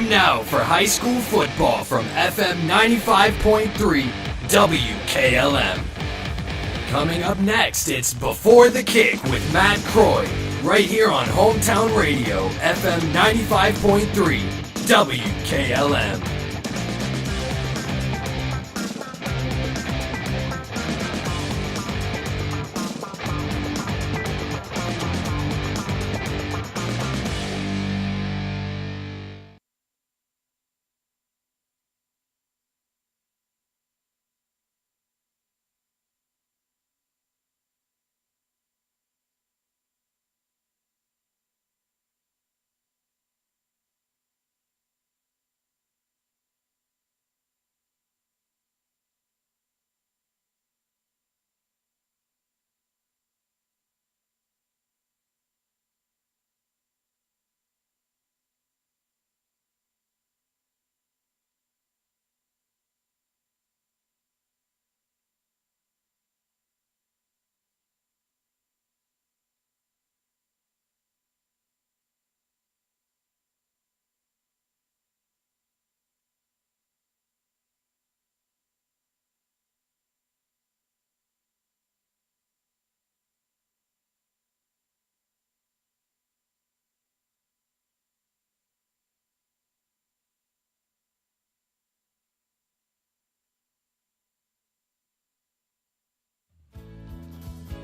Time now for high school football from FM 95.3 WKLM. Coming up next, it's Before the Kick with Matt Croy, right here on Hometown Radio, FM 95.3 WKLM.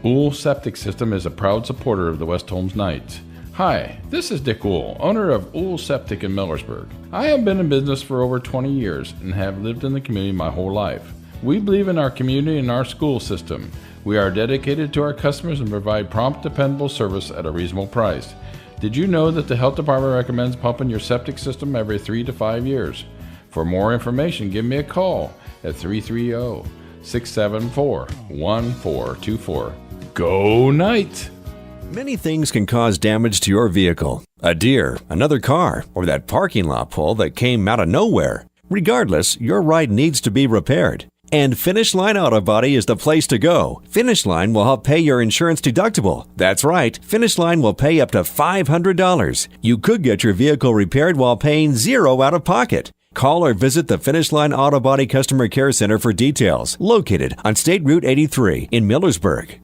Ool Septic System is a proud supporter of the West Holmes Knights. Hi, this is Dick Ool, owner of Ool Septic in Millersburg. I have been in business for over 20 years and have lived in the community my whole life. We believe in our community and our school system. We are dedicated to our customers and provide prompt, dependable service at a reasonable price. Did you know that the health department recommends pumping your septic system every 3 to 5 years? For more information, give me a call at 330-674-1424. Go Knights! Many things can cause damage to your vehicle. A deer, another car, or that parking lot pole that came out of nowhere. Regardless, your ride needs to be repaired. And Finish Line Auto Body is the place to go. Finish Line will help pay your insurance deductible. That's right, Finish Line will pay up to $500. You could get your vehicle repaired while paying $0 out of pocket. Call or visit the Finish Line Auto Body Customer Care Center for details. Located on State Route 83 in Millersburg.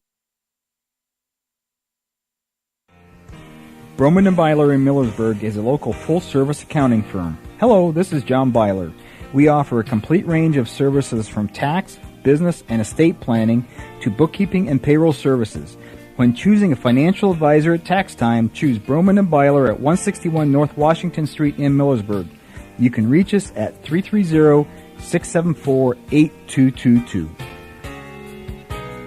Broman & Byler in Millersburg is a local full-service accounting firm. Hello, this is John Byler. We offer a complete range of services from tax, business, and estate planning to bookkeeping and payroll services. When choosing a financial advisor at tax time, choose Broman & Byler at 161 North Washington Street in Millersburg. You can reach us at 330-674-8222.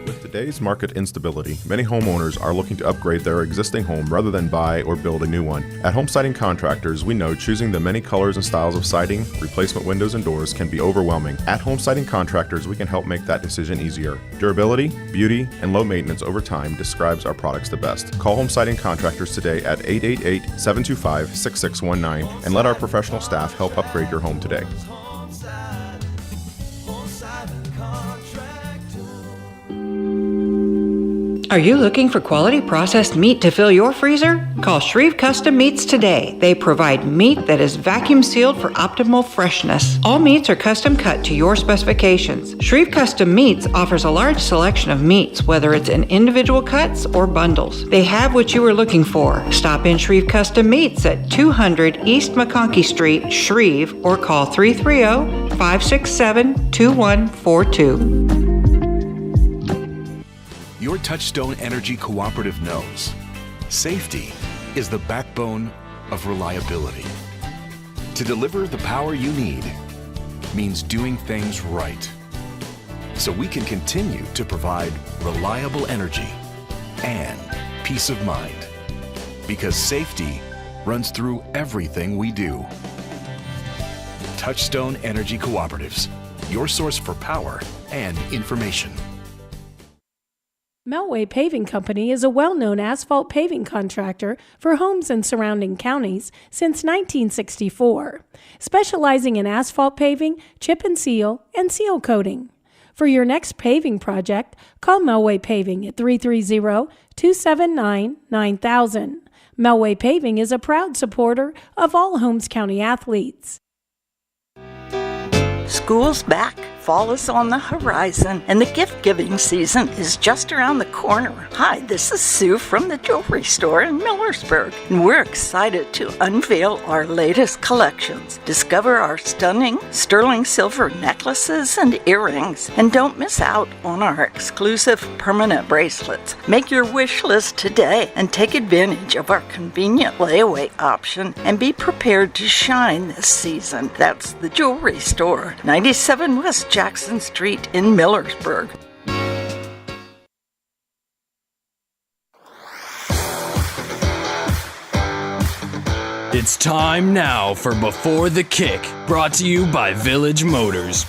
With today's market instability, many homeowners are looking to upgrade their existing home rather than buy or build a new one. At Home Siding Contractors, we know choosing the many colors and styles of siding, replacement windows, and doors can be overwhelming. At Home Siding Contractors, we can help make that decision easier. Durability, beauty, and low maintenance over time describes our products the best. Call Home Siding Contractors today at 888-725-6619 and let our professional staff help upgrade your home today. Are you looking for quality processed meat to fill your freezer? Call Shreve Custom Meats today. They provide meat that is vacuum sealed for optimal freshness. All meats are custom cut to your specifications. Shreve Custom Meats offers a large selection of meats, whether it's in individual cuts or bundles. They have what you are looking for. Stop in Shreve Custom Meats at 200 East McConkey Street, Shreve, or call 330-567-2142. Your Touchstone Energy Cooperative knows safety is the backbone of reliability. To deliver the power you need means doing things right, so we can continue to provide reliable energy and peace of mind, because safety runs through everything we do. Touchstone Energy Cooperatives, your source for power and information. Melway Paving Company is a well-known asphalt paving contractor for homes in surrounding counties since 1964, specializing in asphalt paving, chip and seal coating. For your next paving project, call Melway Paving at 330-279-9000. Melway Paving is a proud supporter of all Holmes County athletes. School's back, fall is on the horizon, and the gift-giving season is just around the corner. Hi, this is Sue from the jewelry store in Millersburg, and we're excited to unveil our latest collections. Discover our stunning sterling silver necklaces and earrings, and don't miss out on our exclusive permanent bracelets. Make your wish list today and take advantage of our convenient layaway option and be prepared to shine this season. That's the jewelry store, 97 West Jackson Street in Millersburg. It's time now for Before the Kick, brought to you by Village Motors.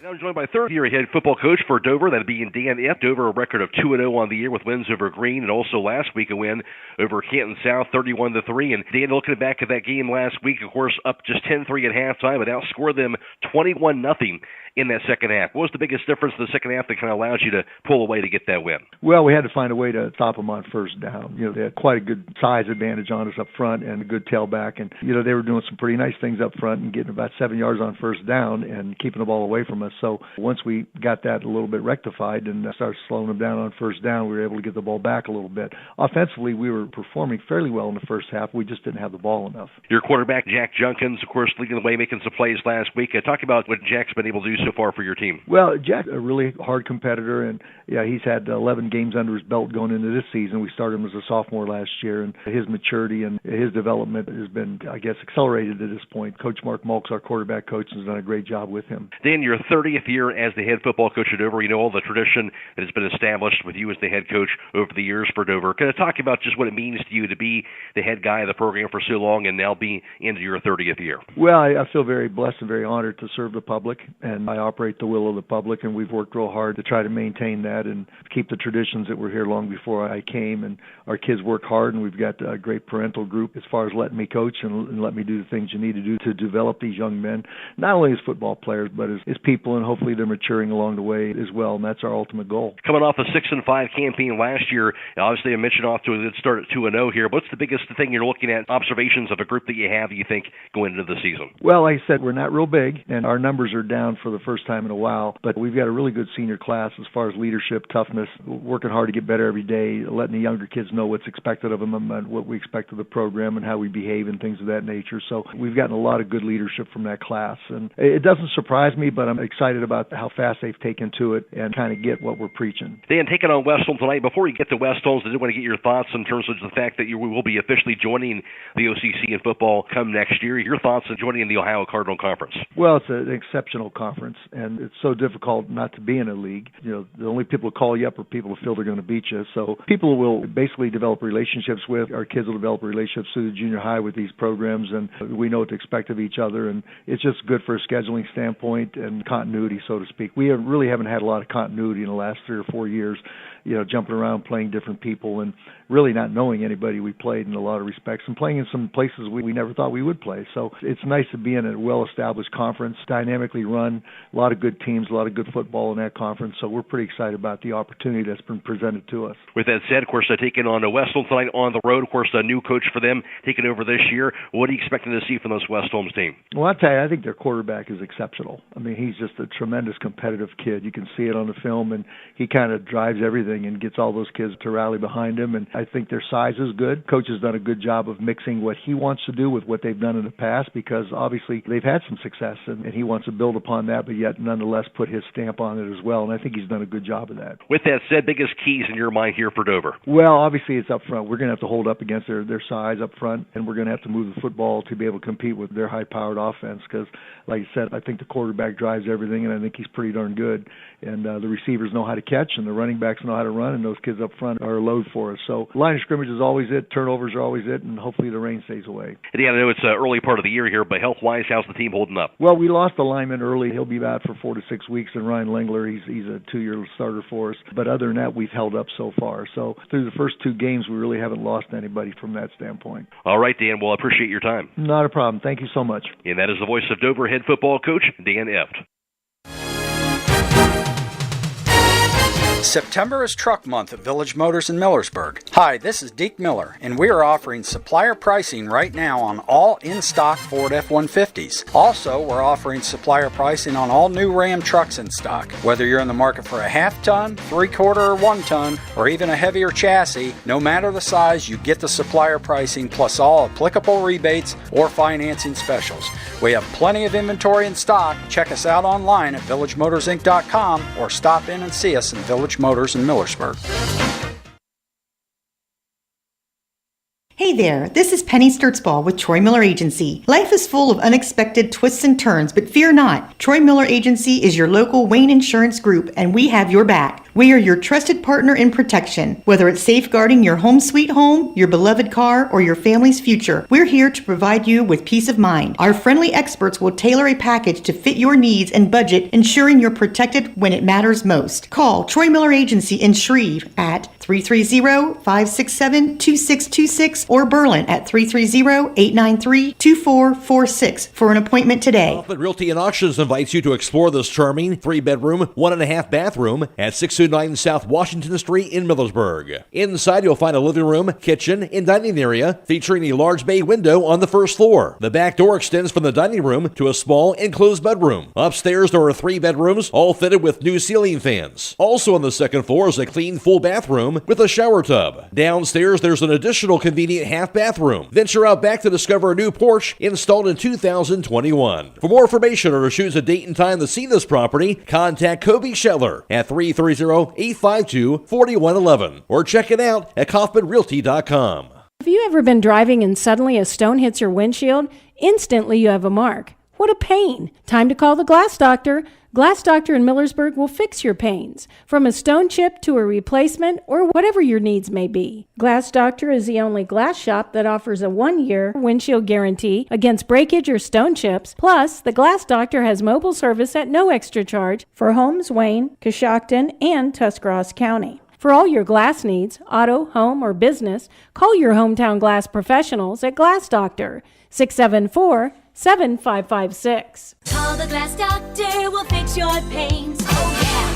I'm joined by third-year head football coach for Dover. That'd be Dan F. Dover, a record of 2-0 on the year with wins over Green, and also last week a win over Canton South, 31-3. And Dan, looking back at that game last week, of course, up just 10-3 at halftime, but outscored them 21-0 in that second half. What was the biggest difference in the second half that kind of allowed you to pull away to get that win? Well, we had to find a way to stop them on first down. They had quite a good size advantage on us up front and a good tailback. And, they were doing some pretty nice things up front and getting about 7 yards on first down and keeping the ball away from us. So once we got that a little bit rectified and started slowing them down on first down, we were able to get the ball back a little bit. Offensively, we were performing fairly well in the first half. We just didn't have the ball enough. Your quarterback, Jack Junkins, of course, leading the way, making some plays last week. Talk about what Jack's been able to do so far for your team. Well, Jack's a really hard competitor, and he's had 11 games under his belt going into this season. We started him as a sophomore last year, and his maturity and his development has been, accelerated at this point. Coach Mark Malk's our quarterback coach, and has done a great job with him. Dan, your 30th year as the head football coach at Dover. All the tradition that has been established with you as the head coach over the years for Dover. Can I talk about just what it means to you to be the head guy of the program for so long and now be into your 30th year? Well, I feel very blessed and very honored to serve the public, and I operate the will of the public, and we've worked real hard to try to maintain that and keep the traditions that were here long before I came. And our kids work hard, and we've got a great parental group as far as letting me coach and let me do the things you need to do to develop these young men, not only as football players, but as people, and hopefully they're maturing along the way as well, and that's our ultimate goal. Coming off a 6-5 campaign last year, obviously I mentioned off to a good start at 2-0 here. What's the biggest thing you're looking at, observations of a group that you have, you think, going into the season? Well, like I said, we're not real big, and our numbers are down for the first time in a while, but we've got a really good senior class as far as leadership, toughness, working hard to get better every day, letting the younger kids know what's expected of them and what we expect of the program and how we behave and things of that nature. So we've gotten a lot of good leadership from that class, and it doesn't surprise me, but I'm excited about how fast they've taken to it and kind of get what we're preaching. Dan, taking on West Holmes tonight. Before we get to West Holmes, I did want to get your thoughts in terms of the fact that you will be officially joining the OCC in football come next year. Your thoughts on joining the Ohio Cardinal Conference? Well, it's an exceptional conference, and it's so difficult not to be in a league. The only people who call you up are people who feel they're going to beat you. So people will basically develop relationships with. Our kids will develop relationships through the junior high with these programs, and we know what to expect of each other, and it's just good for a scheduling standpoint and continuity, so to speak. We really haven't had a lot of continuity in the last 3 or 4 years, jumping around, playing different people, and really not knowing anybody we played in a lot of respects, and playing in some places we never thought we would play. So it's nice to be in a well-established conference, dynamically run, a lot of good teams, a lot of good football in that conference. So we're pretty excited about the opportunity that's been presented to us. With that said, of course, taking on West Holmes tonight on the road, of course, a new coach for them taking over this year. What are you expecting to see from this West Holmes team? Well, I'll tell you, I think their quarterback is exceptional. I mean, he's just a tremendous competitive kid. You can see it on the film, and he kind of drives everything and gets all those kids to rally behind him. And I think their size is good. Coach has done a good job of mixing what he wants to do with what they've done in the past, because obviously they've had some success, and he wants to build upon that, but yet nonetheless put his stamp on it as well. And I think he's done a good job of that. With that said, biggest keys in your mind here for Dover? Well, obviously it's up front. We're going to have to hold up against their size up front, and we're going to have to move the football to be able to compete with their high-powered offense, because, like I said, I think the quarterback drives everything, and I think he's pretty darn good. And the receivers know how to catch, and the running backs know how to run, and those kids up front are a load for us. So line of scrimmage is always it, turnovers are always it, and hopefully the rain stays away. Yeah, I know it's early part of the year here, but health-wise, how's the team holding up? Well, we lost the lineman early. He'll be out for 4 to 6 weeks, and Ryan Lengler, he's a 2-year starter for us. But other than that, we've held up so far. So through the first 2 games, we really haven't lost anybody from that standpoint. All right, Dan. Well, I appreciate your time. Not a problem. Thank you so much. And that is the voice of Dover head football coach Dan Eft. September is Truck Month at Village Motors in Millersburg. Hi, this is Deke Miller, and we are offering supplier pricing right now on all in-stock Ford F-150s. Also, we're offering supplier pricing on all new Ram trucks in stock. Whether you're in the market for a half-ton, 3/4, or 1-ton, or even a heavier chassis, no matter the size, you get the supplier pricing plus all applicable rebates or financing specials. We have plenty of inventory in stock. Check us out online at villagemotorsinc.com or stop in and see us in Village Motors in Millersburg. Hey there, this is Penny Sturtzball with Troy Miller Agency. Life is full of unexpected twists and turns, but fear not. Troy Miller Agency is your local Wayne Insurance Group, and we have your back. We are your trusted partner in protection. Whether it's safeguarding your home sweet home, your beloved car, or your family's future, we're here to provide you with peace of mind. Our friendly experts will tailor a package to fit your needs and budget, ensuring you're protected when it matters most. Call Troy Miller Agency in Shreve at 330-567-2626 or Berlin at 330-893-2446 for an appointment today. Hoffman Realty and Auctions invites you to explore this charming 3-bedroom, 1.5 bathroom at 629 South Washington Street in Millersburg. Inside, you'll find a living room, kitchen, and dining area featuring a large bay window on the first floor. The back door extends from the dining room to a small enclosed bedroom. Upstairs, there are 3 bedrooms, all fitted with new ceiling fans. Also on the second floor is a clean full bathroom with a shower tub. Downstairs, there's an additional convenient half bathroom. Venture out back to discover a new porch installed in 2021. For more information or to choose a date and time to see this property, contact Kobe Shetler at 330-852-4111 or check it out at KaufmanRealty.com. Have you ever been driving and suddenly a stone hits your windshield? Instantly you have a mark. What a pain. Time to call the Glass Doctor. Glass Doctor in Millersburg will fix your pains, from a stone chip to a replacement or whatever your needs may be. Glass Doctor is the only glass shop that offers a 1-year windshield guarantee against breakage or stone chips. Plus, the Glass Doctor has mobile service at no extra charge for Holmes, Wayne, Coshocton, and Tuscarawas County. For all your glass needs, auto, home, or business, call your hometown glass professionals at Glass Doctor, 674-7556. Call the Glass Doctor, we'll fix your pains. Oh, yeah.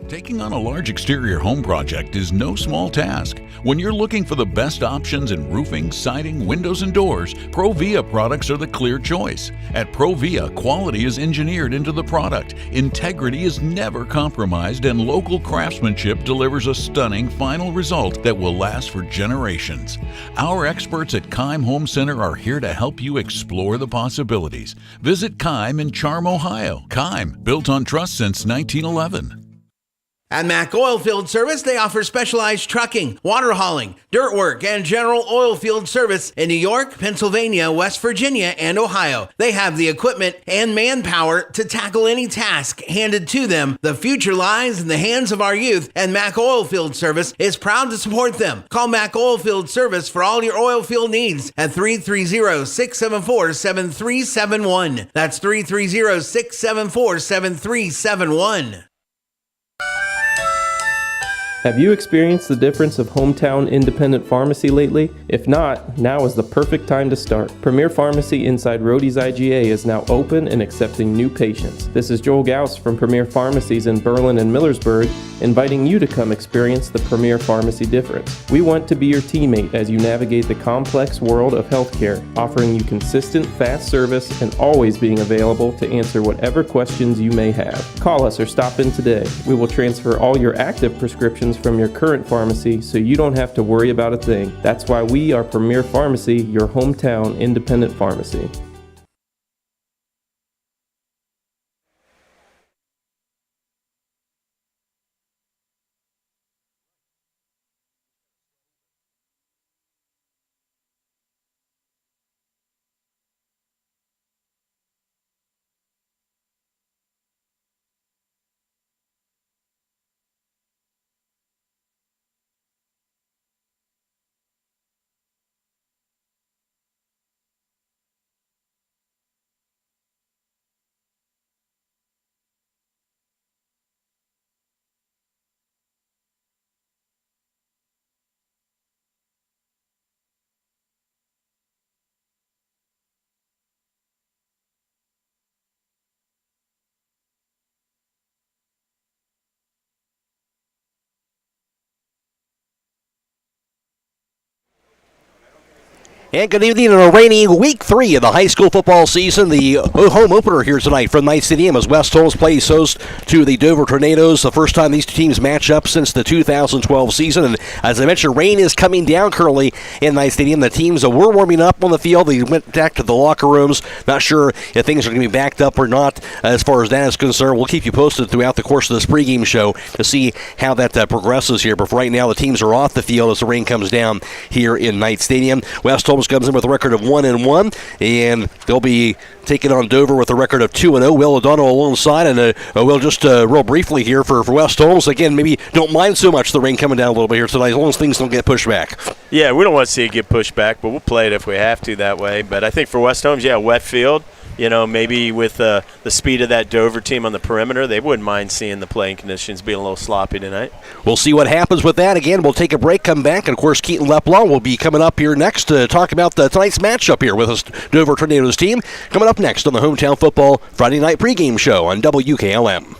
Taking on a large exterior home project is no small task. When you're looking for the best options in roofing, siding, windows, and doors, Provia products are the clear choice. At Provia, quality is engineered into the product, integrity is never compromised, and local craftsmanship delivers a stunning final result that will last for generations. Our experts at Keim Home Center are here to help you explore the possibilities. Visit Keim in Charm, Ohio. Keim, built on trust since 1911. At Mac Oilfield Service, they offer specialized trucking, water hauling, dirt work, and general oilfield service in New York, Pennsylvania, West Virginia, and Ohio. They have the equipment and manpower to tackle any task handed to them. The future lies in the hands of our youth, and Mac Oilfield Service is proud to support them. Call Mac Oilfield Service for all your oilfield needs at 330-674-7371. That's 330-674-7371. Have you experienced the difference of hometown independent pharmacy lately? If not, now is the perfect time to start. Premier Pharmacy inside Rody's IGA is now open and accepting new patients. This is Joel Gauss from Premier Pharmacies in Berlin and Millersburg, inviting you to come experience the Premier Pharmacy difference. We want to be your teammate as you navigate the complex world of healthcare, offering you consistent, fast service and always being available to answer whatever questions you may have. Call us or stop in today. We will transfer all your active prescriptions from your current pharmacy so you don't have to worry about a thing. That's why we are Premier Pharmacy, your hometown independent pharmacy. And good evening on a rainy week 3 of the high school football season. The home opener here tonight from Knight Stadium as West Holmes plays host to the Dover Tornadoes. The first time these two teams match up since the 2012 season. And as I mentioned, rain is coming down currently in Knight Stadium. The teams were warming up on the field. They went back to the locker rooms. Not sure if things are going to be backed up or not as far as that is concerned. We'll keep you posted throughout the course of this pregame show to see how that progresses here. But for right now, the teams are off the field as the rain comes down here in Knight Stadium. West Holmes comes in with a record of 1-1, and they'll be taking on Dover with a record of 2-0. Will O'Donnell alongside, and Will, just real briefly here for West Holmes. Again, maybe don't mind so much the rain coming down a little bit here tonight, as long as things don't get pushed back. Yeah, we don't want to see it get pushed back, but we'll play it if we have to that way. But I think for West Holmes, wet field. Maybe with the speed of that Dover team on the perimeter, they wouldn't mind seeing the playing conditions being a little sloppy tonight. We'll see what happens with that. Again, we'll take a break, come back, and of course, Keaton Leplau will be coming up here next to talk about tonight's matchup here with us, Dover Tornadoes team. Coming up next on the Hometown Football Friday Night Pregame Show on WKLM.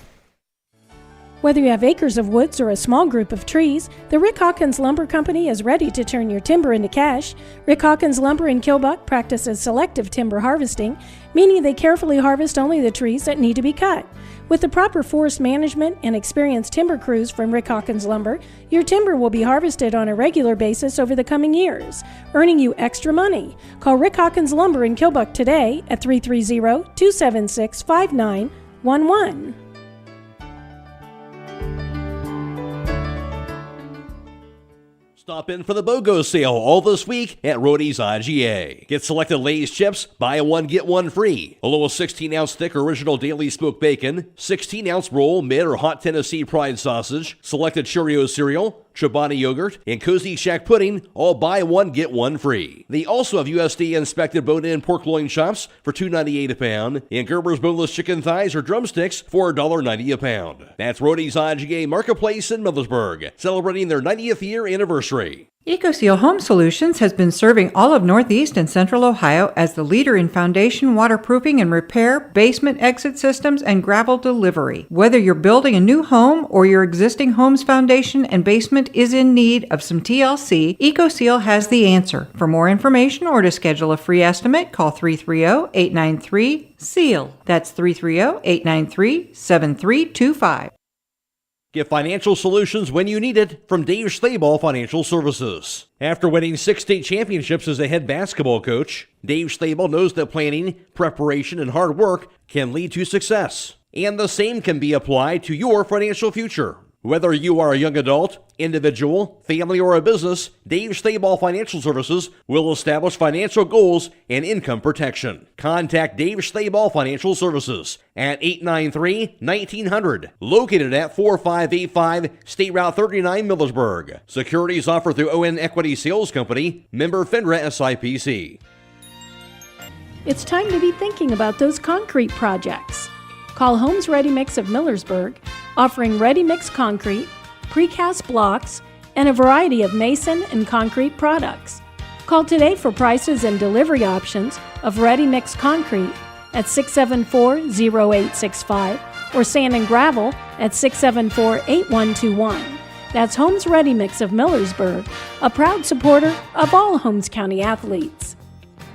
Whether you have acres of woods or a small group of trees, the Rick Hawkins Lumber Company is ready to turn your timber into cash. Rick Hawkins Lumber in Kilbuck practices selective timber harvesting, meaning they carefully harvest only the trees that need to be cut. With the proper forest management and experienced timber crews from Rick Hawkins Lumber, your timber will be harvested on a regular basis over the coming years, earning you extra money. Call Rick Hawkins Lumber in Kilbuck today at 330-276-5911. Stop in for the BOGO sale all this week at Rody's IGA. Get selected Lay's chips, buy one, get one free. A little 16-ounce thick original daily smoked bacon, 16-ounce roll mid or hot Tennessee Pride sausage, selected Cheerios cereal, Chobani yogurt, and Cozy Shack pudding, all buy one, get one free. They also have USDA-inspected bone-in pork loin chops for $2.98 a pound, and Gerber's boneless chicken thighs or drumsticks for $1.90 a pound. That's Rody's IGA Marketplace in Millersburg, celebrating their 90th year anniversary. EcoSeal Home Solutions has been serving all of Northeast and Central Ohio as the leader in foundation waterproofing and repair, basement exit systems, and gravel delivery. Whether you're building a new home or your existing home's foundation and basement is in need of some TLC, EcoSeal has the answer. For more information or to schedule a free estimate, call 330-893-SEAL. That's 330-893-7325. Get financial solutions when you need it from Dave Schlabel Financial Services. After winning 6 state championships as a head basketball coach, Dave Schlabel knows that planning, preparation, and hard work can lead to success. And the same can be applied to your financial future. Whether you are a young adult, individual, family, or a business, Dave Schlabel Financial Services will establish financial goals and income protection. Contact Dave Schlabel Financial Services at 893-1900, located at 4585 State Route 39, Millersburg. Securities offered through ON Equity Sales Company, member FINRA SIPC. It's time to be thinking about those concrete projects. Call Holmes Ready Mix of Millersburg, offering ready-mix concrete, precast blocks, and a variety of mason and concrete products. Call today for prices and delivery options of ready-mix concrete at 674-0865 or sand and gravel at 674-8121. That's Holmes Ready Mix of Millersburg, a proud supporter of all Holmes County athletes.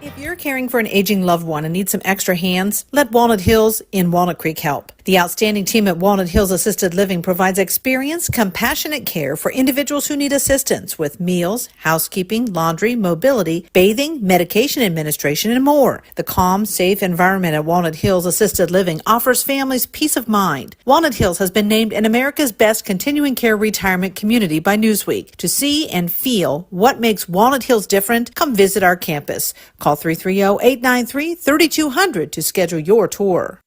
If you're caring for an aging loved one and need some extra hands, let Walnut Hills in Walnut Creek help. The outstanding team at Walnut Hills Assisted Living provides experienced, compassionate care for individuals who need assistance with meals, housekeeping, laundry, mobility, bathing, medication administration, and more. The calm, safe environment at Walnut Hills Assisted Living offers families peace of mind. Walnut Hills has been named an America's Best Continuing Care Retirement Community by Newsweek. To see and feel what makes Walnut Hills different, come visit our campus. Call 330-893-3200 to schedule your tour.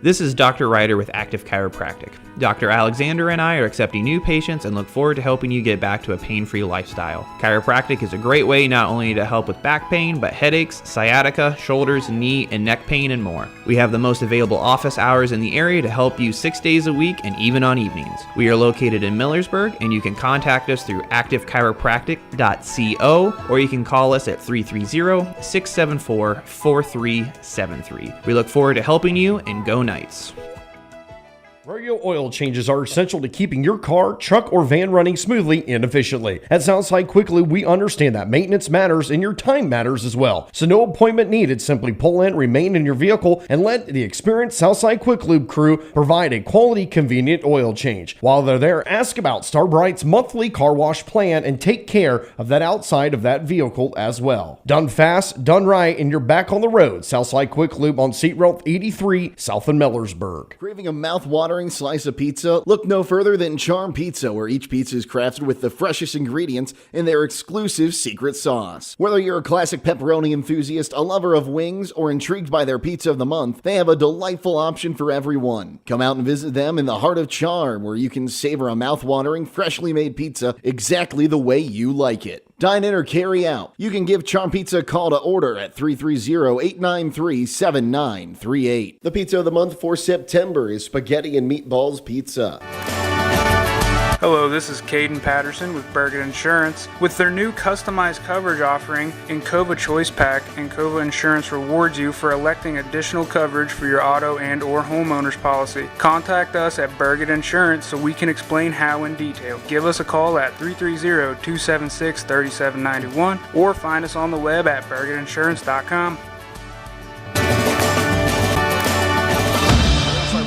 This is Dr. Ryder with Active Chiropractic. Dr. Alexander and I are accepting new patients and look forward to helping you get back to a pain-free lifestyle. Chiropractic is a great way not only to help with back pain, but headaches, sciatica, shoulders, knee, and neck pain, and more. We have the most available office hours in the area to help you 6 days a week and even on evenings. We are located in Millersburg, and you can contact us through activechiropractic.co, or you can call us at 330-674-4373. We look forward to helping you, and go Knights. Royal oil changes are essential to keeping your car, truck, or van running smoothly and efficiently. At Southside Quick Lube, we understand that maintenance matters and your time matters as well. So no appointment needed. Simply pull in, remain in your vehicle, and let the experienced Southside Quick Lube crew provide a quality, convenient oil change. While they're there, ask about Starbright's monthly car wash plan and take care of that outside of that vehicle as well. Done fast, done right, and you're back on the road. Southside Quick Lube on Seat Road 83, south in Millersburg. Craving a mouth-watering slice of pizza? Look no further than Charm Pizza, where each pizza is crafted with the freshest ingredients in their exclusive secret sauce. Whether you're a classic pepperoni enthusiast, a lover of wings, or intrigued by their pizza of the month, they have a delightful option for everyone. Come out and visit them in the heart of Charm, where you can savor a mouth-watering, freshly made pizza exactly the way you like it. Dine in or carry out. You can give Charm Pizza a call to order at 330-893-7938. The pizza of the month for September is spaghetti and meatballs pizza. Hello, this is Caden Patterson with Bergen Insurance. With their new customized coverage offering, Encova Choice Pack, Encova Insurance rewards you for electing additional coverage for your auto and or homeowner's policy. Contact us at Bergen Insurance so we can explain how in detail. Give us a call at 330-276-3791 or find us on the web at bergeninsurance.com.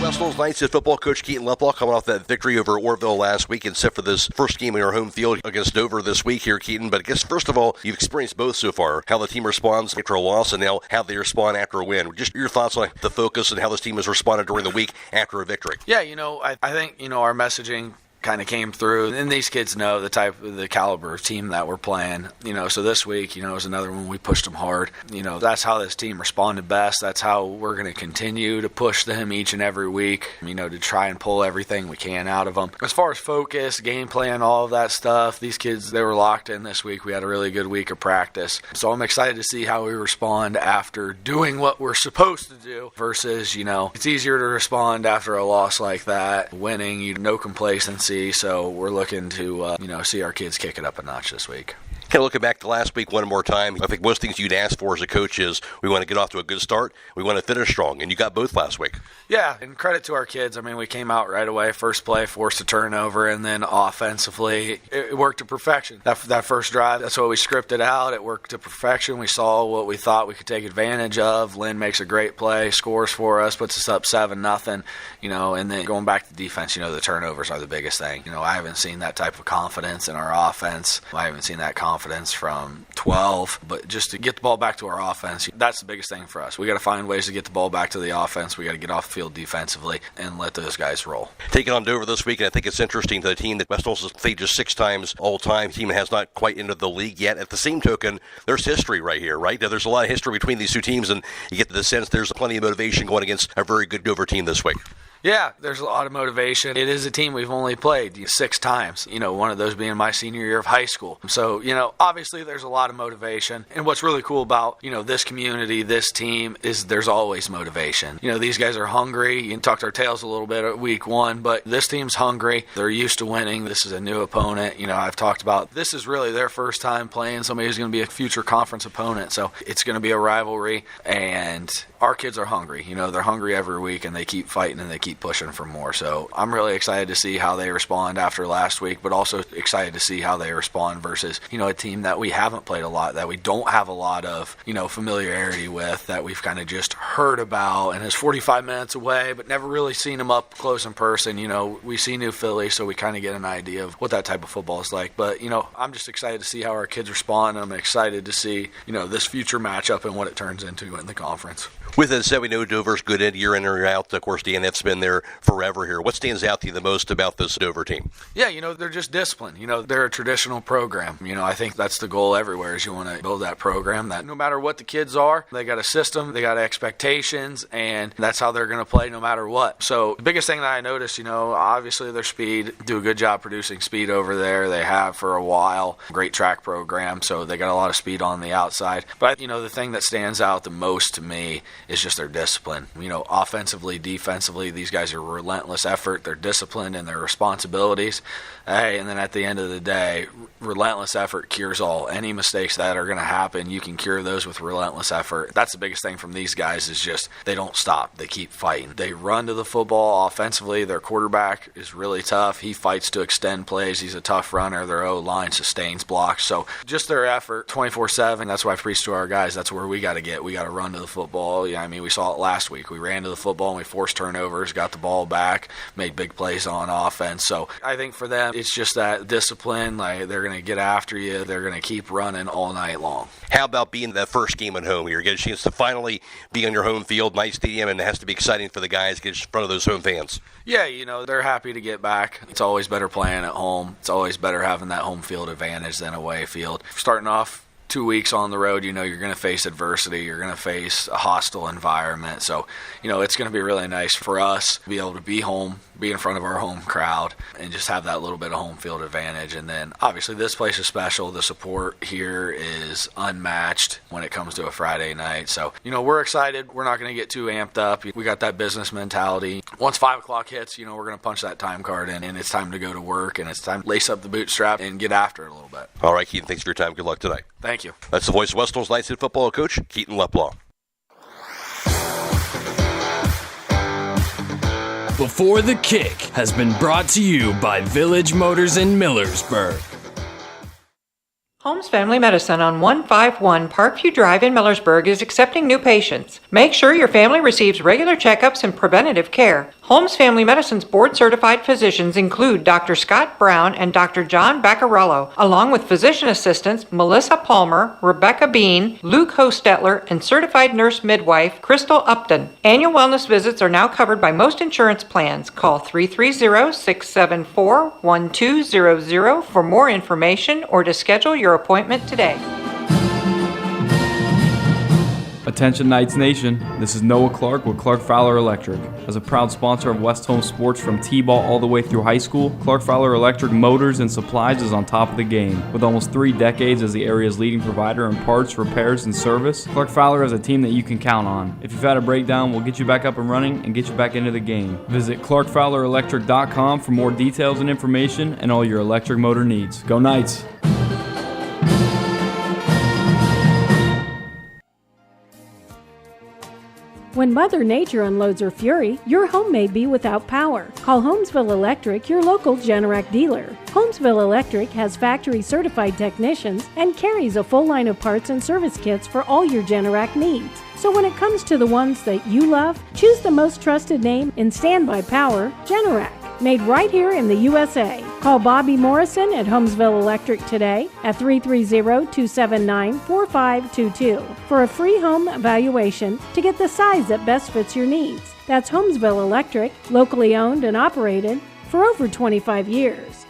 West Holmes Knights head football coach Keaton Lepaw coming off that victory over Orville last week and set for this first game in our home field against Dover this week here, Keaton. But I guess, first of all, you've experienced both so far, how the team responds after a loss and now how they respond after a win. Just your thoughts on the focus and how this team has responded during the week after a victory. Yeah, I think, our messaging kind of came through, and these kids know the caliber of team that we're playing. So this week, was another one we pushed them hard. That's how this team responded best. That's how we're going to continue to push them each and every week. To try and pull everything we can out of them. As far as focus, game plan, all of that stuff, these kids, they were locked in this week. We had a really good week of practice, so I'm excited to see how we respond after doing what we're supposed to do. Versus, it's easier to respond after a loss like that. Winning, no complacency. So we're looking to, see our kids kick it up a notch this week. Kind of looking back to last week one more time, I think most things you'd ask for as a coach is we want to get off to a good start, we want to finish strong, and you got both last week. Yeah, and credit to our kids. We came out right away, first play, forced a turnover, and then offensively, it worked to perfection. That first drive, that's what we scripted out. It worked to perfection. We saw what we thought we could take advantage of. Lynn makes a great play, scores for us, puts us up 7-0, and then going back to defense, the turnovers are the biggest thing. I haven't seen that type of confidence in our offense. I haven't seen that confidence from 12, but just to get the ball back to our offense, that's the biggest thing for us. We got to find ways to get the ball back to the offense. We got to get off the field defensively and let those guys roll. Taking on Dover this week, and I think it's interesting to the team that West Holmes has played just 6 times all time. The team has not quite entered the league yet. At the same token, there's history right here, right? There's a lot of history between these two teams, and you get the sense there's plenty of motivation going against a very good Dover team this week. Yeah, there's a lot of motivation. It is a team we've only played 6 times, one of those being my senior year of high school. So, obviously there's a lot of motivation. And what's really cool about, this community, this team, is there's always motivation. These guys are hungry. You tucked our tails a little bit at week 1, but this team's hungry. They're used to winning. This is a new opponent. I've talked about this is really their first time playing somebody who's going to be a future conference opponent. So it's going to be a rivalry, and our kids are hungry. They're hungry every week, and they keep fighting and they keep pushing for more. So I'm really excited to see how they respond after last week, but also excited to see how they respond versus, a team that we haven't played a lot, that we don't have a lot of, familiarity with, that we've kind of just heard about and is 45 minutes away, but never really seen them up close in person. We see New Philly, so we kind of get an idea of what that type of football is like. But, I'm just excited to see how our kids respond. I'm excited to see, this future matchup and what it turns into in the conference. With that said, we know Dover's good year in or out. Of course, DNF's been there forever here. What stands out to you the most about this Dover team? Yeah, they're just disciplined. They're a traditional program. I think that's the goal everywhere is you want to build that program that no matter what the kids are, they got a system, they got expectations, and that's how they're going to play no matter what. So the biggest thing that I noticed, obviously their speed, do a good job producing speed over there. They have for a while. Great track program, so they got a lot of speed on the outside. But, the thing that stands out the most to me is just their discipline. Offensively, defensively, these guys are relentless effort. They're disciplined in their responsibilities. Hey, and then at the end of the day, relentless effort cures all. Any mistakes that are going to happen, you can cure those with relentless effort. That's the biggest thing from these guys is just they don't stop. They keep fighting. They run to the football offensively. Their quarterback is really tough. He fights to extend plays. He's a tough runner. Their O-line sustains blocks. So just their effort 24/7. That's why I preach to our guys. That's where we got to get. We got to run to the football. Yeah, I mean, we saw it last week. We ran to the football and we forced turnovers, got the ball back, made big plays on offense. So I think for them, it's just that discipline. Like, they're going to get after you. They're going to keep running all night long. How about being that first game at home? You get a chance to finally be on your home field, nice stadium, and it has to be exciting for the guys to get in front of those home fans. Yeah, they're happy to get back. It's always better playing at home. It's always better having that home field advantage than away field. Starting off 2 weeks on the road, you're going to face adversity. You're going to face a hostile environment. So, it's going to be really nice for us to be able to be home, be in front of our home crowd, and just have that little bit of home field advantage. And then, obviously, this place is special. The support here is unmatched when it comes to a Friday night. So, we're excited. We're not going to get too amped up. We got that business mentality. Once 5 o'clock hits, we're going to punch that time card in, and it's time to go to work, and it's time to lace up the bootstrap and get after it a little bit. All right, Keaton, thanks for your time. Good luck tonight. Thank you. That's the voice of West Holmes Knights head football coach, Keaton Leplau. Before the Kick has been brought to you by Village Motors in Millersburg. Holmes Family Medicine on 151 Parkview Drive in Millersburg is accepting new patients. Make sure your family receives regular checkups and preventative care. Holmes Family Medicine's board-certified physicians include Dr. Scott Brown and Dr. John Baccarello, along with physician assistants Melissa Palmer, Rebecca Bean, Luke Hostetler, and certified nurse midwife Crystal Upton. Annual wellness visits are now covered by most insurance plans. Call 330-674-1200 for more information or to schedule your appointment today. Attention Knights Nation, this is Noah Clark with Clark Fowler Electric. As a proud sponsor of West Holmes sports from T-ball all the way through high school, Clark Fowler Electric Motors and Supplies is on top of the game. With almost 3 decades as the area's leading provider in parts, repairs, and service, Clark Fowler is a team that you can count on. If you've had a breakdown, we'll get you back up and running and get you back into the game. Visit ClarkFowlerElectric.com for more details and information and all your electric motor needs. Go Knights! When Mother Nature unloads her fury, your home may be without power. Call Holmesville Electric, your local Generac dealer. Holmesville Electric has factory-certified technicians and carries a full line of parts and service kits for all your Generac needs. So when it comes to the ones that you love, choose the most trusted name in standby power, Generac. Made right here in the USA. Call Bobby Morrison at Holmesville Electric today at 330-279-4522 for a free home evaluation to get the size that best fits your needs. That's Holmesville Electric, locally owned and operated for over 25 years.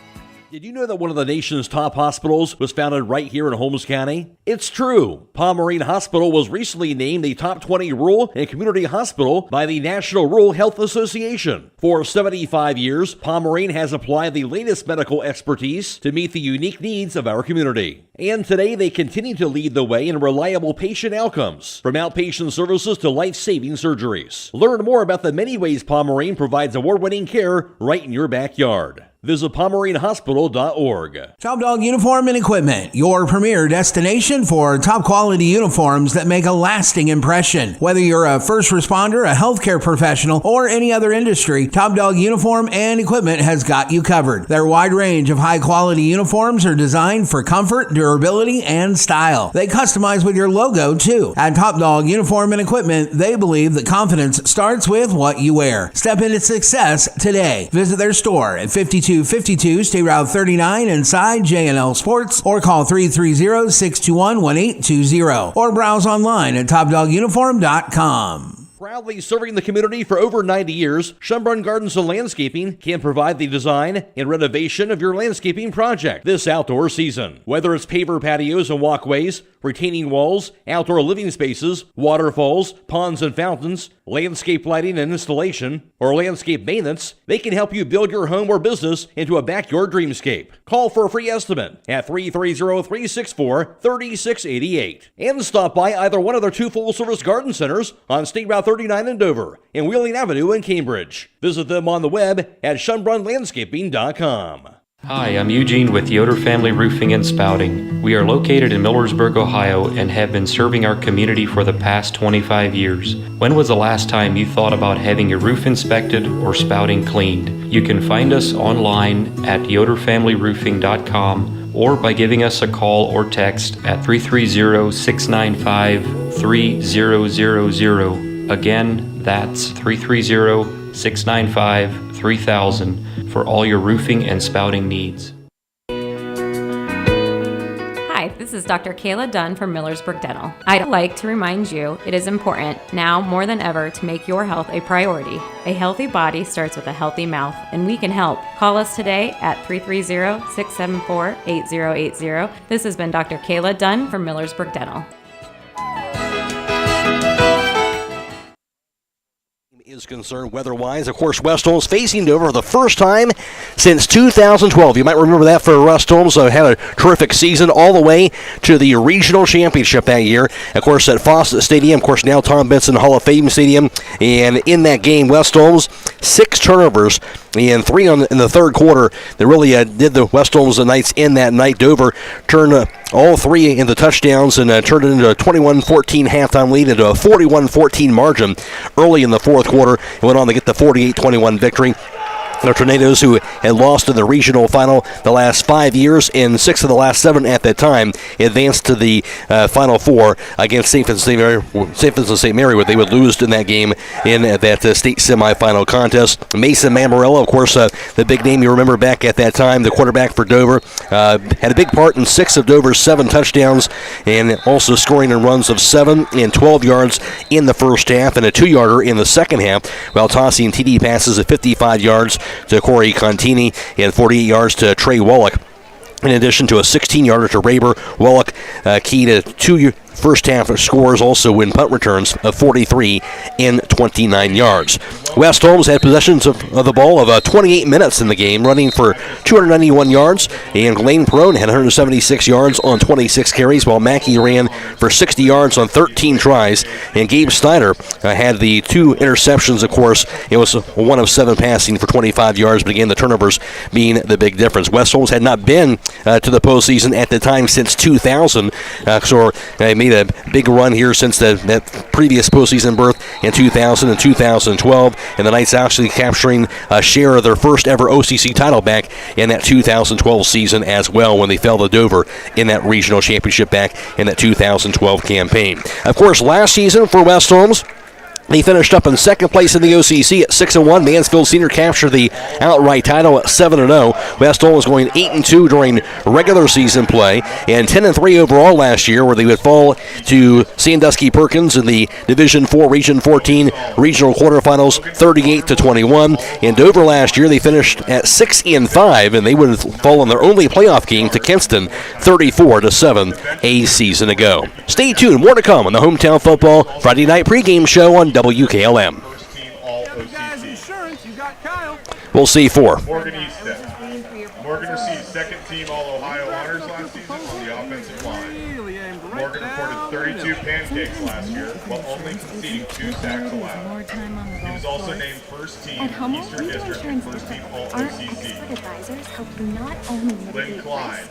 Did you know that one of the nation's top hospitals was founded right here in Holmes County? It's true. Pomerene Hospital was recently named a top 20 rural and community hospital by the National Rural Health Association. For 75 years, Pomerene has applied the latest medical expertise to meet the unique needs of our community. And today they continue to lead the way in reliable patient outcomes, from outpatient services to life-saving surgeries. Learn more about the many ways Pomerene provides award-winning care right in your backyard. Visit PomereneHospital.org. Top Dog Uniform and Equipment, your premier destination for top quality uniforms that make a lasting impression. Whether you're a first responder, a healthcare professional, or any other industry, Top Dog Uniform and Equipment has got you covered. Their wide range of high quality uniforms are designed for comfort, durability, and style. They customize with your logo too. At Top Dog Uniform and Equipment, they believe that confidence starts with what you wear. Step into success today. Visit their store at 5252 State Route 39 inside J&L Sports, or call 330-621-1820, or browse online at topdoguniform.com. Proudly serving the community for over 90 years, Schönbrunn Gardens and Landscaping can provide the design and renovation of your landscaping project this outdoor season. Whether it's paver patios and walkways, retaining walls, outdoor living spaces, waterfalls, ponds and fountains, landscape lighting and installation, or landscape maintenance, they can help you build your home or business into a backyard dreamscape. Call for a free estimate at 330-364-3688. And stop by either one of their 2 full-service garden centers on State Route 39 in Dover and Wheeling Avenue in Cambridge. Visit them on the web at schunbrunlandscaping.com. Hi, I'm Eugene with Yoder Family Roofing and Spouting. We are located in Millersburg, Ohio, and have been serving our community for the past 25 years. When was the last time you thought about having your roof inspected or spouting cleaned? You can find us online at yoderfamilyroofing.com or by giving us a call or text at 330-695-3000. Again, that's 330-695-3000 for all your roofing and spouting needs. Hi, this is Dr. Kayla Dunn from Millersburg Dental. I'd like to remind you it is important now more than ever to make your health a priority. A healthy body starts with a healthy mouth, and we can help. Call us today at 330-674-8080. This has been Dr. Kayla Dunn from Millersburg Dental. Is concerned weather-wise. Of course, West Holmes facing Dover for the first time since 2012. You might remember that for West Holmes. Had a terrific season all the way to the regional championship that year. Of course, at Fawcett Stadium, of course, now Tom Benson Hall of Fame Stadium. And in that game, West Holmes, 6 turnovers and 3 in the third quarter that really did the West Holmes Knights in that night. Dover turned all 3 into touchdowns and turned it into a 21-14 halftime lead into a 41-14 margin early in the fourth quarter and went on to get the 48-21 victory. The Tornadoes, who had lost in the regional final the last 5 years and 6 of the last 7 at that time, advanced to the Final Four against St. Vincent St. Mary, where they would lose in that game in that state semifinal contest. Mason Mammarella, of course, the big name you remember back at that time, the quarterback for Dover, had a big part in 6 of Dover's 7 touchdowns and also scoring in runs of 7 and 12 yards in the first half and a 2-yarder in the second half, while tossing TD passes of 55 yards to Corey Contini and 48 yards to Trey Wallach, in addition to a 16-yarder to Raber. Wallach key to 2 first half scores also in punt returns of 43 and 29 yards. West Holmes had possessions of the ball of 28 minutes in the game, running for 291 yards, and Lane Perone had 176 yards on 26 carries, while Mackey ran for 60 yards on 13 tries, and Gabe Snyder had the 2 interceptions, of course. It was 1 of 7 passing for 25 yards, but again, the turnovers being the big difference. West Holmes had not been to the postseason at the time since 2000, so they made a big run here since that previous postseason berth in 2000 and 2012, and the Knights actually capturing a share of their first ever OCC title back in that 2012 season as well, when they fell to Dover in that regional championship back in that 2012 campaign. Of course, last season for West Holmes, they finished up in second place in the OCC at 6-1. Mansfield Senior captured the outright title at 7-0. West Holmes going 8-2 during regular season play and 10-3 overall last year, where they would fall to Sandusky Perkins in the Division 4 Region 14 regional quarterfinals, 38-21. In Dover last year, they finished at 6-5, and they would fall in their only playoff game to Kinston, 34-7 a season ago. Stay tuned. More to come on the Hometown Football Friday Night Pregame Show on WKLM. We'll see 4. Morgan received second team All-Ohio honors last season on the offensive line. Morgan recorded 32 pancakes last year, while only conceding 2 sacks allowed. He was also named first team Eastern District and first team All-OCC. Lynn Klein.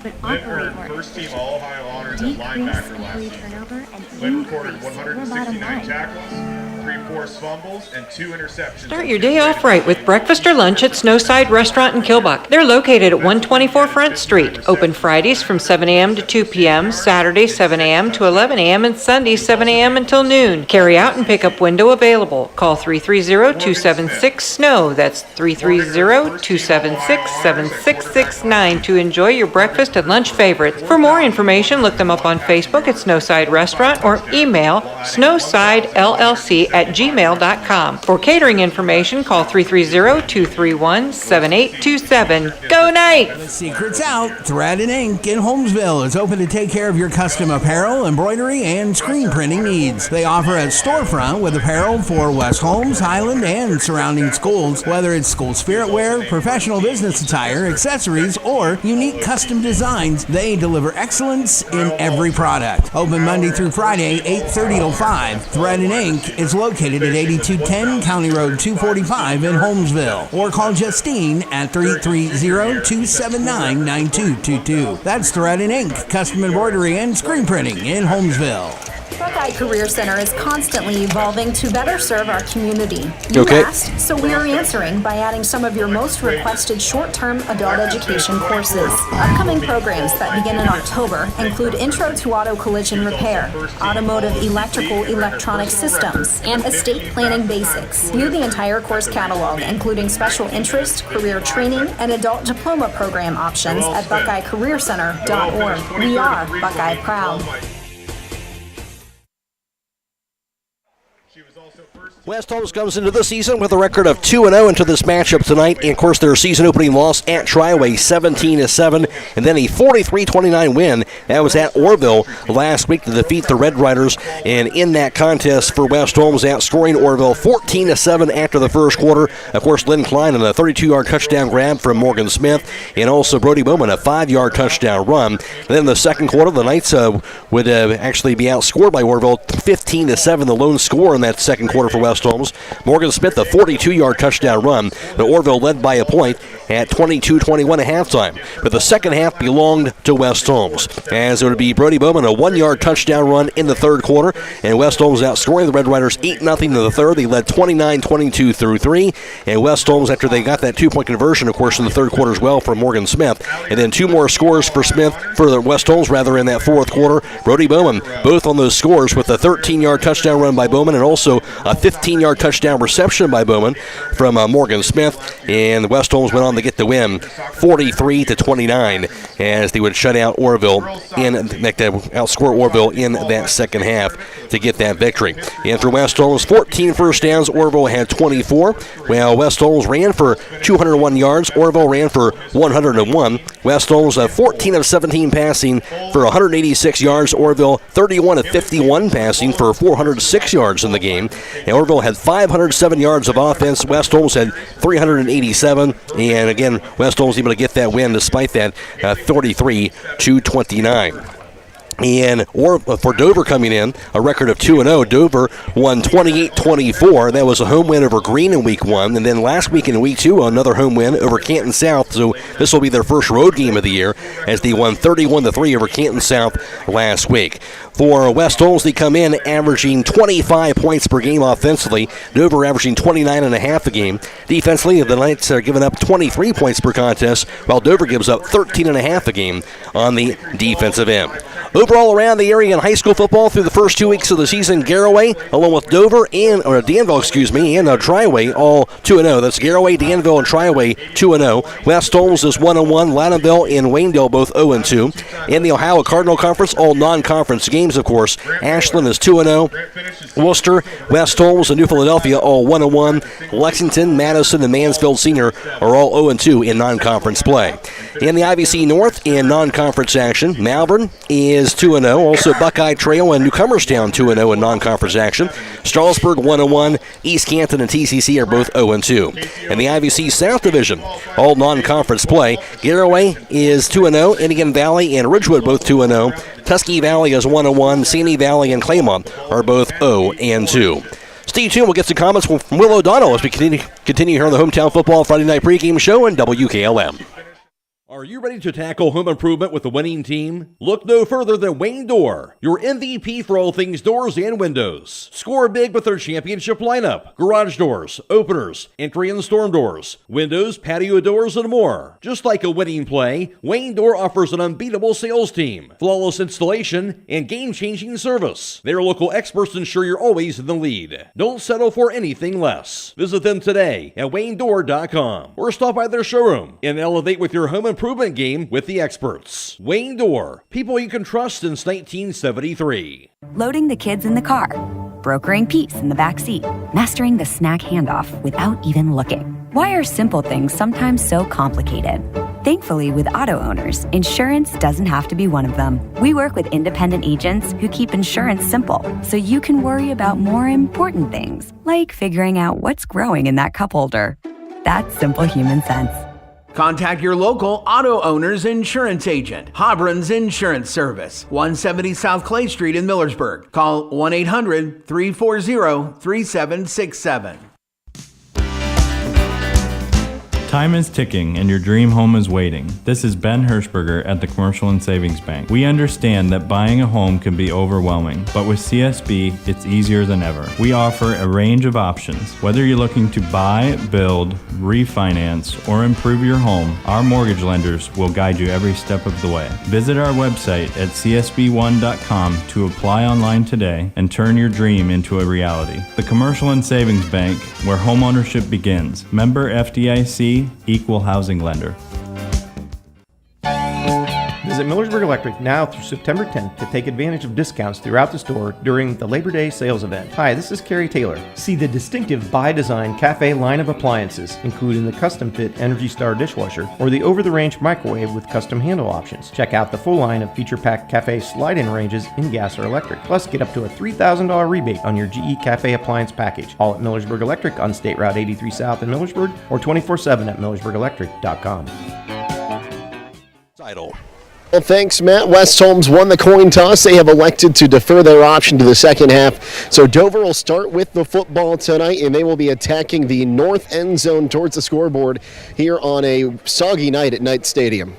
Lynn earned first team All-Ohio honors at linebacker last season. Lynn recorded 169 tackles, 3 forced fumbles, and 2 interceptions. Start your day off right with breakfast or lunch at Snowside Restaurant in Kilbuck. They're located at 124 Front Street. Open Fridays from 7 a.m. to 2 p.m., Saturdays 7 a.m. to 11 a.m., and Sundays 7 a.m. until noon. Carry out and pickup window available. Call 330-276-SNOW. That's 330-276-7669 to enjoy your breakfast and lunch favorites. For more information, look them up on Facebook at Snowside Restaurant or email snowsidellc @gmail.com. For catering information, call 330-231-7827. Go Knights! The secret's out. Thread and Ink in Holmesville is open to take care of your custom apparel, embroidery, and screen printing needs. They offer a storefront with apparel for West Holmes, Highland, and surrounding schools. Whether it's school spirit wear, professional business attire, accessories, or unique custom designs, they deliver excellence in every product. Open Monday through Friday, 8:30 till 5. Thread and Ink is located at 8210 County Road 245 in Holmesville. Or call Justine at 330-279-9222. That's Thread and Ink, custom embroidery and screen printing in Holmesville. Buckeye Career Center is constantly evolving to better serve our community. You asked, so we are answering by adding some of your most requested short-term adult education courses. Upcoming programs that begin in October include Intro to Auto Collision Repair, Automotive Electrical Electronic Systems, and Estate Planning Basics. View the entire course catalog, including special interest, career training, and adult diploma program options at BuckeyeCareerCenter.org. We are Buckeye Proud. West Holmes comes into this season with a record of 2-0 into this matchup tonight. And, of course, their season-opening loss at Triway, 17-7, and then a 43-29 win. That was at Orville last week to defeat the Red Riders. And in that contest for West Holmes, outscoring Orville 14-7 after the first quarter. Of course, Lynn Klein on a 32-yard touchdown grab from Morgan Smith, and also Brody Bowman a 5-yard touchdown run. And then in the second quarter, the Knights would actually be outscored by Orville 15-7, the lone score in that second quarter for West Holmes. Morgan Smith, a 42-yard touchdown run. The Orville led by a point at 22-21 at halftime. But the second half belonged to West Holmes, as it would be Brody Bowman, a 1-yard touchdown run in the third quarter, and West Holmes outscoring the Red Riders 8-0 in the third. They led 29-22 through 3, and West Holmes, after they got that 2-point conversion, of course, in the third quarter as well from Morgan Smith, and then two more scores for the West Holmes, in that fourth quarter. Brody Bowman, both on those scores, with a 13-yard touchdown run by Bowman and also a 15-yard touchdown reception by Bowman from Morgan Smith, and West Holmes went on to get the win 43-29 as they would shut out Orville outscore Orville in that second half to get that victory. And for West Holmes, 14 first downs, Orville had 24. While West Holmes ran for 201 yards, Orville ran for 101. West Holmes 14 of 17 passing for 186 yards, Orville 31 of 51 passing for 406 yards in the game. And Orville had 507 yards of offense. West Holmes had 387, and again, West Holmes able to get that win despite that 33-29. And for Dover coming in, a record of 2-0. Dover won 28-24. That was a home win over Greene in Week 1. And then last week in Week 2, another home win over Canton South. So this will be their first road game of the year as they won 31-3 over Canton South last week. For West Holmes, they come in averaging 25 points per game offensively. Dover averaging 29.5 a game. Defensively, the Knights are giving up 23 points per contest, while Dover gives up 13.5 a game on the defensive end. Overall around the area in high school football through the first 2 weeks of the season, Garraway, along with Danville, and Triway, all 2-0. That's Garraway, Danville, and Triway 2-0. West Holmes is 1-1. Loudonville and Waynedale both 0-2. In the Ohio Cardinal Conference, all non-conference games, of course. Ashland is 2-0. Worcester, West Holmes, and New Philadelphia all 1-1. Lexington, Madison, and Mansfield Senior are all 0-2 in non-conference play. In the IVC North, in non-conference action, Malvern is 2-0. Also, Buckeye Trail and Newcomerstown 2-0 in non-conference action. Strasburg 1-1. East Canton and TCC are both 0-2. In the IVC South Division, all non-conference play, Garraway is 2-0. Indian Valley and Ridgewood both 2-0. Tuskegee Valley is 1-1. Sandy Valley and Claymont are both 0-2. Stay tuned. We'll get some comments from Will O'Donnell as we continue here on the Hometown Football Friday Night Pregame Show on WKLM. Are you ready to tackle home improvement with a winning team? Look no further than Wayne Door, your MVP for all things doors and windows. Score big with their championship lineup: garage doors, openers, entry and storm doors, windows, patio doors, and more. Just like a winning play, Wayne Door offers an unbeatable sales team, flawless installation, and game-changing service. Their local experts ensure you're always in the lead. Don't settle for anything less. Visit them today at WayneDoor.com or stop by their showroom and elevate with your home improvement game with the experts. Wayne Door, people you can trust since 1973. Loading the kids in the car. brokering peace in the back seat, mastering the snack handoff without even looking. Why are simple things sometimes so complicated? Thankfully, with auto owners, insurance doesn't have to be one of them. We work with independent agents who keep insurance simple, so you can worry about more important things, like figuring out what's growing in that cup holder. That's simple human sense. Contact your local auto owner's insurance agent. Hobron's Insurance Service, 170 South Clay Street in Millersburg. Call 1-800-340-3767. Time is ticking and your dream home is waiting. This is Ben Hirschberger at the Commercial and Savings Bank. We understand that buying a home can be overwhelming, but with CSB, it's easier than ever. We offer a range of options. Whether you're looking to buy, build, refinance, or improve your home, our mortgage lenders will guide you every step of the way. Visit our website at csb1.com to apply online today and turn your dream into a reality. The Commercial and Savings Bank, where homeownership begins. Member FDIC, Equal Housing Lender. Visit Millersburg Electric now through September 10th to take advantage of discounts throughout the store during the Labor Day sales event. Hi, this is Kerry Taylor. See the distinctive by design cafe line of appliances, including the custom fit Energy Star dishwasher or the over-the-range microwave with custom handle options. Check out the full line of feature-packed cafe slide-in ranges in gas or electric. Plus, get up to a $3,000 rebate on your GE Cafe appliance package. All at Millersburg Electric on State Route 83 South in Millersburg or 24/7 at millersburgelectric.com. Sidle. Well, thanks, Matt. West Holmes won the coin toss. They have elected to defer their option to the second half. So Dover will start with the football tonight, and they will be attacking the north end zone towards the scoreboard here on a soggy night at Knight Stadium.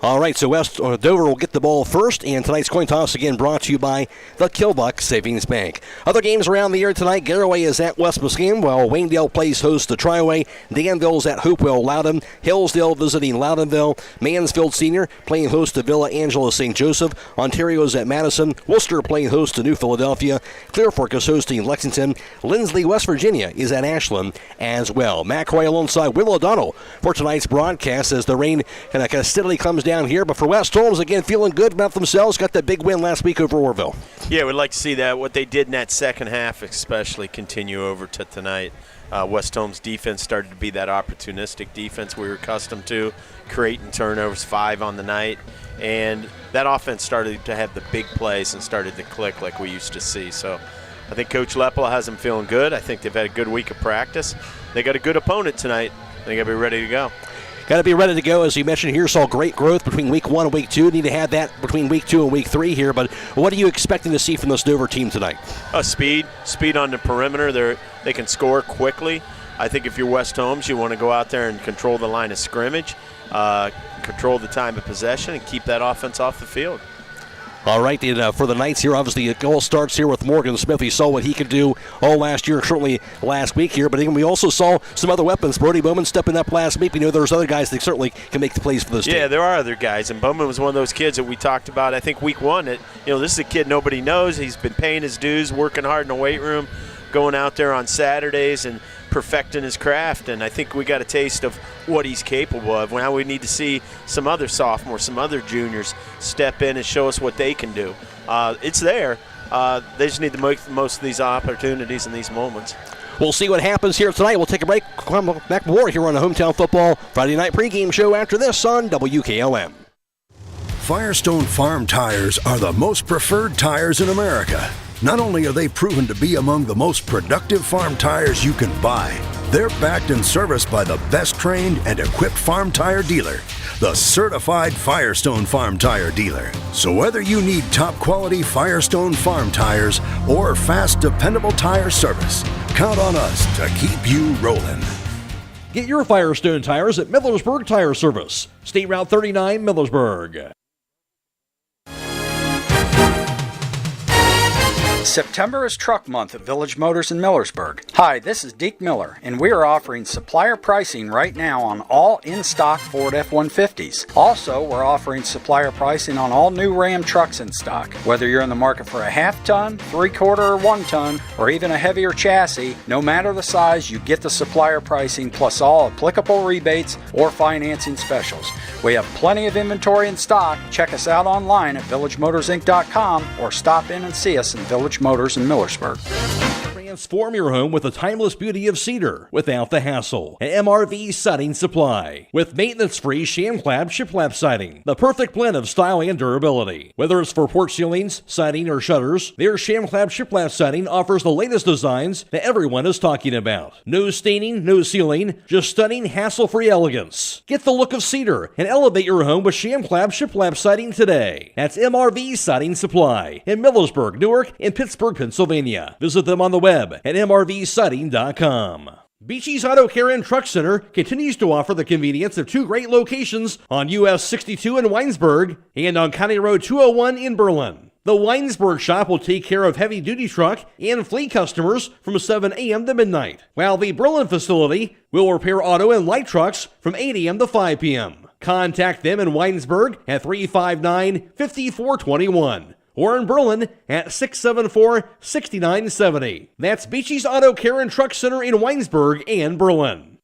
All right, so Dover will get the ball first, and tonight's coin toss again brought to you by the Kilbuck Savings Bank. Other games around the year tonight, Garaway is at West Muscatine, while Waynedale plays host to Triway. Danville's at Hopewell Loudon. Hillsdale visiting Loudonville. Mansfield Senior playing host to Villa Angela St. Joseph. Ontario's at Madison. Worcester playing host to New Philadelphia. Clear Fork is hosting Lexington. Lindsley, West Virginia is at Ashland as well. Matt Croy alongside Will O'Donnell for tonight's broadcast as the rain kind of steadily comes down here, but for West Holmes, again, feeling good about themselves. Got that big win last week over Orville. Yeah, we'd like to see that. What they did in that second half especially continue over to tonight. West Holmes' defense started to be that opportunistic defense we were accustomed to, creating turnovers, 5 on the night, and that offense started to have the big plays and started to click like we used to see. So I think Coach Lepela has them feeling good. I think they've had a good week of practice. They got a good opponent tonight. They got to be ready to go. Got to be ready to go. As you mentioned here, saw great growth between week 1 and week 2. Need to have that between week 2 and week 3 here. But what are you expecting to see from this Dover team tonight? Speed on the perimeter. They can score quickly. I think if you're West Holmes, you want to go out there and control the line of scrimmage, control the time of possession, and keep that offense off the field. All right, and for the Knights here, obviously it all starts here with Morgan Smith. We saw what he could do all last year, certainly last week here, but again, we also saw some other weapons. Brody Bowman stepping up last week. We know there's other guys that certainly can make the plays for this team. Yeah, there are other guys, and Bowman was one of those kids that we talked about, I think, week 1. This is a kid nobody knows. He's been paying his dues, working hard in the weight room, going out there on Saturdays and perfecting his craft, and I think we got a taste of what he's capable of. Now we need to see some other sophomores, some other juniors step in and show us what they can do. It's there. They just need to make the most of these opportunities and these moments. We'll see what happens here tonight. We'll take a break. Come back more here on the Hometown Football Friday Night Pregame Show after this on WKLM. Firestone Farm Tires are the most preferred tires in America. Not only are they proven to be among the most productive farm tires you can buy, they're backed and serviced by the best trained and equipped farm tire dealer, the certified Firestone Farm Tire dealer. So whether you need top quality Firestone Farm Tires or fast, dependable tire service, count on us to keep you rolling. Get your Firestone tires at Millersburg Tire Service, State Route 39, Millersburg. September is Truck Month at Village Motors in Millersburg. Hi, this is Deke Miller, and we are offering supplier pricing right now on all in-stock Ford F-150s. Also, we're offering supplier pricing on all new Ram trucks in stock. Whether you're in the market for a half-ton, 3/4 or 1-ton, or even a heavier chassis, no matter the size, you get the supplier pricing plus all applicable rebates or financing specials. We have plenty of inventory in stock. Check us out online at villagemotorsinc.com or stop in and see us in Village Motors in Millersburg. Transform your home with the timeless beauty of cedar without the hassle. An MRV Siding Supply with maintenance-free sham-clad shiplap siding. The perfect blend of style and durability. Whether it's for porch ceilings, siding, or shutters, their sham-clad shiplap siding offers the latest designs that everyone is talking about. No staining, no sealing, just stunning, hassle-free elegance. Get the look of cedar and elevate your home with sham-clad shiplap siding today. That's MRV Siding Supply in Millersburg, Newark, and Pittsburgh, Pennsylvania. Visit them on the web at mrvsiding.com. Beachy's Auto Care and Truck Center continues to offer the convenience of two great locations on US 62 in Weinsberg and on County Road 201 in Berlin. The Weinsberg shop will take care of heavy-duty truck and fleet customers from 7 a.m. to midnight, while the Berlin facility will repair auto and light trucks from 8 a.m. to 5 p.m. Contact them in Weinsberg at 359-5421. Or in Berlin at 674-6970. That's Beachy's Auto Care and Truck Center in Weinsberg and Berlin.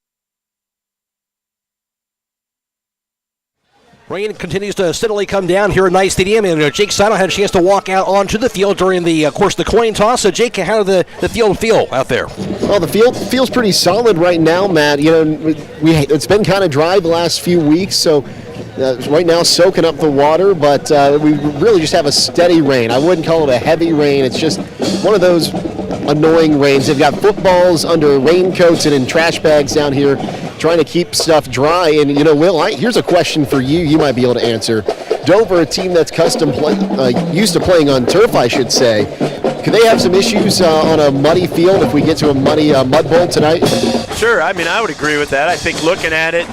Rain continues to steadily come down here at Knight Stadium, and Jake Sidle had a chance to walk out onto the field during the coin toss. So, Jake, how did the field feel out there? Well, the field feels pretty solid right now, Matt. You know, it's been kind of dry the last few weeks, so right now soaking up the water, but we really just have a steady rain. I wouldn't call it a heavy rain. It's just one of those annoying rains. They've got footballs under raincoats and in trash bags down here trying to keep stuff dry. And, you know, Will, here's a question for you. You might be able to answer. Dover, a team that's used to playing on turf, I should say. Could they have some issues on a muddy field if we get to a muddy mud bowl tonight? Sure. I mean, I would agree with that. I think looking at it,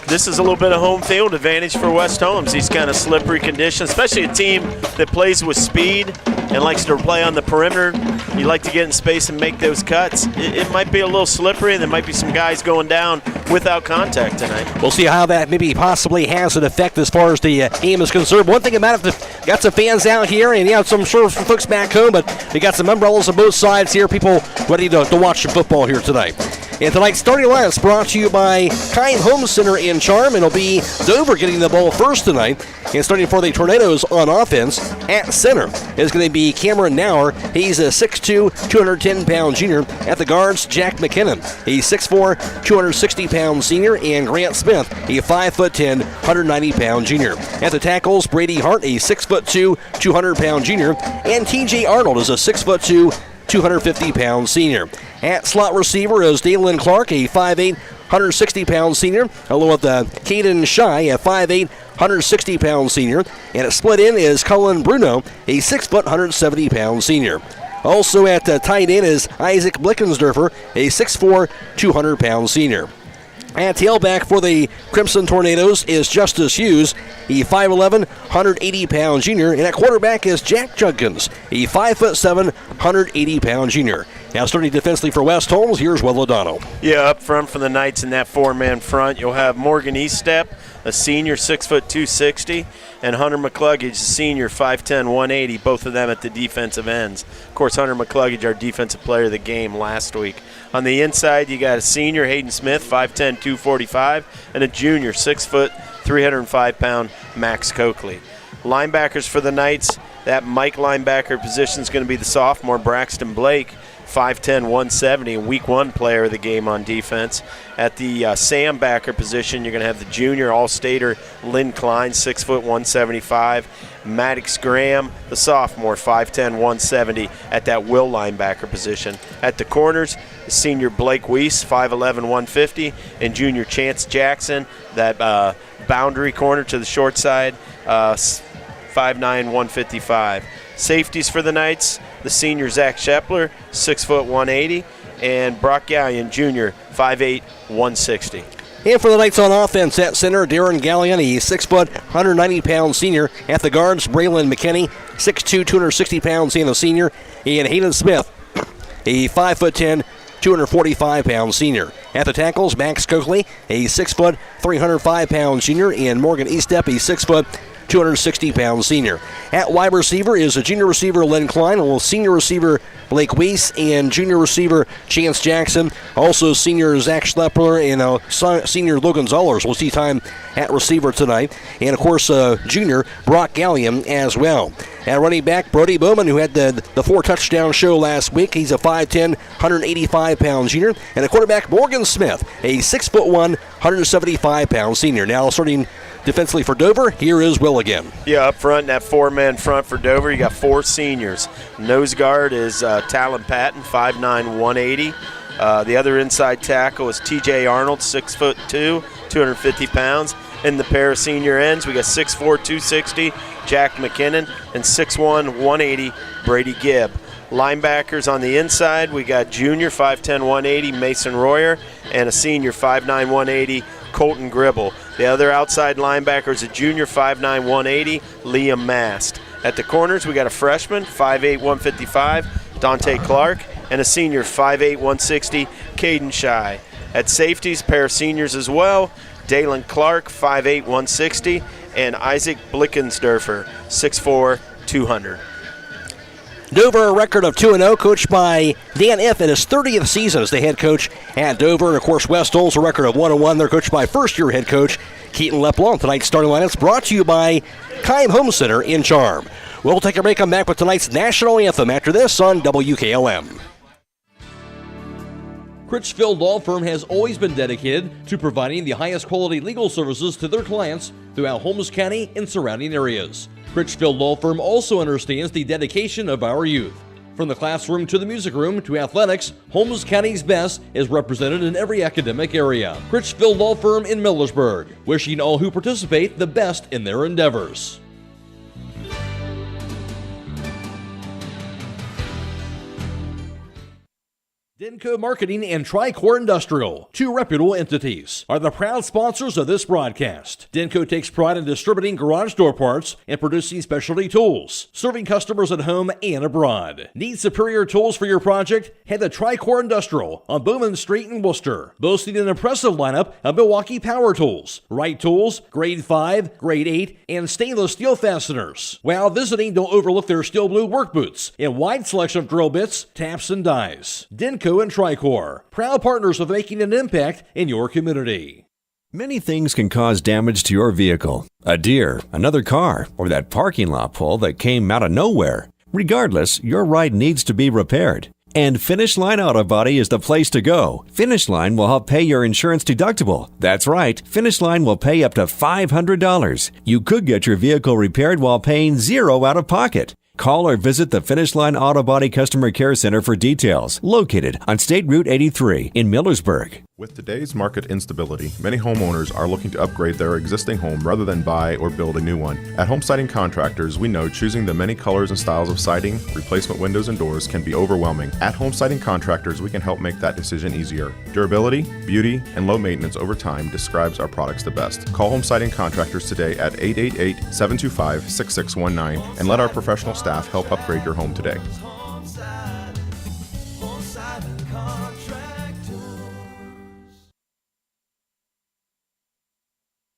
this is a little bit of home field advantage for West Holmes. These kind of slippery conditions, especially a team that plays with speed and likes to play on the perimeter. You like to get in space and make those cuts. It might be a little slippery, and there might be some guys going down without contact tonight. We'll see how that maybe possibly has an effect as far as the game is concerned. One thing about it, got some fans out here, and some sure some folks back home, but we got some umbrellas on both sides here. People ready to watch the football here tonight. And tonight's starting line is brought to you by Kind Home Center in Charm. It'll be Dover getting the ball first tonight. And starting for the Tornadoes on offense at center is going to be Cameron Nauer. He's a 6'2", 210-pound junior. At the guards, Jack McKinnon. He's 6'4", 260-pound senior. And Grant Smith, a 5'10", 190-pound junior. At the tackles, Brady Hart, a 6'2", 200-pound junior. And TJ Arnold is a 6'2", 250-pound senior. At slot receiver is Dalen Clark, a 5'8", 160-pound senior, along with Caden Shy, a 5'8", 160-pound senior. And at split end is Cullen Bruno, a 6', 170-pound senior. Also at tight end is Isaac Blickensderfer, a 6'4", 200-pound senior. At tailback for the Crimson Tornadoes is Justice Hughes, a 5'11", 180-pound junior. And at quarterback is Jack Judkins, a 5'7", 180-pound junior. Now starting defensively for West Holmes, here's Will O'Donnell. Yeah, up front for the Knights in that four-man front, you'll have Morgan Eastep, a senior, 6', 260, and Hunter McCluggage, a senior, 5'10", 180, both of them at the defensive ends. Of course, Hunter McCluggage, our defensive player of the game last week. On the inside, you got a senior, Hayden Smith, 5'10", 245, and a junior, 6', 305-pound Max Coakley. Linebackers for the Knights, that Mike linebacker position is going to be the sophomore, Braxton Blake, 5'10", 170, and week one player of the game on defense. At the Sam backer position, you're going to have the junior all-stater Lynn Klein, 6', 175. Maddox Graham, the sophomore, 5'10", 170 at that will linebacker position. At the corners, the senior Blake Weiss, 5'11", 150, and junior Chance Jackson, that boundary corner to the short side, 5'9", 155. Safeties for the Knights, the senior Zach Shepler, 6', 180, and Brock Gallion, junior, 5'8", 160. And for the Knights on offense at center, Darren Gallion, a 6', 190-pound senior. At the guards, Braylon McKinney, 6'2", 260-pound and a senior. And Hayden Smith, a 5'10", 245-pound senior. At the tackles, Max Coakley, a 6', 305-pound junior. And Morgan Eastep, a 6', 260-pound senior. At wide receiver is a junior receiver Len Klein, along with senior receiver Blake Weiss and junior receiver Chance Jackson. Also senior Zach Schlepper and senior Logan Zollers will see time at receiver tonight. And, of course, junior Brock Gallium as well. At running back, Brody Bowman, who had the 4-touchdown show last week. He's a 5'10", 185-pound junior. And the quarterback, Morgan Smith, a 6'1", 175-pound senior. Now starting defensively for Dover, here is Will again. Yeah, up front, in that four-man front for Dover, you got 4 seniors. Nose guard is Talon Patton, 5'9", 180. The other inside tackle is T.J. Arnold, 6'2", 250 pounds. In the pair of senior ends, we got 6'4", 260, Jack McKinnon, and 6'1", 180, Brady Gibb. Linebackers on the inside, we got junior 5'10", 180, Mason Royer, and a senior 5'9", 180, Colton Gribble. The other outside linebackers, a junior 5'9", 180, Liam Mast. At the corners, we got a freshman 5'8", 155, Dante Clark, and a senior 5'8", 160, Caden Shy. At safeties, pair of seniors as well, Dalen Clark, 5'8", 160, and Isaac Blickensdorfer, 6'4", 200. Dover, a record of 2-0, coached by Dan Iff in his 30th season as the head coach at Dover. And, of course, West Holmes, a record of 1-1. They're coached by first-year head coach Keaton Leplon. Tonight's starting lineups brought to you by Keim Home Center in Charm. We'll take a break, come back with tonight's national anthem after this on WKLM. Critchfield Law Firm has always been dedicated to providing the highest quality legal services to their clients throughout Holmes County and surrounding areas. Critchfield Law Firm also understands the dedication of our youth. From the classroom to the music room to athletics, Holmes County's best is represented in every academic area. Critchfield Law Firm in Millersburg, wishing all who participate the best in their endeavors. Denko Marketing and Tricor Industrial, 2 reputable entities, are the proud sponsors of this broadcast. Denko takes pride in distributing garage door parts and producing specialty tools, serving customers at home and abroad. Need superior tools for your project? Head to Tricor Industrial on Bowman Street in Worcester, boasting an impressive lineup of Milwaukee power tools, Wright tools, grade 5, grade 8, and stainless steel fasteners. While visiting, don't overlook their steel blue work boots and wide selection of drill bits, taps, and dies. Denko and Tricor, proud partners of making an impact in your community. Many things can cause damage to your vehicle. A deer, another car, or that parking lot pole that came out of nowhere. Regardless, your ride needs to be repaired. And Finish Line Auto Body is the place to go. Finish Line will help pay your insurance deductible. That's right, Finish Line will pay up to $500. You could get your vehicle repaired while paying $0 out of pocket. Call or visit the Finish Line Auto Body Customer Care Center for details, located on State Route 83 in Millersburg. With today's market instability, many homeowners are looking to upgrade their existing home rather than buy or build a new one. At Home Siding Contractors, we know choosing the many colors and styles of siding, replacement windows, and doors can be overwhelming. At Home Siding Contractors, we can help make that decision easier. Durability, beauty, and low maintenance over time describes our products the best. Call Home Siding Contractors today at 888-725-6619 and let our professional staff help upgrade your home today.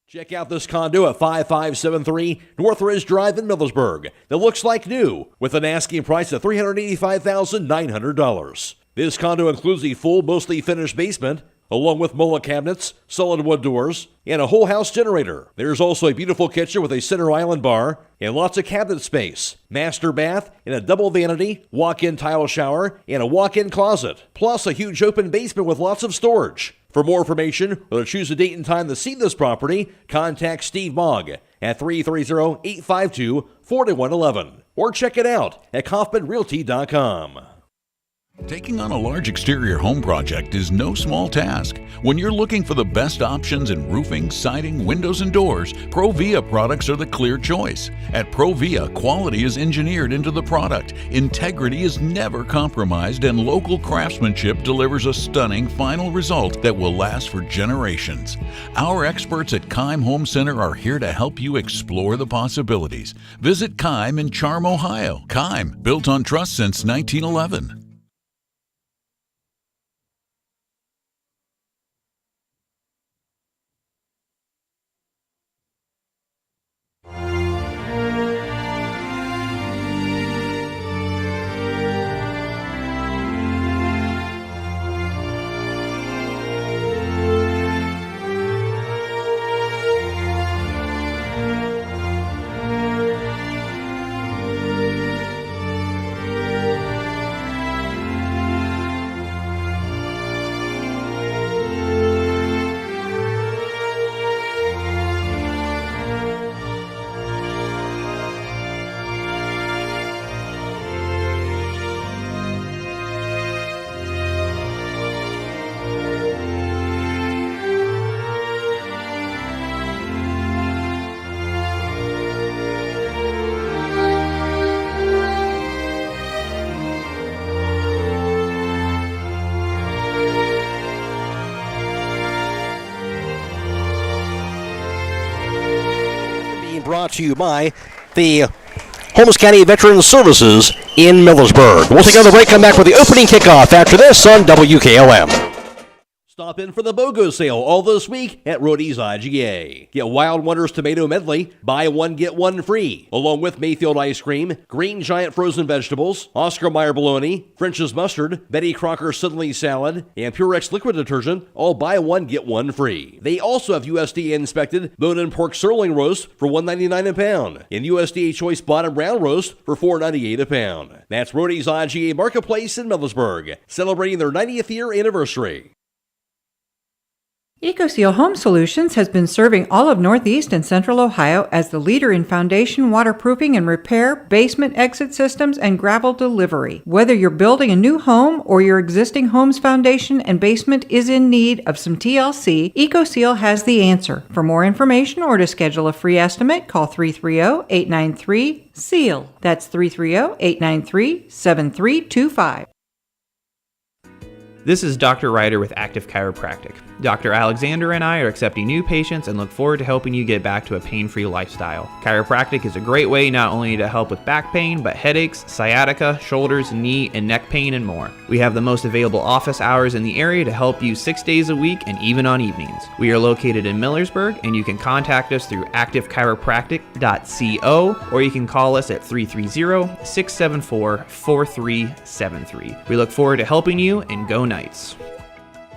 Check out this condo at 5573 North Ridge Drive in Millersburg that looks like new with an asking price of $385,900. This condo includes a full, mostly finished basement, along with mola cabinets, solid wood doors, and a whole house generator. There's also a beautiful kitchen with a center island bar and lots of cabinet space, master bath, and a double vanity, walk-in tile shower, and a walk-in closet, plus a huge open basement with lots of storage. For more information or to choose a date and time to see this property, contact Steve Mogg at 330-852-4111 or check it out at KaufmanRealty.com. Taking on a large exterior home project is no small task. When you're looking for the best options in roofing, siding, windows, and doors, Provia products are the clear choice. At Provia, quality is engineered into the product, integrity is never compromised, and local craftsmanship delivers a stunning final result that will last for generations. Our experts at Keim Home Center are here to help you explore the possibilities. Visit Keim in Charm, Ohio. Keim, built on trust since 1911. brought to you by the Holmes County Veterans Services in Millersburg. We'll take another break, come back with the opening kickoff after this on WKLM. Stop in for the BOGO sale all this week at Rody's IGA. Get Wild Wonders Tomato Medley, buy one, get one free, along with Mayfield Ice Cream, Green Giant Frozen Vegetables, Oscar Mayer Bologna, French's Mustard, Betty Crocker Sidle Salad, and Purex Liquid Detergent, all buy one, get one free. They also have USDA inspected bone and pork sirloin roast for $1.99 a pound, and USDA Choice Bottom Brown Roast for $4.98 a pound. That's Rody's IGA Marketplace in Millersburg, celebrating their 90th year anniversary. EcoSeal Home Solutions has been serving all of Northeast and Central Ohio as the leader in foundation waterproofing and repair, basement exit systems, and gravel delivery. Whether you're building a new home or your existing home's foundation and basement is in need of some TLC, EcoSeal has the answer. For more information or to schedule a free estimate, call 330-893-SEAL. That's 330-893-7325. This is Dr. Ryder with Active Chiropractic. Dr. Alexander and I are accepting new patients and look forward to helping you get back to a pain-free lifestyle. Chiropractic is a great way not only to help with back pain, but headaches, sciatica, shoulders, knee, and neck pain, and more. We have the most available office hours in the area to help you 6 days a week and even on evenings. We are located in Millersburg, and you can contact us through activechiropractic.co, or you can call us at 330-674-4373. We look forward to helping you, and go Knights.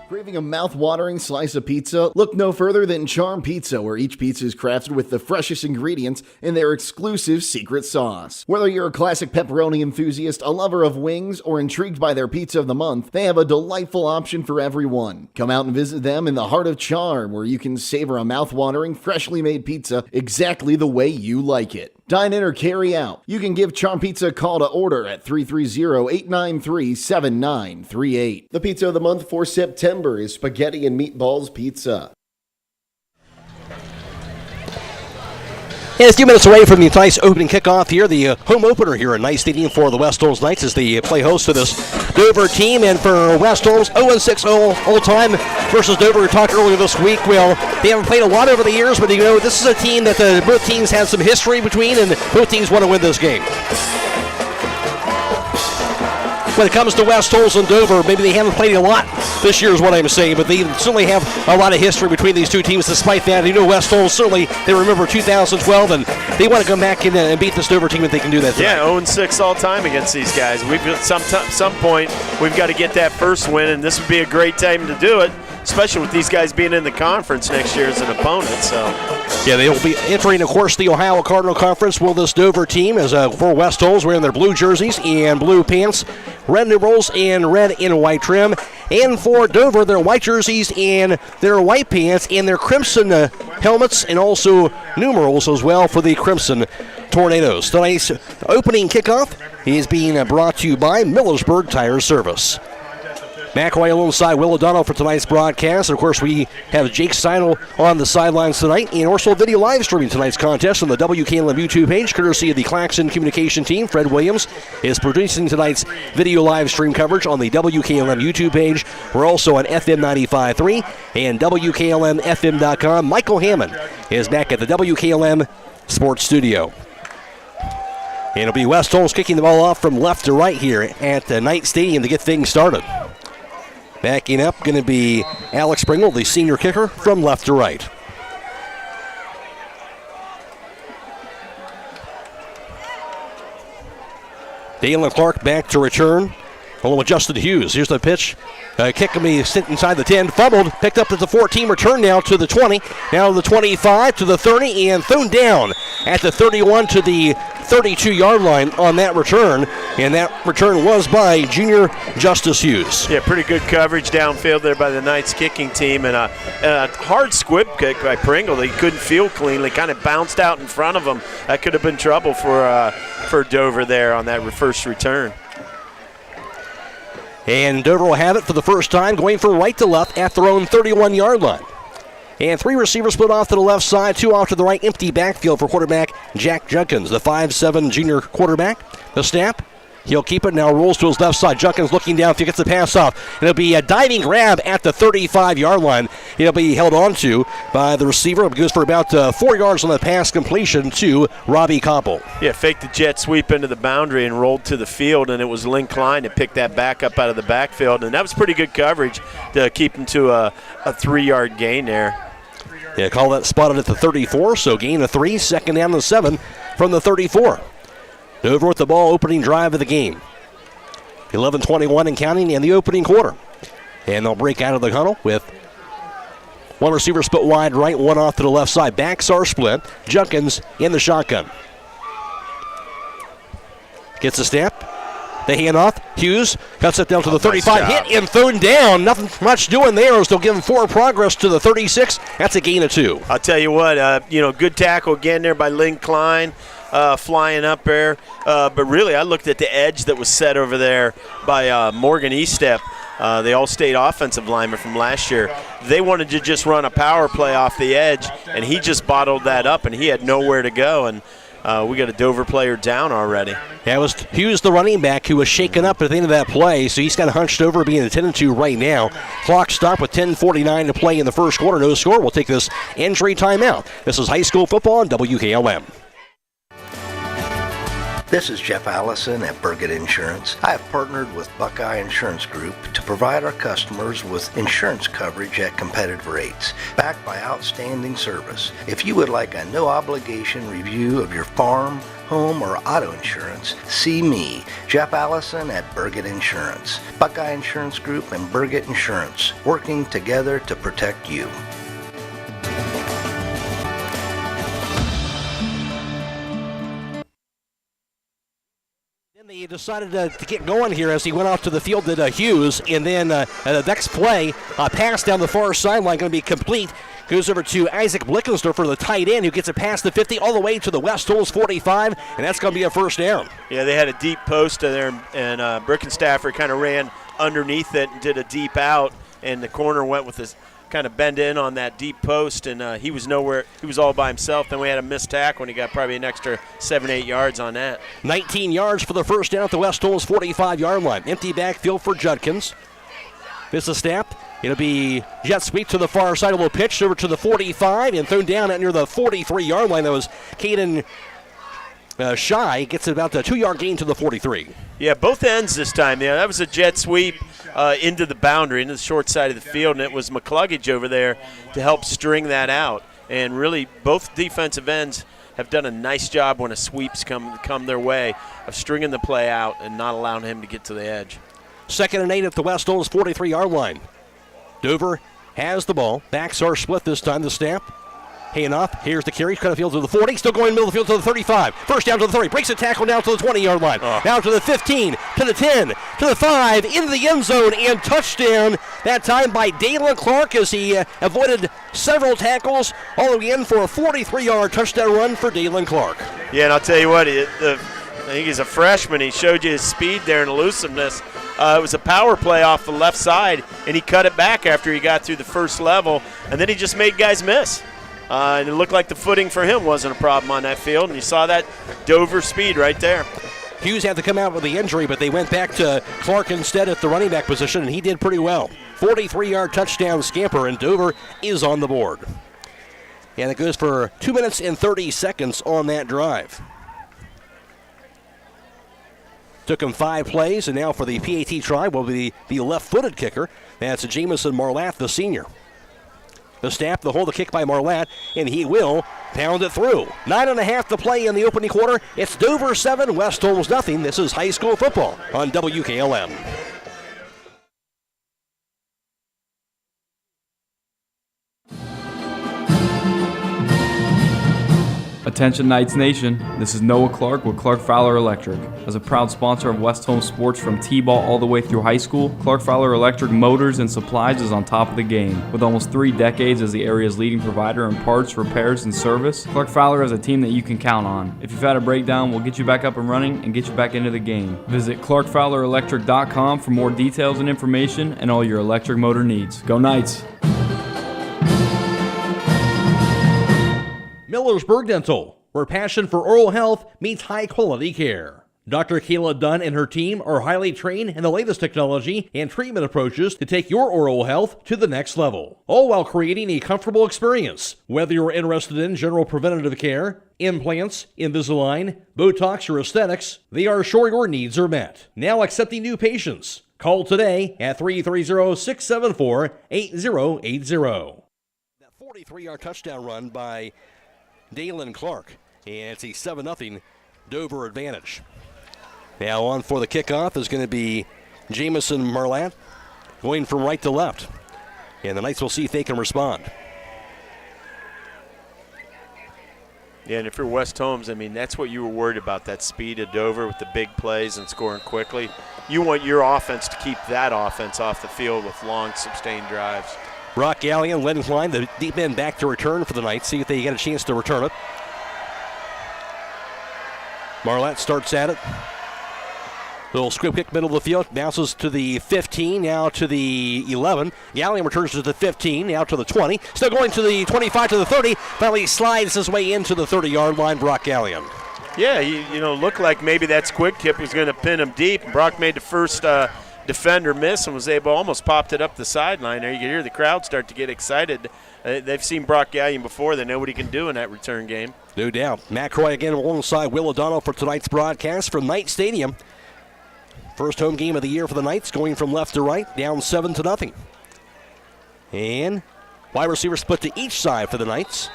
Craving a mouth-watering slice of pizza? Look no further than Charm Pizza, where each pizza is crafted with the freshest ingredients in their exclusive secret sauce. Whether you're a classic pepperoni enthusiast, a lover of wings, or intrigued by their pizza of the month, they have a delightful option for everyone. Come out and visit them in the heart of Charm, where you can savor a mouth-watering, freshly made pizza exactly the way you like it. Dine in or carry out. You can give Charm Pizza a call to order at 330-893-7938. The pizza of the month for September is spaghetti and meatballs pizza. And it's a few minutes away from the tonight's opening kickoff here, the home opener here at Knight Stadium for the West Holmes Knights as they play host to this Dover team. And for West Holmes, 0-6 all time versus Dover. We talked earlier this week. Well, they haven't played a lot over the years, but you know, this is a team that both teams have some history between, and both teams want to win this game. When it comes to West Holmes and Dover, maybe they haven't played a lot this year is what I'm saying, but they certainly have a lot of history between these two teams. Despite that, you know, West Holmes, certainly they remember 2012, and they want to come back and beat this Dover team if they can do that tonight. Yeah, 0-6 all time against these guys. We've at some point, we've got to get that first win, and this would be a great time to do it, especially with these guys being in the conference next year as an opponent. So, yeah, they will be entering, of course, the Ohio Cardinal Conference. Will this Dover team, as for West Holmes, wearing their blue jerseys and blue pants, red numerals and red and white trim. And for Dover, their white jerseys and their white pants and their crimson helmets, and also numerals as well for the Crimson Tornadoes. Tonight's opening kickoff is being brought to you by Millersburg Tire Service. McCreery alongside Will O'Donnell for tonight's broadcast. And of course, we have Jake Sidle on the sidelines tonight, and also video live streaming tonight's contest on the WKLM YouTube page, courtesy of the Claxon communication team. Fred Williams is producing tonight's video live stream coverage on the WKLM YouTube page. We're also on FM 95.3 and WKLM-FM.com. Michael Hammond is back at the WKLM Sports Studio. And it'll be West Holmes kicking the ball off from left to right here at the Knight Stadium to get things started. Backing up, going to be Alex Pringle, the senior kicker, from left to right. Dalen Clark back to return, along with Justin Hughes. Here's the pitch. Kick will be sent inside the 10, fumbled, picked up at the 14, return now to the 20, now to the 25, to the 30, and thrown down at the 31 to the 32-yard line on that return, and that return was by junior Justice Hughes. Yeah, pretty good coverage downfield there by the Knights kicking team, and a hard squib kick by Pringle that he couldn't feel cleanly, kind of bounced out in front of him. That could have been trouble for Dover there on that first return. And Dover will have it for the first time, going from right to left at their own 31-yard line. And three receivers split off to the left side, two off to the right, empty backfield for quarterback Jack Junkins, the 5'7" junior quarterback. The snap, He'll keep it now, rolls to his left side. Junkins looking down, gets the pass off. It'll be a diving grab at the 35-yard line. He'll be held on to by the receiver. It goes for about 4 yards on the pass completion to Robbie Koppel. Yeah, faked the jet sweep into the boundary and rolled to the field, and it was Lynn Klein that picked that back up out of the backfield, and that was pretty good coverage to keep him to a 3-yard gain there. Yeah, call that spotted at the 34, so gain of 3, second down and 7 from the 34. Dover with the ball, opening drive of the game. 11:21 and counting in the opening quarter. And they'll break out of the huddle with one receiver split wide right, one off to the left side. Backs are split. Junkins in the shotgun. Gets a snap. The handoff. Hughes cuts it down to the 35. Nice hit and thrown down. Nothing much doing there as they'll give him 4 progress to the 36. That's a gain of 2. I'll tell you what, good tackle again there by Lynn Klein. Flying up there. But really, I looked at the edge that was set over there by Morgan Estep, the All-State offensive lineman from last year. They wanted to just run a power play off the edge, and he just bottled that up, and he had nowhere to go. And we got a Dover player down already. Yeah, it was Hughes, the running back, who was shaken up at the end of that play, so he's kind of hunched over, being attended to right now. Clock stopped with 10:49 to play in the first quarter. No score. We'll take this injury timeout. This is high school football on WKLM. This is Jeff Allison at Burgett Insurance. I have partnered with Buckeye Insurance Group to provide our customers with insurance coverage at competitive rates, backed by outstanding service. If you would like a no-obligation review of your farm, home, or auto insurance, see me, Jeff Allison at Burgett Insurance. Buckeye Insurance Group and Burgett Insurance, working together to protect you. He decided to get going here as he went off to the field, did Hughes, and then the next play, pass down the far sideline, going to be complete. Goes over to Isaac Blickensdorfer, the tight end, who gets it past the 50 all the way to the West Holmes 45, and that's going to be a first down. Yeah, they had a deep post there, and Brickenstaffer kind of ran underneath it and did a deep out, and the corner went with his kind of bend in on that deep post, and he was nowhere. He was all by himself. Then we had a missed tackle, and he got probably an extra 7-8 yards on that. 19 yards for the first down at the West Holmes 45-yard line. Empty backfield for Judkins. Miss a snap. It'll be jet sweep to the far side. A little pitch over to the 45 and thrown down at near the 43-yard line. That was Caden Shy. Gets it about a 2-yard gain to the 43. Yeah, both ends this time. Yeah, that was a jet sweep into the boundary, into the short side of the field, and it was McCluggage over there to help string that out. And really, both defensive ends have done a nice job when a sweeps come their way of stringing the play out and not allowing him to get to the edge. 2nd and 8 at the West Holmes 43-yard line. Dover has the ball. Backs are split this time. The snap. Handoff. Here's the carry. Cut the field to the 40. Still going middle of the field to the 35. First down to the 30. Breaks a tackle down to the 20-yard line. Down to the 15, to the 10, to the 5, into the end zone, and touchdown that time by Dalen Clark as he avoided several tackles all the way in for a 43-yard touchdown run for Dalen Clark. Yeah, and I'll tell you what, I think he's a freshman. He showed you his speed there and elusiveness. It was a power play off the left side, and he cut it back after he got through the first level, and then he just made guys miss. And it looked like the footing for him wasn't a problem on that field, and you saw that Dover speed right there. Hughes had to come out with the injury, but they went back to Clark instead at the running back position, and he did pretty well. 43-yard touchdown scamper, and Dover is on the board. And it goes for 2 minutes and 30 seconds on that drive. Took him 5 plays, and now for the PAT try will be the left-footed kicker. That's Jamison Marlatt, the senior. The snap, the hold, the kick by Marlatt, and he will pound it through. 9.5 to play in the opening quarter. It's Dover 7, West Holmes nothing. This is high school football on WKLM. Attention Knights Nation, this is Noah Clark with Clark Fowler Electric. As a proud sponsor of West Holmes sports from T-ball all the way through high school, Clark Fowler Electric Motors and Supplies is on top of the game. With almost 3 decades as the area's leading provider in parts, repairs, and service, Clark Fowler is a team that you can count on. If you've had a breakdown, we'll get you back up and running and get you back into the game. Visit ClarkFowlerElectric.com for more details and information and all your electric motor needs. Go Knights! Millersburg Dental, where passion for oral health meets high-quality care. Dr. Kayla Dunn and her team are highly trained in the latest technology and treatment approaches to take your oral health to the next level, all while creating a comfortable experience. Whether you're interested in general preventative care, implants, Invisalign, Botox, or aesthetics, they are sure your needs are met. Now accepting new patients. Call today at 330-674-8080. That 43-yard touchdown run by Dalen Clark, and it's a 7-0 Dover advantage. Now on for the kickoff is going to be Jamison Marlatt going from right to left. And the Knights will see if they can respond. Yeah, and if you're West Holmes, I mean, that's what you were worried about, that speed of Dover with the big plays and scoring quickly. You want your offense to keep that offense off the field with long, sustained drives. Brock Gallion, Len Klein, the deep end back to return for the Knights. See if they get a chance to return it. Marlatt starts at it. Little squib kick, middle of the field, bounces to the 15, now to the 11. Gallion returns to the 15, now to the 20. Still going to the 25, to the 30. Finally slides his way into the 30-yard line, Brock Gallion. Yeah, you know, looked like maybe that squib kick was going to pin him deep. Brock made the first defender miss and was able, almost popped it up the sideline there. You can hear the crowd start to get excited. They've seen Brock Gallion before. They know what he can do in that return game. No doubt. Matt Croy again alongside Will O'Donnell for tonight's broadcast from Knight Stadium. First home game of the year for the Knights, going from left to right, down 7-0. And wide receiver split to each side for the Knights.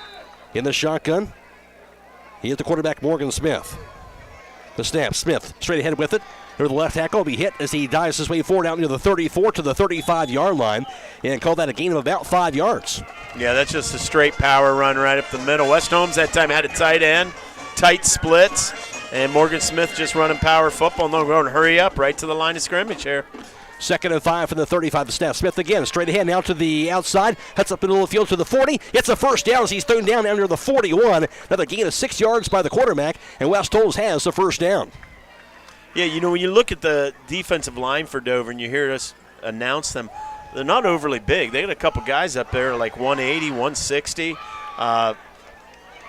In the shotgun, he is the quarterback, Morgan Smith. The snap, Smith straight ahead with it. Near the left tackle will be hit as he dives his way forward out near the 34 to the 35-yard line, and call that a gain of about 5 yards. Yeah, that's just a straight power run right up the middle. West Holmes that time had a tight end, tight splits. And Morgan Smith just running power football. No, going to hurry up right to the line of scrimmage here. 2nd and 5 from the 35. The snap. Smith again, straight ahead now to the outside. Cuts up the middle of the field to the 40. It's a first down as he's thrown down under the 41. Another gain of 6 yards by the quarterback, and West Holmes has the first down. Yeah, you know, when you look at the defensive line for Dover and you hear us announce them, they're not overly big. They got a couple guys up there like 180, 160.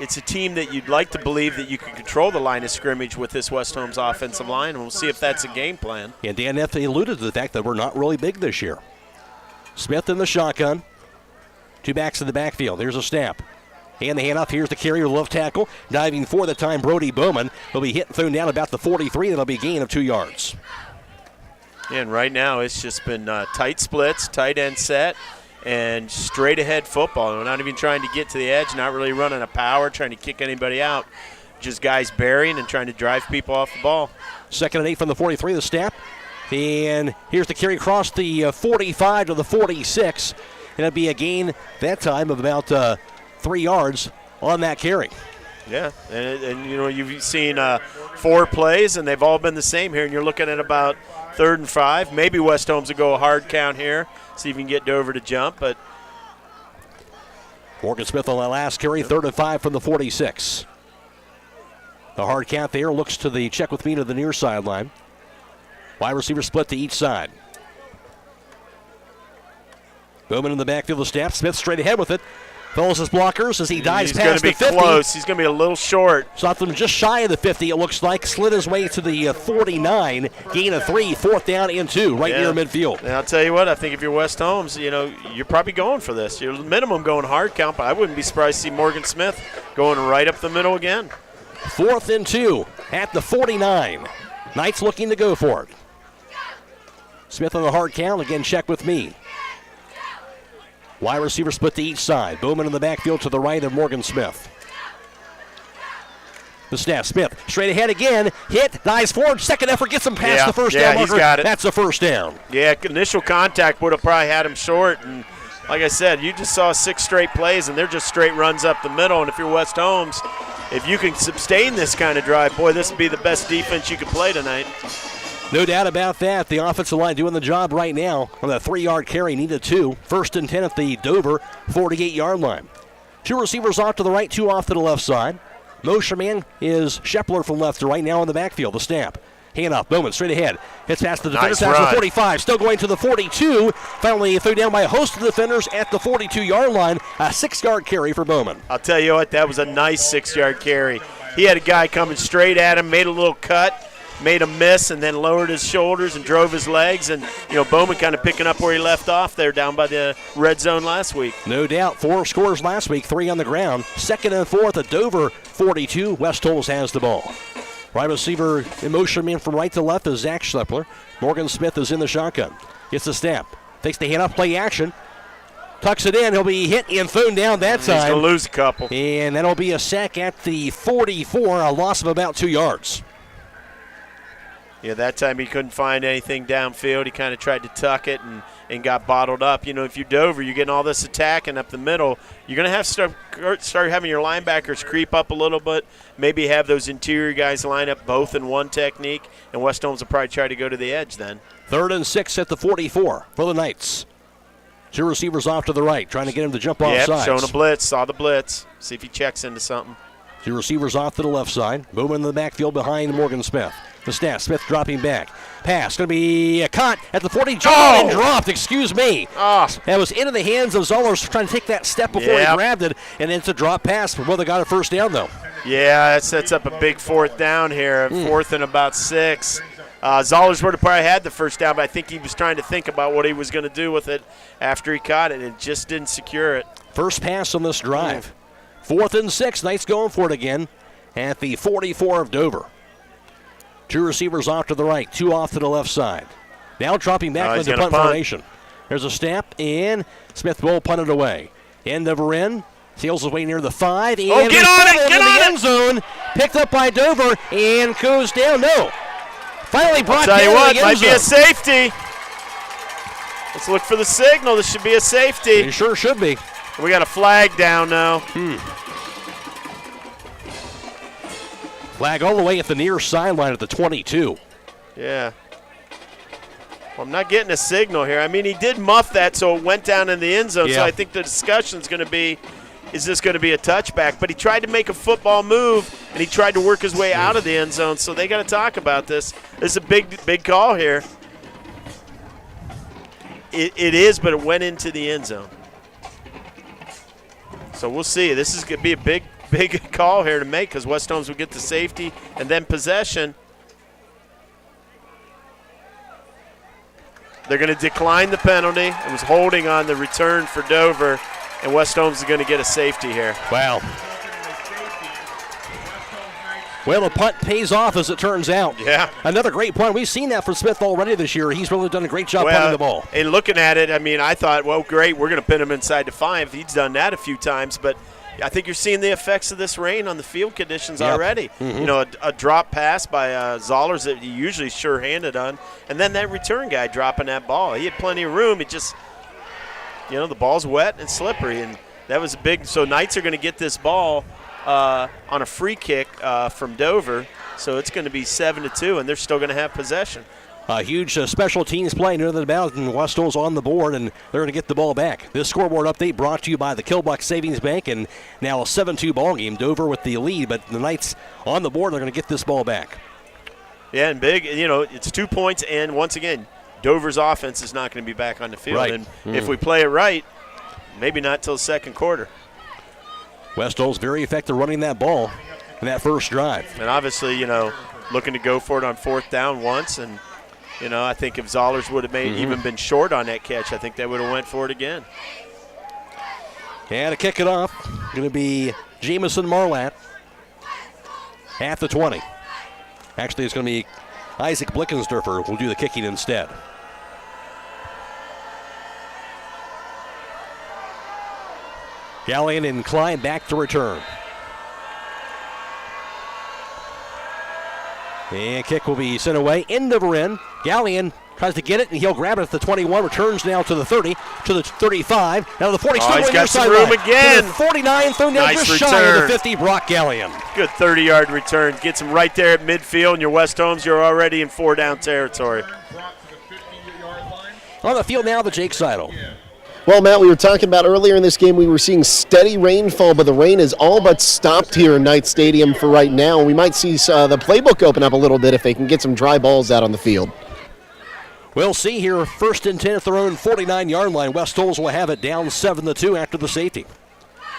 It's a team that you'd like to believe that you can control the line of scrimmage with this West Holmes offensive line, and we'll see if that's a game plan. Yeah, Dan F. alluded to the fact that we're not really big this year. Smith in the shotgun. 2 backs in the backfield. There's a snap. And the handoff. Here's the carrier, left tackle. Diving for the time, Brody Bowman. Will be hit and thrown down about the 43. That'll be a gain of 2 yards. And right now it's just been tight splits, tight end set, and straight ahead football. We're not even trying to get to the edge, not really running a power, trying to kick anybody out. Just guys burying and trying to drive people off the ball. 2nd and 8 from the 43, the snap. And here's the carry across the 45 to the 46. And it'll be a gain that time of about 3 yards on that carry. Yeah, and you know, you've seen 4 plays, and they've all been the same here, and you're looking at about 3rd and 5. Maybe West Holmes will go a hard count here, see if you can get Dover to jump. But Morgan Smith on that last carry, 3rd and 5 from the 46. The hard count there, looks to the check with me to the near sideline. Wide receiver split to each side. Bowman in the backfield of the snap. Smith straight ahead with it. Follows his blockers as he dives past the 50. He's going to be close. He's going to be a little short. Something just shy of the 50, it looks like. Slid his way to the 49. Gain of 3, 4th down and 2, right near midfield. And I'll tell you what, I think if you're West Holmes, you know, you're probably going for this. You're minimum going hard count, but I wouldn't be surprised to see Morgan Smith going right up the middle again. 4th and 2 at the 49. Knights looking to go for it. Smith on the hard count, again check with me. Wide receiver split to each side. Bowman in the backfield to the right of Morgan Smith. The snap, Smith straight ahead again. Hit, dives forward. Second effort gets him past the first down marker. He's got it. That's a first down. Yeah, initial contact would have probably had him short. And like I said, you just saw 6 straight plays, and they're just straight runs up the middle. And if you're West Holmes, if you can sustain this kind of drive, boy, this would be the best defense you could play tonight. No doubt about that. The offensive line doing the job right now on that 3-yard carry. Needed 2. 1st and 10 at the Dover 48-yard line. 2 receivers off to the right, 2 off to the left side. Motion man is Shepler from left to right, now in the backfield. The snap. Handoff. Bowman straight ahead. Hits past the defenders. Nice run. The 45. Still going to the 42. Finally thrown down by a host of defenders at the 42-yard line. A 6-yard carry for Bowman. I'll tell you what, that was a nice 6-yard carry. He had a guy coming straight at him, made a little cut. made a miss and then lowered his shoulders and drove his legs. And, Bowman kind of picking up where he left off there down by the red zone last week. No doubt. 4 scores last week, 3 on the ground. 2nd and 4th at Dover, 42. West Holmes has the ball. Wide receiver in motion man from right to left is Zach Schlepper. Morgan Smith is in the shotgun. Gets the snap. Takes the handoff, play action. Tucks it in. He'll be hit and thrown down that time. He's going to lose a couple. And that'll be a sack at the 44, a loss of about 2 yards. Yeah, that time he couldn't find anything downfield. He kind of tried to tuck it and got bottled up. If you're Dover, you're getting all this attacking up the middle. You're going to have to start having your linebackers creep up a little bit, maybe have those interior guys line up both in one technique, and West Holmes will probably try to go to the edge then. 3rd and 6 at the 44 for the Knights. 2 receivers off to the right, trying to get him to jump off sides. Showing a blitz, saw the blitz. See if he checks into something. 2 receivers off to the left side. Moving in the backfield behind Morgan Smith. The snap, Smith dropping back. Pass, going to be caught at the 40. And dropped, excuse me. That was into the hands of Zollers trying to take that step before he grabbed it. And it's a drop pass. Well, they got a first down, though. Yeah, that sets up a big 4th down here. 4th and about 6. Zollers would have probably had the first down, but I think he was trying to think about what he was going to do with it after he caught it and just didn't secure it. First pass on this drive. 4th and 6. Knights going for it again at the 44 of Dover. 2 receivers off to the right, 2 off to the left side. Now dropping back into punt formation. There's a snap, and Smith will punt it away. End over end. Sails his way near the 5. And get on it! Get on the end zone. Picked up by Dover and goes down. No. Finally brought down. Tell you what, might be a zone. safety. Let's look for the signal. This should be a safety. It sure should be. We got a flag down now. Flag all the way at the near sideline at the 22. Yeah. Well, I'm not getting a signal here. I mean, he did muff that, so it went down in the end zone. Yeah. So I think the discussion's going to be, is this going to be a touchback? But he tried to make a football move, and he tried to work his way out of the end zone. So they got to talk about this. This is a big call here. It is, but it went into the end zone. So we'll see. This is going to be a big call here to make because West Holmes will get the safety and then possession. They're going to decline the penalty. It was holding on the return for Dover, and West Holmes is going to get a safety here. Wow. Well, the punt pays off as it turns out. Yeah. Another great punt. We've seen that from Smith already this year. He's really done a great job punting the ball. And looking at it, I mean, I thought, well, great, we're going to pin him inside the 5. He's done that a few times, but I think you're seeing the effects of this rain on the field conditions already. Mm-hmm. A drop pass by Zollers that he usually sure-handed on, and then that return guy dropping that ball. He had plenty of room. It just, the ball's wet and slippery, and that was a big – so Knights are going to get this ball on a free kick from Dover, so it's going to be 7-2, and they're still going to have possession. A huge special teams play near the mountain. West Holmes on the board, and they're going to get the ball back. This scoreboard update brought to you by the Killbuck Savings Bank, and now a 7-2 ball game. Dover with the lead, but the Knights on the board. They're going to get this ball back. Yeah, and big. It's 2 points, and once again, Dover's offense is not going to be back on the field. Right. And if we play it right, maybe not till the second quarter. West Holmes very effective running that ball in that first drive. And obviously, looking to go for it on 4th down once, and I think if Zollers would have even been short on that catch, I think they would have went for it again. And to kick it off, going to be Jamison Marlatt at the 20. Actually, it's going to be Isaac Blickensdorfer who will do the kicking instead. Gallion and Klein back to return. And kick will be sent away. End over end. Gallion tries to get it, and he'll grab it at the 21. Returns now to the 30, to the 35. Now to the 40. He's got some room again. To the 49, thrown down Nice just return. shy of the 50. Brock Gallion. Good 30-yard return. Gets him right there at midfield, and your West Holmes, you're already in 4-down territory. On the field now, the Jake Sidle. Well, Matt, we were talking about earlier in this game, we were seeing steady rainfall, but the rain is all but stopped here in Knight Stadium for right now. We might see the playbook open up a little bit if they can get some dry balls out on the field. We'll see here. 1st and 10 at their own 49-yard line. West Holmes will have it down 7-2 after the safety.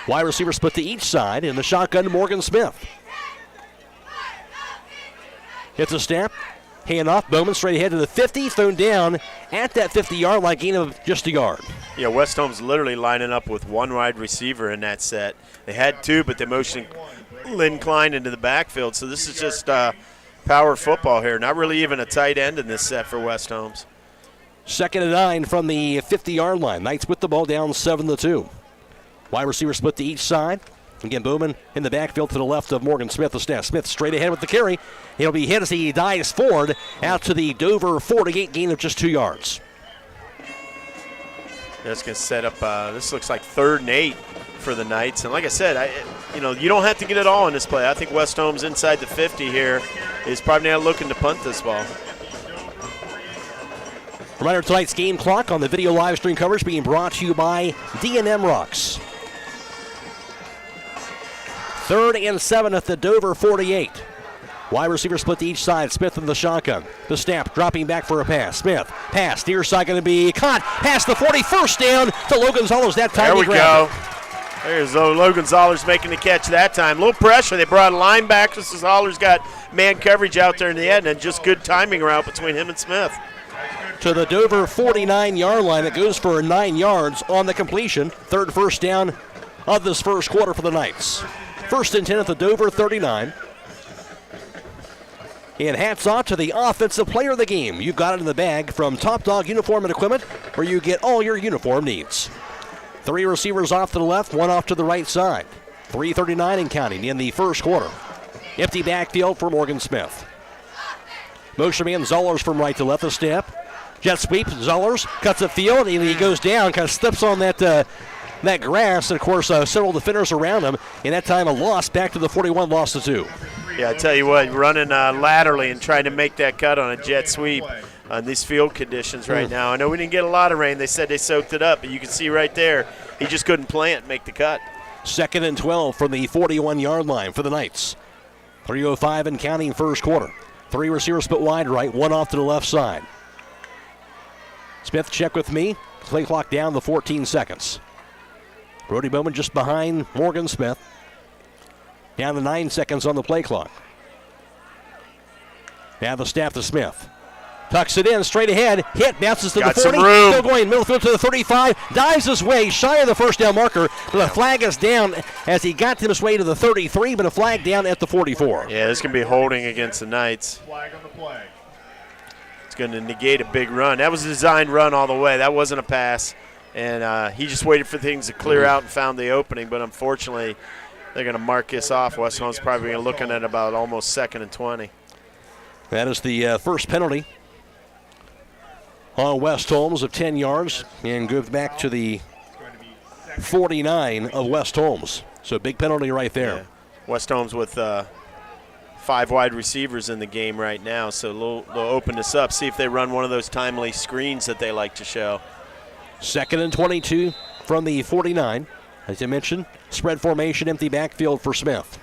Wide receiver split to each side in the shotgun, Morgan Smith. Hits a snap. Hand off. Bowman straight ahead to the 50. Thrown down at that 50-yard line. Gain of just a yard. Yeah, West Holmes literally lining up with one wide receiver in that set. They had two, but they motioned Lynn Klein into the backfield. So this is just power football here. Not really even a tight end in this set for West Holmes. 2nd and 9 from the 50-yard line. Knights with the ball down 7-2. Wide receiver split to each side. Again, Bowman in the backfield to the left of Morgan Smith. The snap. Smith straight ahead with the carry. He'll be hit as he dives forward out to the Dover 48, gain of just 2 yards. That's going to set up, this looks like 3rd and 8 for the Knights. And like I said, you don't have to get it all in this play. I think West Holmes inside the 50 here is probably not looking to punt this ball. Reminder of tonight's game clock on the video live stream coverage being brought to you by D&M Rocks. 3rd and 7 at the Dover 48. Wide receiver split to each side. Smith in the shotgun. The snap, dropping back for a pass. Smith, pass, near side going to be caught. Past the 41st down to Logan Zollers that time. There we go. There's Logan Zollers making the catch that time. A little pressure. They brought a linebacker. So Zollers got man coverage out there in the end, and just good timing route between him and Smith. To the Dover 49-yard line. It goes for 9 yards on the completion. 3rd first down of this first quarter for the Knights. 1st and 10 at the Dover 39. And hats off to the offensive player of the game. You've got it in the bag from Top Dog Uniform and Equipment, where you get all your uniform needs. 3 receivers off to the left, 1 off to the right side. 3:39 and counting in the first quarter. Empty backfield for Morgan Smith. Motion man Zollers from right to left, a step. Jet sweep, Zollers cuts the field, and he goes down, kind of steps on that grass, and of course several defenders around him, and that time a loss back to the 41, loss to 2. Yeah, I tell you what, running laterally and trying to make that cut on a jet sweep on these field conditions right now. I know we didn't get a lot of rain. They said they soaked it up, but you can see right there, he just couldn't plant and make the cut. 2nd and 12 from the 41-yard line for the Knights. 3:05 and counting first quarter. 3 receivers split wide right, 1 off to the left side. Smith, check with me. Play clock down to 14 seconds. Brody Bowman just behind Morgan Smith. Down to 9 seconds on the play clock. Now the snap to Smith. Tucks it in, straight ahead. Hit, bounces to the 40. Still going, middle field to the 35. Dives his way, shy of the first down marker. But a flag is down as he got his way to the 33, but a flag down at the 44. Yeah, this can be holding against the Knights. Flag on the play. It's going to negate a big run. That was a designed run all the way. That wasn't a pass. And he just waited for things to clear out and found the opening. But unfortunately, they're going to mark this off. West Holmes probably looking at about almost 2nd and 20. That is the first penalty on West Holmes of 10 yards and goes back to the 49 of West Holmes. So big penalty right there. Yeah. West Holmes with 5 wide receivers in the game right now. So they'll open this up, see if they run one of those timely screens that they like to show. 2nd and 22 from the 49. As I mentioned, spread formation, empty backfield for Smith.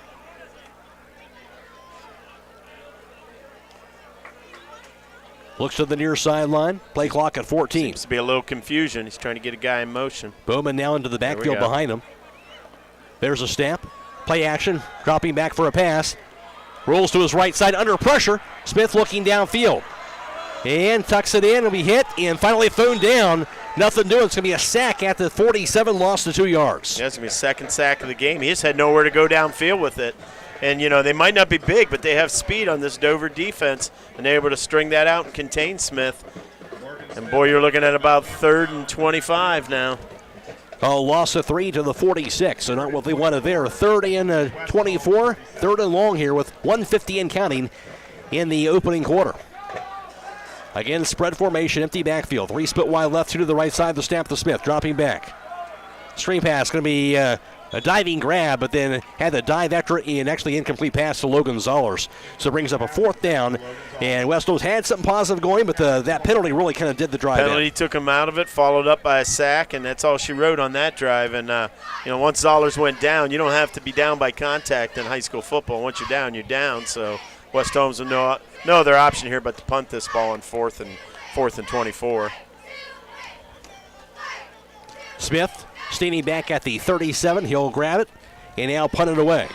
Looks to the near sideline. Play clock at 14. Seems to be a little confusion. He's trying to get a guy in motion. Bowman now into the backfield behind him. There's a snap. Play action. Dropping back for a pass. Rolls to his right side under pressure. Smith looking downfield. And tucks it in. It'll be hit and finally thrown down. Nothing doing. It's going to be a sack at the 47, lost to 2 yards. Yeah, it's going to be a 2nd sack of the game. He just had nowhere to go downfield with it. And, they might not be big, but they have speed on this Dover defense, and they're able to string that out and contain Smith. And, boy, you're looking at about 3rd and 25 now. Oh, loss of 3 to the 46, so not what they wanted there. 3rd and 24, 3rd and long here with 1:50 and counting in the opening quarter. Again, spread formation, empty backfield. 3 split wide left, 2 to the right side, the snap to Smith, dropping back. Screen pass, going to be a diving grab, but then had the dive after it, and actually incomplete pass to Logan Zollers. So it brings up a 4th down, and West Holmes had something positive going, but that penalty really kind of did the drive. Penalty took him out of it, followed up by a sack, and that's all she wrote on that drive. And, once Zollers went down, you don't have to be down by contact in high school football. Once you're down, you're down. So West Holmes with no other option here but to punt this ball on 4th and 24. Smith standing back at the 37. He'll grab it and now punt it away.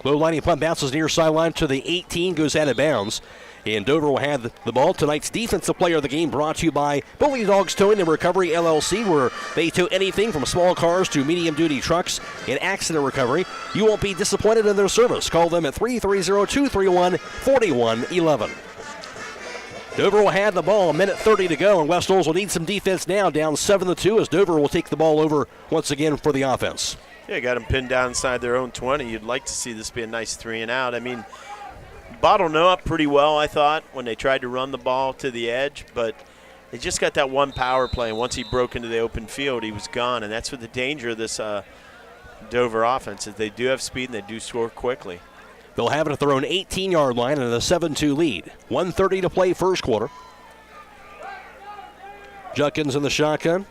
Low lining punt bounces near sideline to the 18, goes out of bounds. And Dover will have the ball. Tonight's defensive player of the game brought to you by Bully Dogs Towing and Recovery LLC, where they tow anything from small cars to medium-duty trucks in accident recovery. You won't be disappointed in their service. Call them at 330-231-4111. Dover will have the ball, 1:30 to go, and West Holmes will need some defense now, down 7-2, as Dover will take the ball over once again for the offense. Yeah, got them pinned down inside their own 20. You'd like to see this be a nice 3-and-out. I mean, bottled up pretty well, I thought, when they tried to run the ball to the edge, but they just got that one power play, and once he broke into the open field, he was gone, and that's what the danger of this Dover offense is. They do have speed, and they do score quickly. They'll have it at their own 18-yard line and a 7-2 lead. 1:30 to play first quarter. Judkins in the shotgun.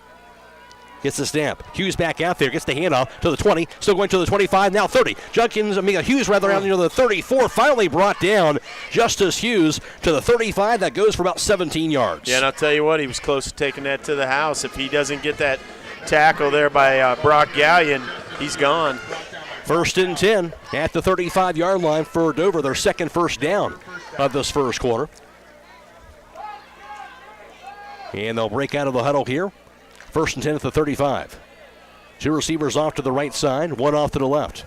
Gets the snap. Hughes back out there. Gets the handoff to the 20. Still going to the 25. Now 30. Hughes out near the 34. Finally brought down Justice Hughes to the 35. That goes for about 17 yards. Yeah, and I'll tell you what, he was close to taking that to the house. If he doesn't get that tackle there by Brock Gallion, he's gone. 1st and 10 at the 35-yard line for Dover, their second first down of this first quarter. And they'll break out of the huddle here. 1st and 10 at the 35. Two receivers off to the right side, one off to the left.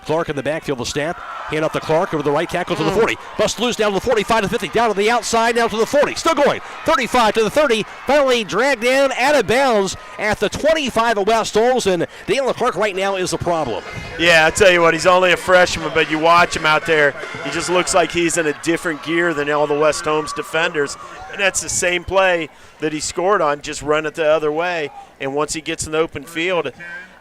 Clark in the backfield, the snap. Hand off to Clark over the right tackle to the 40. Bust loose down to the 45 to the 50. Down to the outside, now to the 40. Still going. 35 to the 30. Finally dragged down, out of bounds at the 25 of West Holmes. And Dalen Clark right now is a problem. Yeah, I tell you what, he's only a freshman, but you watch him out there. He just looks like he's in a different gear than all the West Holmes defenders. And that's the same play that he scored on, just run it the other way. And once he gets in the open field,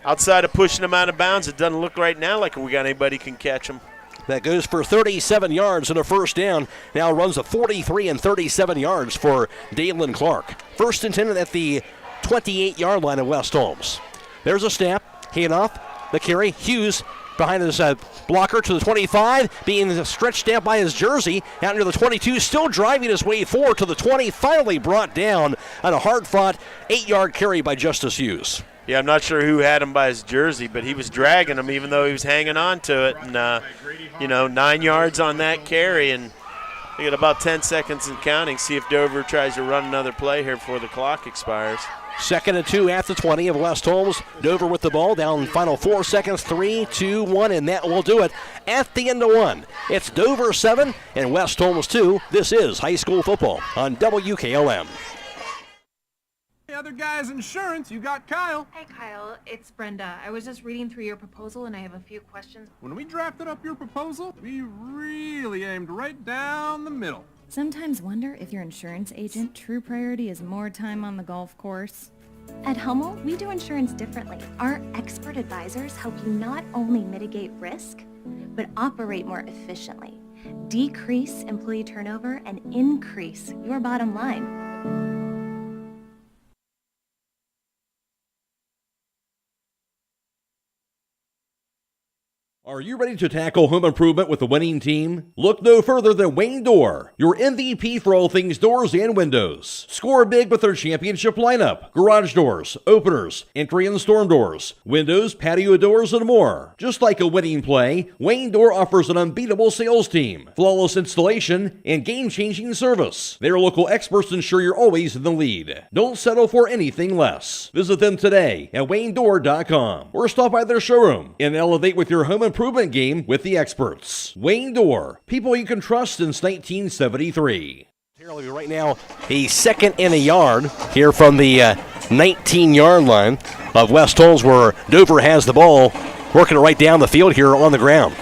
outside of pushing him out of bounds, it doesn't look right now like we got anybody can catch him. That goes for 37 yards and a first down. Now runs a 43 and 37 yards for Dalen Clark. 1st and 10 at the 28-yard line of West Holmes. There's a snap. Handoff. The carry. Hughes behind his blocker to the 25, being stretched out by his jersey. Out near the 22, still driving his way forward to the 20. Finally brought down on a hard-fought 8-yard carry by Justice Hughes. Yeah, I'm not sure who had him by his jersey, but he was dragging him even though he was hanging on to it. And, 9 yards on that carry, and we got about 10 seconds and counting. See if Dover tries to run another play here before the clock expires. 2nd and 2 at the 20 of West Holmes. Dover with the ball down final 4 seconds. 3, 2, 1, and that will do it at the end of one. It's Dover 7 and West Holmes 2. This is high school football on WKLM. Other guy's insurance, you got Kyle. Hey Kyle, it's Brenda. I was just reading through your proposal and I have a few questions. When we drafted up your proposal, we really aimed right down the middle. Sometimes wonder if your insurance agent true priority is more time on the golf course. At Hummel, we do insurance differently. Our expert advisors help you not only mitigate risk, but operate more efficiently, decrease employee turnover, and increase your bottom line. Are you ready to tackle home improvement with the winning team? Look no further than Wayne Door, your MVP for all things doors and windows. Score big with their championship lineup. Garage doors, openers, entry and storm doors, windows, patio doors, and more. Just like a winning play, Wayne Door offers an unbeatable sales team, flawless installation, and game-changing service. Their local experts ensure you're always in the lead. Don't settle for anything less. Visit them today at WayneDoor.com or stop by their showroom and elevate with your home improvement game with the experts. Wayne Door, people you can trust since 1973. Right now, a 2nd and a yard here from the 19-yard line of West Holmes, where Dover has the ball, working it right down the field here on the ground.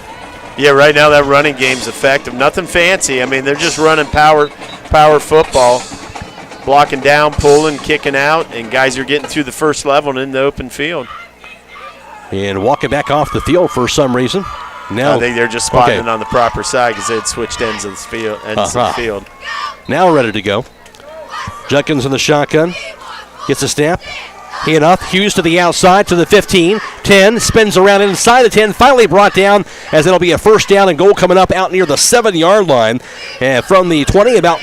Yeah, right now that running game's effective. Nothing fancy. I mean, they're just running power football, blocking down, pulling, kicking out, and guys are getting through the first level and in the open field. And walking back off the field for some reason. Now I think they're just spotting it on the proper side because they had switched ends of the field. Now ready to go. Judkins in the shotgun. Gets a snap. Hand off. Hughes to the outside to the 15. 10. Spins around inside the 10. Finally brought down as it'll be a first down and goal coming up out near the 7-yard line. And from the 20, about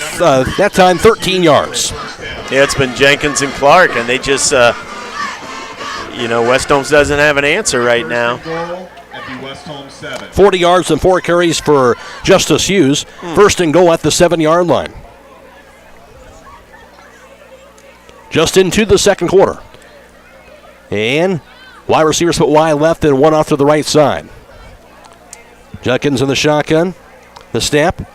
that time 13 yards. Yeah, it's been Jenkins and Clark, and they just West Holmes doesn't have an answer right now. At the West Holmes 7. 40 yards and 4 carries for Justice Hughes. First and goal at the 7-yard line. Just into the second quarter. And wide receivers put wide left and one off to the right side. Judkins in the shotgun. The snap.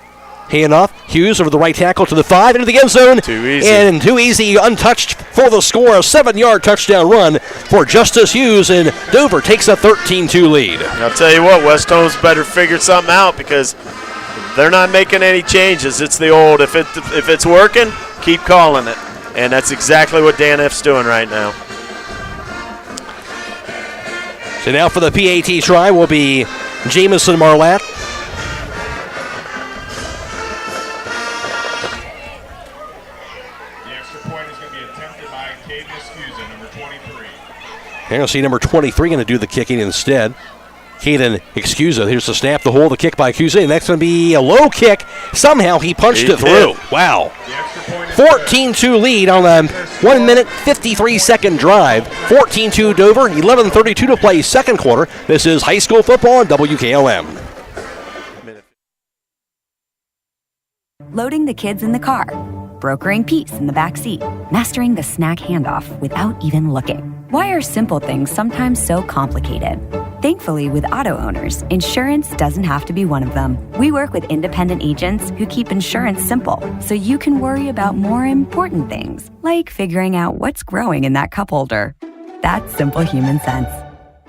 Hand off. Hughes over the right tackle to the 5 into the end zone. Too easy. And too easy, untouched for the score. A 7-yard touchdown run for Justice Hughes, and Dover takes a 13-2 lead. I'll tell you what, West Holmes better figure something out because they're not making any changes. It's the old, if it's working, keep calling it. And that's exactly what Dan F's doing right now. So now for the PAT try will be Jamison Marlatt. Here you'll see number 23 going to do the kicking instead. Caden Excusa. Here's the snap, the hole, the kick by Excusa, and that's going to be a low kick. Somehow he punched it through. Wow. 14-2 lead on a 1 minute, 53-second drive. 14-2 Dover, 11:32 to play second quarter. This is high school football on WKLM. Loading the kids in the car, brokering peace in the back seat, mastering the snack handoff without even looking. Why are simple things sometimes so complicated? Thankfully, with auto owners, insurance doesn't have to be one of them. We work with independent agents who keep insurance simple, so you can worry about more important things, like figuring out what's growing in that cup holder. That's simple human sense.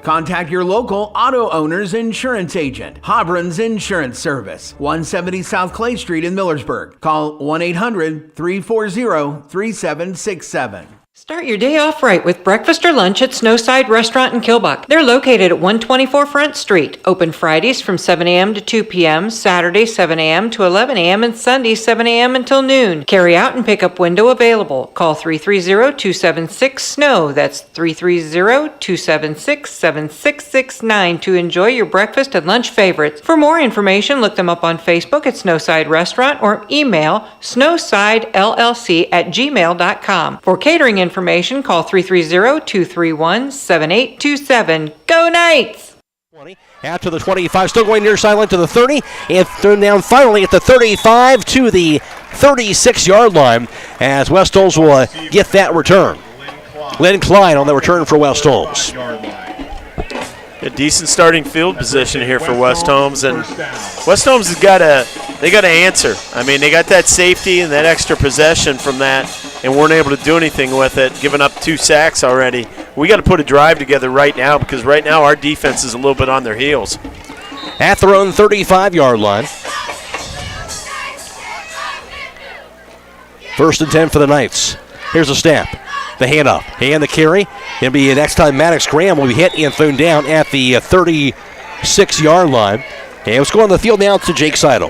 Contact your local auto owner's insurance agent. Hobron's Insurance Service, 170 South Clay Street in Millersburg. Call 1-800-340-3767. Start your day off right with breakfast or lunch at Snowside Restaurant in Kilbuck. They're located at 124 Front Street. Open Fridays from 7 a.m. to 2 p.m., Saturday 7 a.m. to 11 a.m., and Sunday 7 a.m. until noon. Carry out and pick up window available. Call 330-276-SNOW. That's 330-276-7669 to enjoy your breakfast and lunch favorites. For more information, look them up on Facebook at Snowside Restaurant or email snowsidellc@gmail.com. For catering information, call 330-231-7827. Go Knights! 20 out to the 25, still going near sideline to the 30, and thrown down finally at the 35 to the 36-yard line as West Holmes will get that return. Lynn Klein on the return for West Holmes. A decent starting field position here for West Holmes, and West Holmes has got to answer. I mean, they got that safety and that extra possession from that, and weren't able to do anything with it, giving up 2 sacks already. We got to put a drive together right now because right now our defense is a little bit on their heels. At their own 35-yard line. First and 10 for the Knights. Here's a snap. The handoff, and the carry. It'll be next time Maddox Graham will be hit and thrown down at the 36-yard line. And let's go on the field now to Jake Sidle.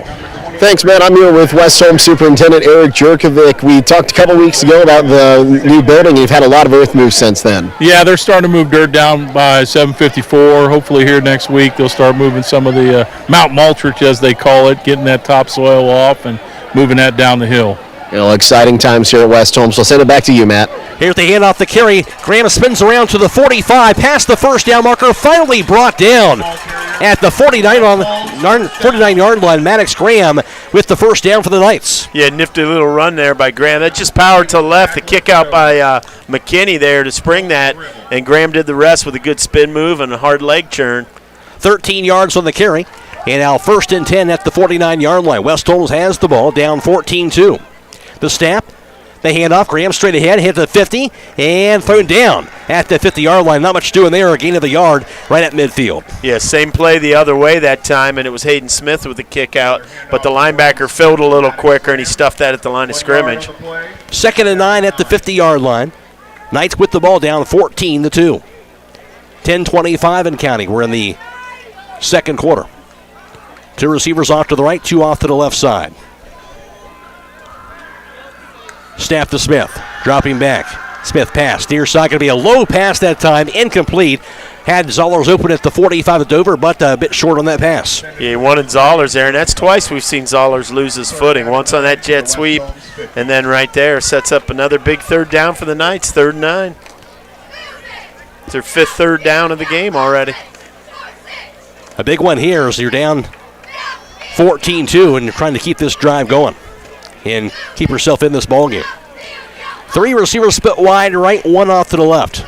Thanks, Matt. I'm here with West Holmes Superintendent Eric Jerkovic. We talked a couple weeks ago about the new building. You've had a lot of earth moves since then. Yeah, they're starting to move dirt down by 7:54. Hopefully here next week they'll start moving some of the Mount Maltrich, as they call it, getting that topsoil off and moving that down the hill. Exciting times here at West Holmes. So I'll send it back to you, Matt. Here's the handoff, the carry. Graham spins around to the 45, past the first down marker, finally brought down at the 49-yard line. Maddox Graham with the first down for the Knights. Yeah, nifty little run there by Graham. That just powered to the left. The kick out by McKinney there to spring that, and Graham did the rest with a good spin move and a hard leg turn. 13 yards on the carry, and now first and 10 at the 49-yard line. West Holmes has the ball, down 14-2. The snap, the handoff, Graham straight ahead, hit the 50, and thrown down at the 50-yard line. Not much doing there, a gain of the yard right at midfield. Yeah, same play the other way that time, and it was Hayden Smith with the kick out, but the linebacker filled a little quicker, and he stuffed that at the line of scrimmage. Second and 9 at the 50-yard line. Knights with the ball, down 14-2. 10:25 and counting. We're in the second quarter. 2 receivers off to the right, 2 off to the left side. Snap to Smith, dropping back. Smith pass, near side, going to be a low pass that time, incomplete. Had Zollers open at the 45 of Dover, but a bit short on that pass. Yeah, he wanted Zollers there, and that's twice we've seen Zollers lose his footing. Once on that jet sweep, and then right there sets up another big third down for the Knights, 3rd and 9. It's their 5th third down of the game already. A big one here as you're down 14-2 and you're trying to keep this drive going and keep yourself in this ballgame. 3 receivers split wide right, 1 off to the left.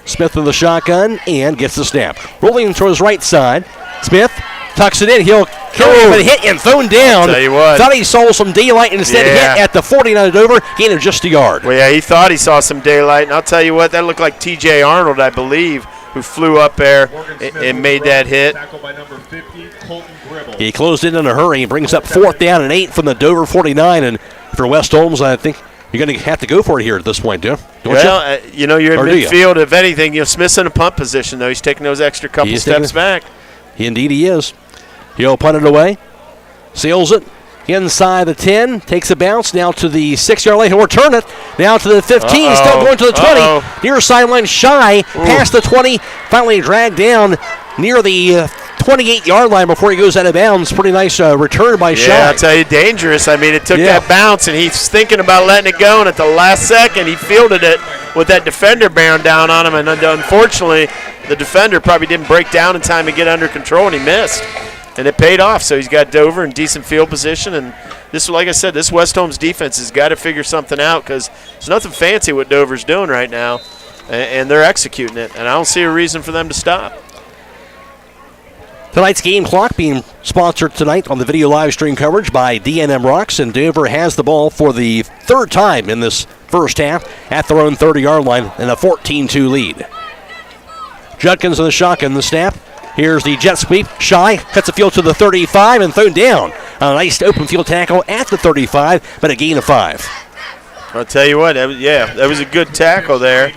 Smith in the shotgun and gets the snap. Rolling to his right side. Smith tucks it in. He'll carry him and hit and thrown down. I'll tell you what. Thought he saw some daylight and instead hit at the 49 over, gain of just a yard. Well, yeah, he thought he saw some daylight, and I'll tell you what, that looked like T.J. Arnold, I believe, who flew up there and made that hit. He closed in a hurry and brings up 4th down and 8 from the Dover 49. And for West Holmes, I think you're going to have to go for it here at this point, don't you? You're in midfield. If anything, Smith's in a punt position, though. He's taking those extra couple steps back. Indeed he is. He'll punt it away. Sails it inside the 10. Takes a bounce now to the 6-yard line. He'll return it now to the 15. Still going to the 20. Near sideline shy. Past the 20. Finally dragged down near the 28-yard line before he goes out of bounds. Pretty nice return by Shy. Yeah, I'll tell you, dangerous. I mean, it took that bounce, and he's thinking about letting it go, and at the last second, he fielded it with that defender bearing down on him, and unfortunately, the defender probably didn't break down in time to get under control, and he missed. And it paid off, so he's got Dover in decent field position, and this, like I said, this West Holmes defense has got to figure something out because there's nothing fancy what Dover's doing right now, and they're executing it, and I don't see a reason for them to stop. Tonight's game clock being sponsored tonight on the video live stream coverage by D&M Rocks, and Dover has the ball for the 3rd time in this first half at their own 30-yard line in a 14-2 lead. Judkins in the shotgun, the snap. Here's the jet sweep. Shy cuts the field to the 35 and thrown down. A nice open field tackle at the 35, but a gain of 5. I'll tell you what, that was a good tackle there.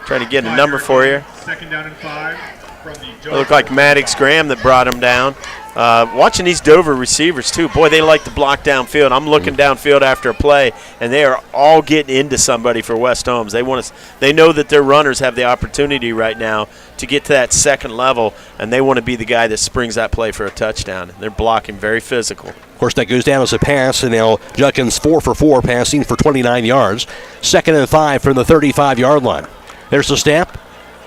Trying to get a number for you. 2nd down and 5. It looked like Maddox Graham that brought him down. Watching these Dover receivers, too, boy, they like to block downfield. I'm looking downfield after a play, and they are all getting into somebody for West Holmes. They know that their runners have the opportunity right now to get to that second level, and they want to be the guy that springs that play for a touchdown. They're blocking very physical. Of course, that goes down as a pass, and now Judkins 4 for 4 passing for 29 yards. 2nd and 5 from the 35-yard line. There's the snap.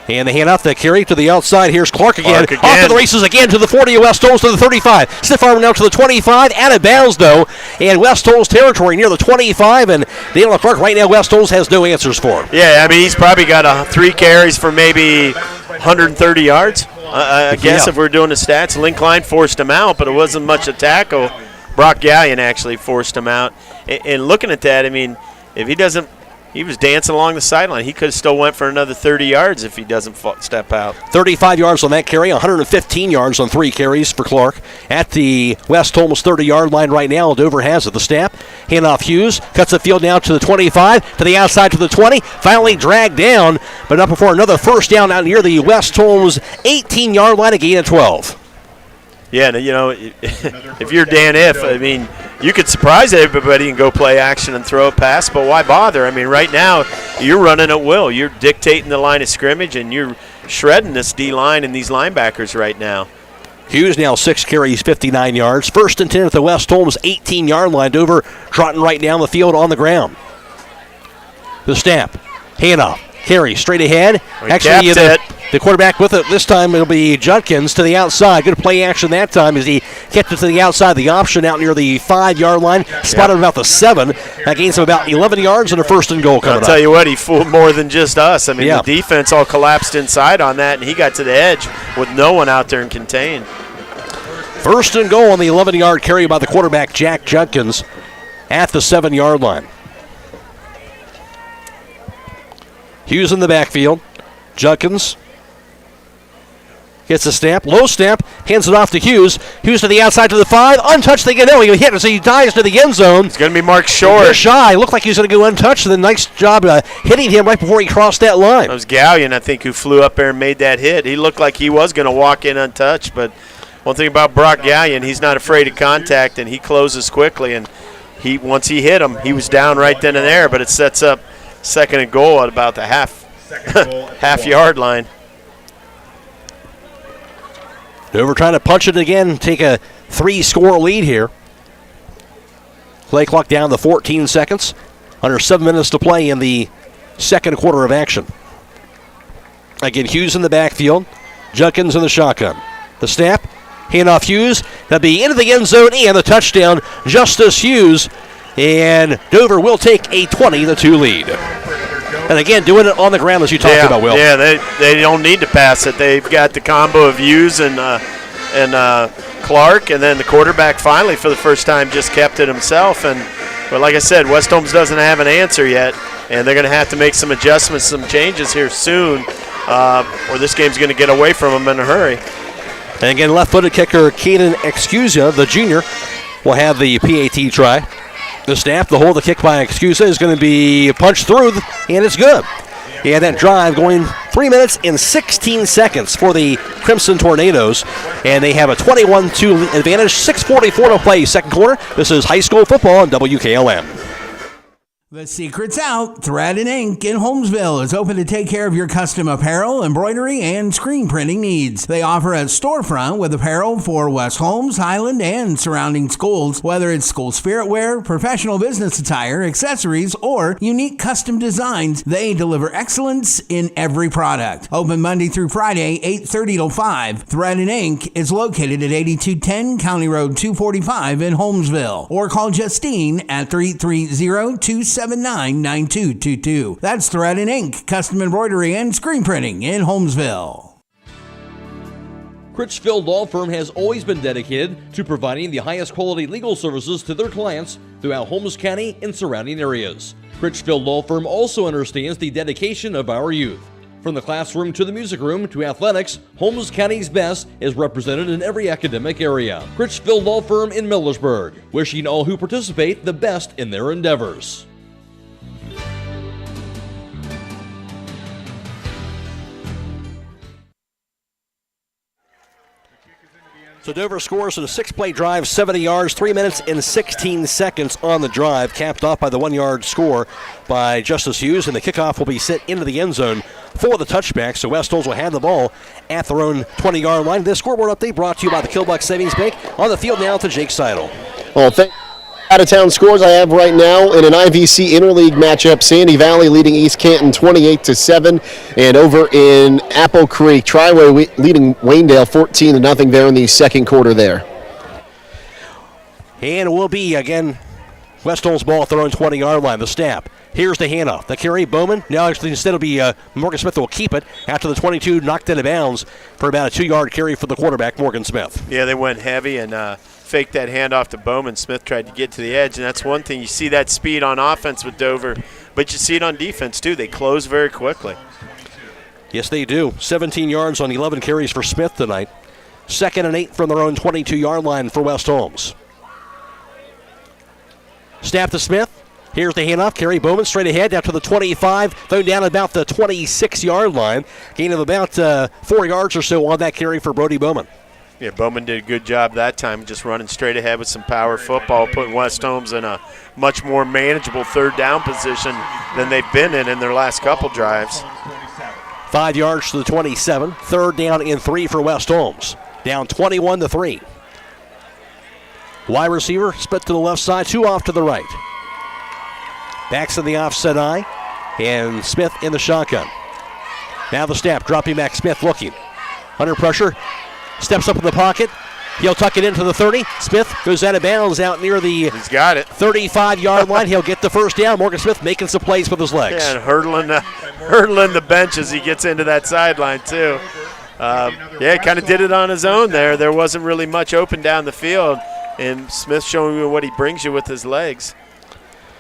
And they hand off the carry to the outside. Here's Clark again. Off to the races again to the 40 of West Holmes to the 35. Stiff arm now to the 25. Out of bounds, though. And West Holmes territory near the 25. And Daniel Clark right now, West Holmes has no answers for him. Yeah, I mean, he's probably got 3 carries for maybe 130 yards. I guess if we're doing the stats, Link Line forced him out, but it wasn't much a tackle. Brock Gallion actually forced him out. And looking at that, I mean, if he doesn't, he was dancing along the sideline. He could have still went for another 30 yards if he doesn't step out. 35 yards on that carry, 115 yards on 3 carries for Clark. At the West Holmes 30-yard line right now, Dover has it. The snap, handoff Hughes, cuts the field now to the 25, to the outside to the 20, finally dragged down, but up before another first down out near the West Holmes 18-yard line, a gain of 12. Yeah, if you're Dan If, I mean, you could surprise everybody and go play action and throw a pass, but why bother? I mean, right now, you're running at will. You're dictating the line of scrimmage, and you're shredding this D-line and these linebackers right now. Hughes now 6 carries, 59 yards. 1st and 10 at the West Holmes 18-yard line. Dover trotting right down the field on the ground. The snap, handoff, carry straight ahead. Actually, the quarterback with it this time, it'll be Judkins to the outside. Good play action that time as he kept it to the outside. The option out near the 5-yard line, spotted about the 7. That gains him about 11 yards and a 1st and goal coming up. I'll tell you what, he fooled more than just us. I mean, the defense all collapsed inside on that, and he got to the edge with no one out there and contained. 1st and goal on the 11-yard carry by the quarterback, Jack Judkins, at the 7-yard line. Hughes in the backfield. Judkins gets a snap, low snap, hands it off to Hughes. Hughes to the outside to the 5, untouched. They get he hit it, so he dives to the end zone. It's going to be marked short. Shy looked like he was going to go untouched. And nice job hitting him right before he crossed that line. That was Gallion, I think, who flew up there and made that hit. He looked like he was going to walk in untouched, but one thing about Brock Gallion, he's not afraid of contact, and he closes quickly. And once he hit him, he was down right then and there, but it sets up 2nd and goal at about the half-yard line. Dover trying to punch it again, take a 3-score lead here. Play clock down to 14 seconds. Under 7 minutes to play in the second quarter of action. Again, Hughes in the backfield. Junkins in the shotgun. The snap, handoff Hughes. That'll be into the end zone and the touchdown, Justice Hughes. And Dover will take a 20-2 lead. And again, doing it on the ground as you talked about, Will. Yeah, they don't need to pass it. They've got the combo of Hughes and Clark, and then the quarterback finally for the first time just kept it himself. But like I said, West Holmes doesn't have an answer yet, and they're going to have to make some adjustments, some changes here soon, or this game's going to get away from them in a hurry. And again, left-footed kicker Caden Excusa, the junior, will have the PAT try. The snap, the hold, the kick by Excusa is going to be punched through, and it's good. Yeah, that drive going 3 minutes and 16 seconds for the Crimson Tornadoes, and they have a 21-2 advantage, 6:44 to play second quarter. This is high school football on WKLM. The secret's out. Thread and Ink in Holmesville is open to take care of your custom apparel, embroidery, and screen printing needs. They offer a storefront with apparel for West Holmes, Highland, and surrounding schools. Whether it's school spirit wear, professional business attire, accessories, or unique custom designs, they deliver excellence in every product. Open Monday through Friday, 8:30 to 5. Thread and Ink is located at 8210 County Road 245 in Holmesville. Or call Justine at 330-279-9222. That's Thread and Ink, custom embroidery and screen printing in Holmesville. Critchfield Law Firm has always been dedicated to providing the highest quality legal services to their clients throughout Holmes County and surrounding areas. Critchfield Law Firm also understands the dedication of our youth. From the classroom to the music room to athletics, Holmes County's best is represented in every academic area. Critchfield Law Firm in Millersburg, wishing all who participate the best in their endeavors. So Dover scores in a 6-play drive, 70 yards, 3 minutes and 16 seconds on the drive, capped off by the 1-yard score by Justice Hughes, and the kickoff will be sent into the end zone for the touchback. So West Holmes will have the ball at their own 20-yard line. This scoreboard update brought to you by the Killbuck Savings Bank. On the field now to Jake Sidle. Well, out-of-town scores I have right now in an IVC interleague matchup. Sandy Valley leading East Canton 28-7, and over in Apple Creek, Triway leading Waynedale 14-0 there in the second quarter there. And it will be again West Holmes ball at their own 20-yard line. The snap. Here's the handoff. The carry, Bowman. Now actually instead it'll be Morgan Smith will keep it after the 22 knocked out of bounds for about a 2-yard carry for the quarterback, Morgan Smith. Yeah, they went heavy and faked that handoff to Bowman. Smith tried to get to the edge, and that's one thing. You see that speed on offense with Dover, but you see it on defense too. They close very quickly. Yes, they do. 17 yards on 11 carries for Smith tonight. 2nd and 8 from their own 22-yard line for West Holmes. Snap to Smith. Here's the handoff. Carry Bowman straight ahead down to the 25, thrown down about the 26-yard line. Gain of about 4 yards or so on that carry for Brody Bowman. Yeah, Bowman did a good job that time, just running straight ahead with some power football, putting West Holmes in a much more manageable third down position than they've been in their last couple drives. 5 yards to the 27, 3rd down and 3 for West Holmes. Down 21-3. Wide receiver split to the left side, 2 off to the right. Backs in the offset eye, and Smith in the shotgun. Now the snap, dropping back, Smith looking. Under pressure. Steps up in the pocket. He'll tuck it into the 30. Smith goes out of bounds out near the 35-yard line. He'll get the first down. Morgan Smith making some plays with his legs. Yeah, and hurdling the bench as he gets into that sideline, too. He kind of did it on his own there. There wasn't really much open down the field, and Smith showing you what he brings you with his legs.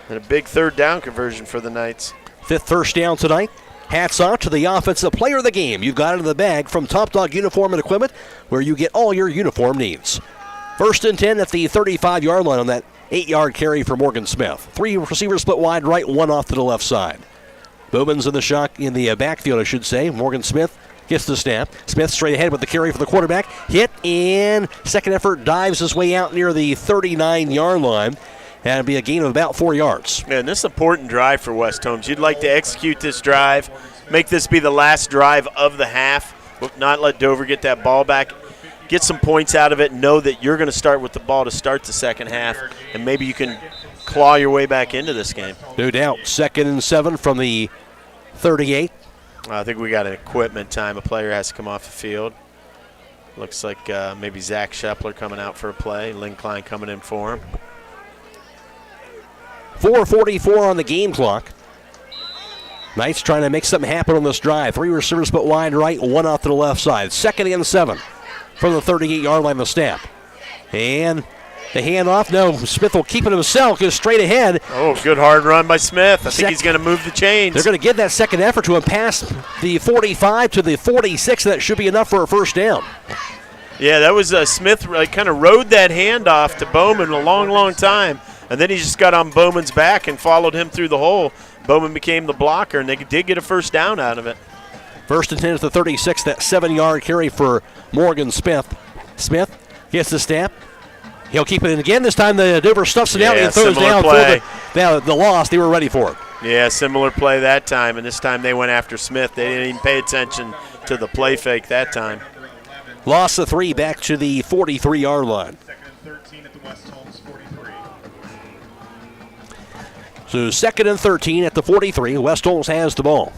And a big third down conversion for the Knights. 5th first down tonight. Hats off to the offensive player of the game. You've got it in the bag from Top Dog Uniform and Equipment, where you get all your uniform needs. 1st and 10 at the 35-yard line on that 8-yard carry for Morgan Smith. 3 receivers split wide right, 1 off to the left side. Bowman's in the backfield, I should say. Morgan Smith gets the snap. Smith straight ahead with the carry for the quarterback. Hit, and second effort dives his way out near the 39-yard line. And it'll be a gain of about 4 yards. Man, this is an important drive for West Holmes. You'd like to execute this drive, make this be the last drive of the half, not let Dover get that ball back, get some points out of it, know that you're going to start with the ball to start the second half, and maybe you can claw your way back into this game. No doubt. 2nd and 7 from the 38. I think we got an equipment time. A player has to come off the field. Looks like maybe Zach Shepler coming out for a play. Lynn Klein coming in for him. 4:44 on the game clock. Knights trying to make something happen on this drive. 3 receivers but wide right, 1 off to the left side. 2nd and 7 from the 38-yard line, the snap. And the handoff. No, Smith will keep it himself, goes straight ahead. Oh, good hard run by Smith. I think he's going to move the chains. They're going to give that second effort to him past the 45 to the 46. That should be enough for a first down. Yeah, that was Smith kind of rode that handoff to Bowman a long, long time. And then he just got on Bowman's back and followed him through the hole. Bowman became the blocker, and they did get a first down out of it. 1st and 10 at the 36, that 7-yard carry for Morgan Smith. Smith gets the snap. He'll keep it in again. This time the Dover stuffs it out and throws down for the loss. They were ready for it. Yeah, similar play that time, and this time they went after Smith. They didn't even pay attention to the play fake that time. Loss of 3 back to the 43-yard line. So 2nd and 13 at the 43. West Holmes has the ball.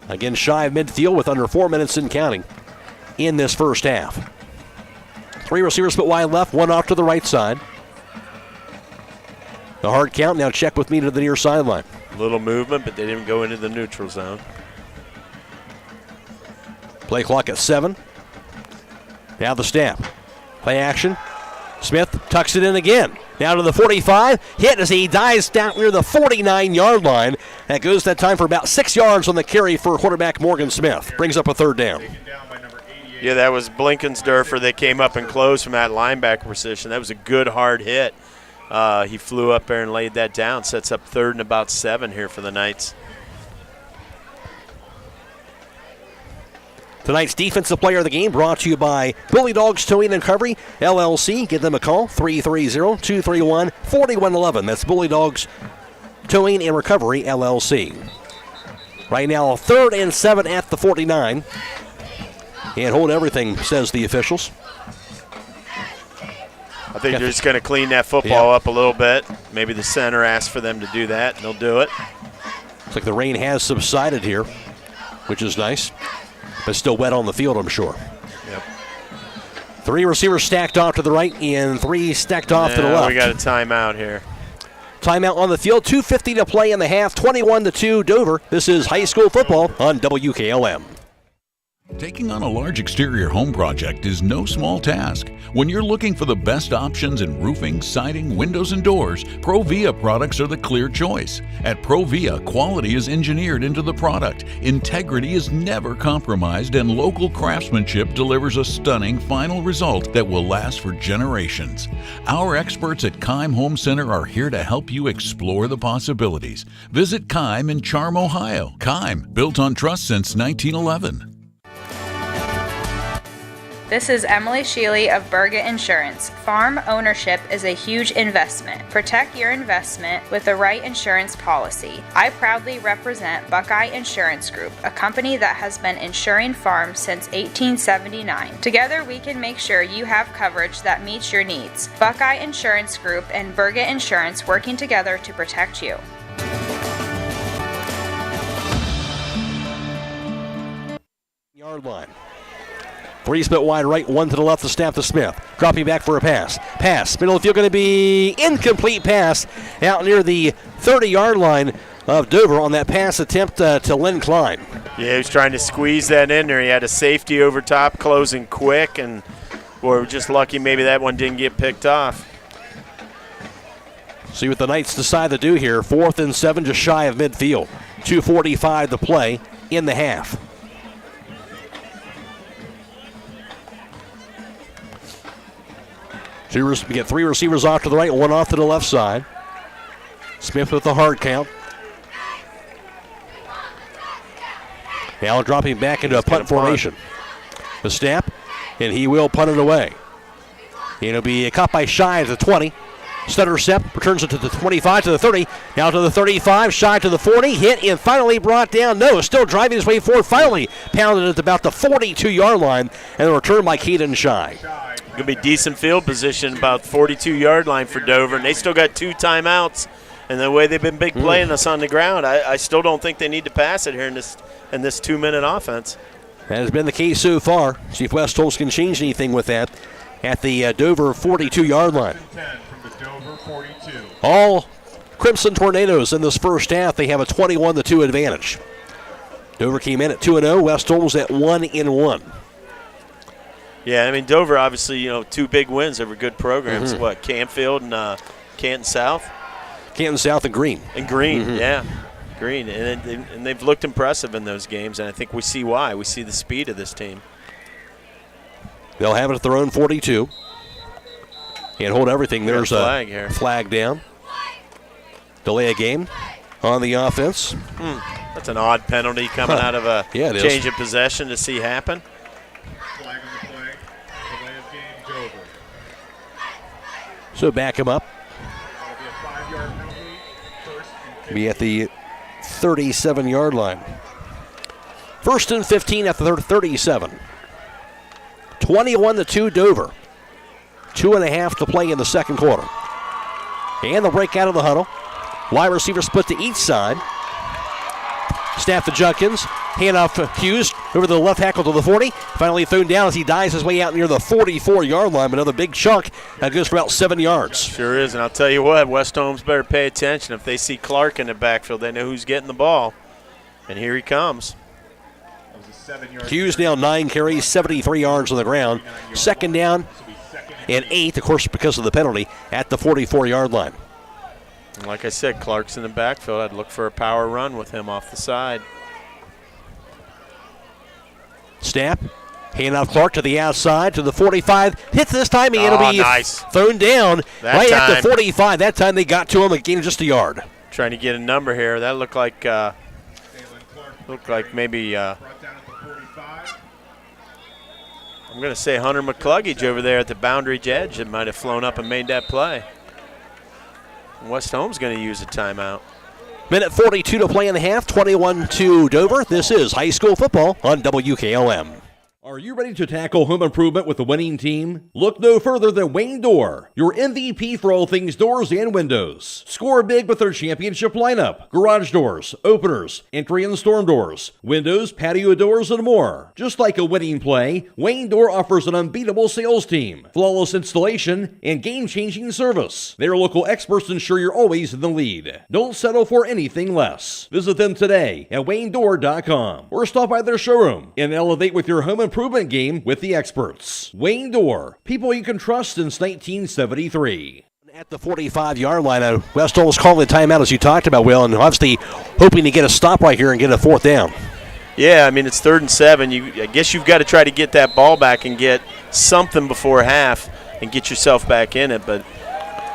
Again, shy of midfield with under 4 minutes in counting in this first half. 3 receivers but wide left, 1 off to the right side. The hard count, now check with me to the near sideline. Little movement, but they didn't go into the neutral zone. Play clock at 7. Now the snap. Play action. Smith tucks it in again. Now to the 45. Hit as he dives down near the 49-yard line. That goes that time for about 6 yards on the carry for quarterback Morgan Smith. Brings up a 3rd down. Yeah, that was Blinkensdorfer that came up and closed from that linebacker position. That was a good hard hit. He flew up there and laid that down. Sets up 3rd and about 7 here for the Knights. Tonight's defensive player of the game brought to you by Bully Dogs Towing and Recovery, LLC. Give them a call, 330-231-4111. That's Bully Dogs Towing and Recovery, LLC. Right now, 3rd and 7 at the 49. And hold everything, says the officials. I think they're just going to clean that football up a little bit. Maybe the center asked for them to do that, and they'll do it. Looks like the rain has subsided here, which is nice. But still wet on the field, I'm sure. Yep. 3 receivers stacked off to the right and 3 stacked off to the left. We got a timeout here. Timeout on the field. 2:50 to play in the half. 21-2 Dover. This is high school football on WKLM. Taking on a large exterior home project is no small task. When you're looking for the best options in roofing, siding, windows, and doors, Provia products are the clear choice. At Provia, quality is engineered into the product, integrity is never compromised, and local craftsmanship delivers a stunning final result that will last for generations. Our experts at Keim Home Center are here to help you explore the possibilities. Visit Keim in Charm, Ohio. Keim, built on trust since 1911. This is Emily Sheely of Berga Insurance. Farm ownership is a huge investment. Protect your investment with the right insurance policy. I proudly represent Buckeye Insurance Group, a company that has been insuring farms since 1879. Together we can make sure you have coverage that meets your needs. Buckeye Insurance Group and Berga Insurance working together to protect you. Yard line. 3 split wide right, 1 to the left, the snap to Smith. Dropping back for a pass. Pass, middle of the field going to be incomplete pass out near the 30-yard line of Dover on that pass attempt to Lynn Klein. Yeah, he was trying to squeeze that in there. He had a safety over top, closing quick, and boy, we're just lucky maybe that one didn't get picked off. See what the Knights decide to do here. 4th and 7, just shy of midfield. 2:45 to play in the half. We get 3 receivers off to the right, 1 off to the left side. Smith with the hard count. Now dropping back into a punt formation. The snap, and he will punt it away. It'll be caught by Shy at the 20. Stutter step, returns it to the 25, to the 30, now to the 35, Shy to the 40, hit and finally brought down. No, still driving his way forward, finally pounded at about the 42-yard line, and the return by Keaton Shy. Going to be decent field position, about 42-yard line for Dover, and they still got 2 timeouts. And the way they've been big playing us on the ground, I still don't think they need to pass it here in this 2-minute offense. That has been the case so far. See if West Holmes can change anything with that at the Dover 42-yard line. 10 from the Dover 42. All Crimson Tornadoes in this first half. They have a 21-2 advantage. Dover came in at 2-0. West Holmes at 1-1. Yeah, I mean, Dover obviously, 2 big wins over good programs. What, Canfield and Canton South? Canton South and Green. And Green, yeah. Green. And they've looked impressive in those games, and I think we see why. We see the speed of this team. They'll have it at their own 42. Can't hold everything. There's flag a here. Flag down. Delay a game on the offense. That's an odd penalty coming out of a change of possession to see happen. Flag on the play. Delay of game, Dover. So back him up. That'll be a 5-yard penalty. First and 15. Be at the 37-yard line. First and 15 at the 37. 21-2 Dover. 2.5 to play in the second quarter. And the break out of the huddle. Wide receiver split to each side. Snap to Junkins. Hand off to Hughes over the left tackle to the 40. Finally thrown down as he dives his way out near the 44-yard line. Another big chunk that goes for about 7 yards. Sure is, and I'll tell you what, West Holmes better pay attention. If they see Clark in the backfield, they know who's getting the ball. And here he comes. Hughes now 9 carries, 73 yards on the ground. Second down and 8, of course, because of the penalty, at the 44-yard line. And like I said, Clark's in the backfield. I'd look for a power run with him off the side. Snap. Hand off Clark to the outside to the 45. Hits this time, and it'll be nice. Thrown down That at the time. 45. That time they got to him and gained just a yard. Trying to get a number here. That looked like maybe I'm going to say Hunter McCluggage over there at the boundary edge that might have flown up and made that play. West Holmes going to use a timeout. Minute 42 to play in the half, 21-2 Dover. This is high school football on WKLM. Are you ready to tackle home improvement with a winning team? Look no further than Wayne Door, your MVP for all things doors and windows. Score big with their championship lineup: garage doors, openers, entry and storm doors, windows, patio doors, and more. Just like a winning play, Wayne Door offers an unbeatable sales team, flawless installation, and game-changing service. Their local experts ensure you're always in the lead. Don't settle for anything less. Visit them today at waynedoor.com or stop by their showroom and elevate with your home improvement game with the experts. Wayne Door, people you can trust since 1973. At the 45-yard line, West Holmes calling the timeout as you talked about, Will, and obviously hoping to get a stop right here and get a fourth down. Yeah, I mean, it's 3rd and 7. I guess you've got to try to get that ball back and get something before half and get yourself back in it. But,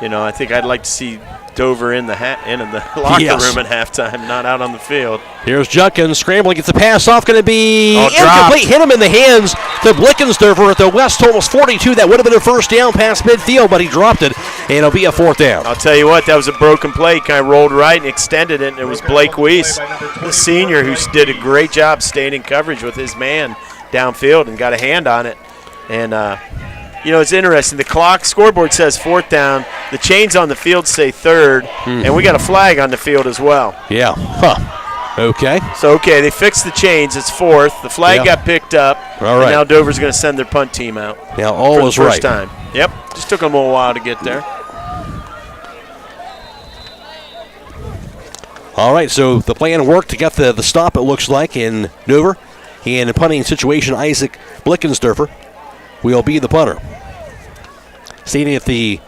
I think I'd like to see Dover in the locker room at halftime, not out on the field. Here's Junkins scrambling, gets the pass off, going to be incomplete. Dropped. Hit him in the hands to Blickensderfer at the West Holmes 42. That would have been a first down past midfield, but he dropped it, and it'll be a fourth down. I'll tell you what, that was a broken play. He kind of rolled right and extended it, and it was Blake Weiss, the senior, who did a great job staying in coverage with his man downfield and got a hand on it. And it's interesting. The scoreboard says 4th down. The chains on the field say 3rd, and we got a flag on the field as well. Yeah. Okay. So, they fixed the chains. It's 4th. The flag got picked up. All right. And now Dover's going to send their punt team out. Now all was for the first right. time. Yep. Just took them a little while to get there. All right, so the plan worked to get the stop, it looks like, in Dover. And in punting situation, Isaac Blickensderfer will be the punter. Standing at the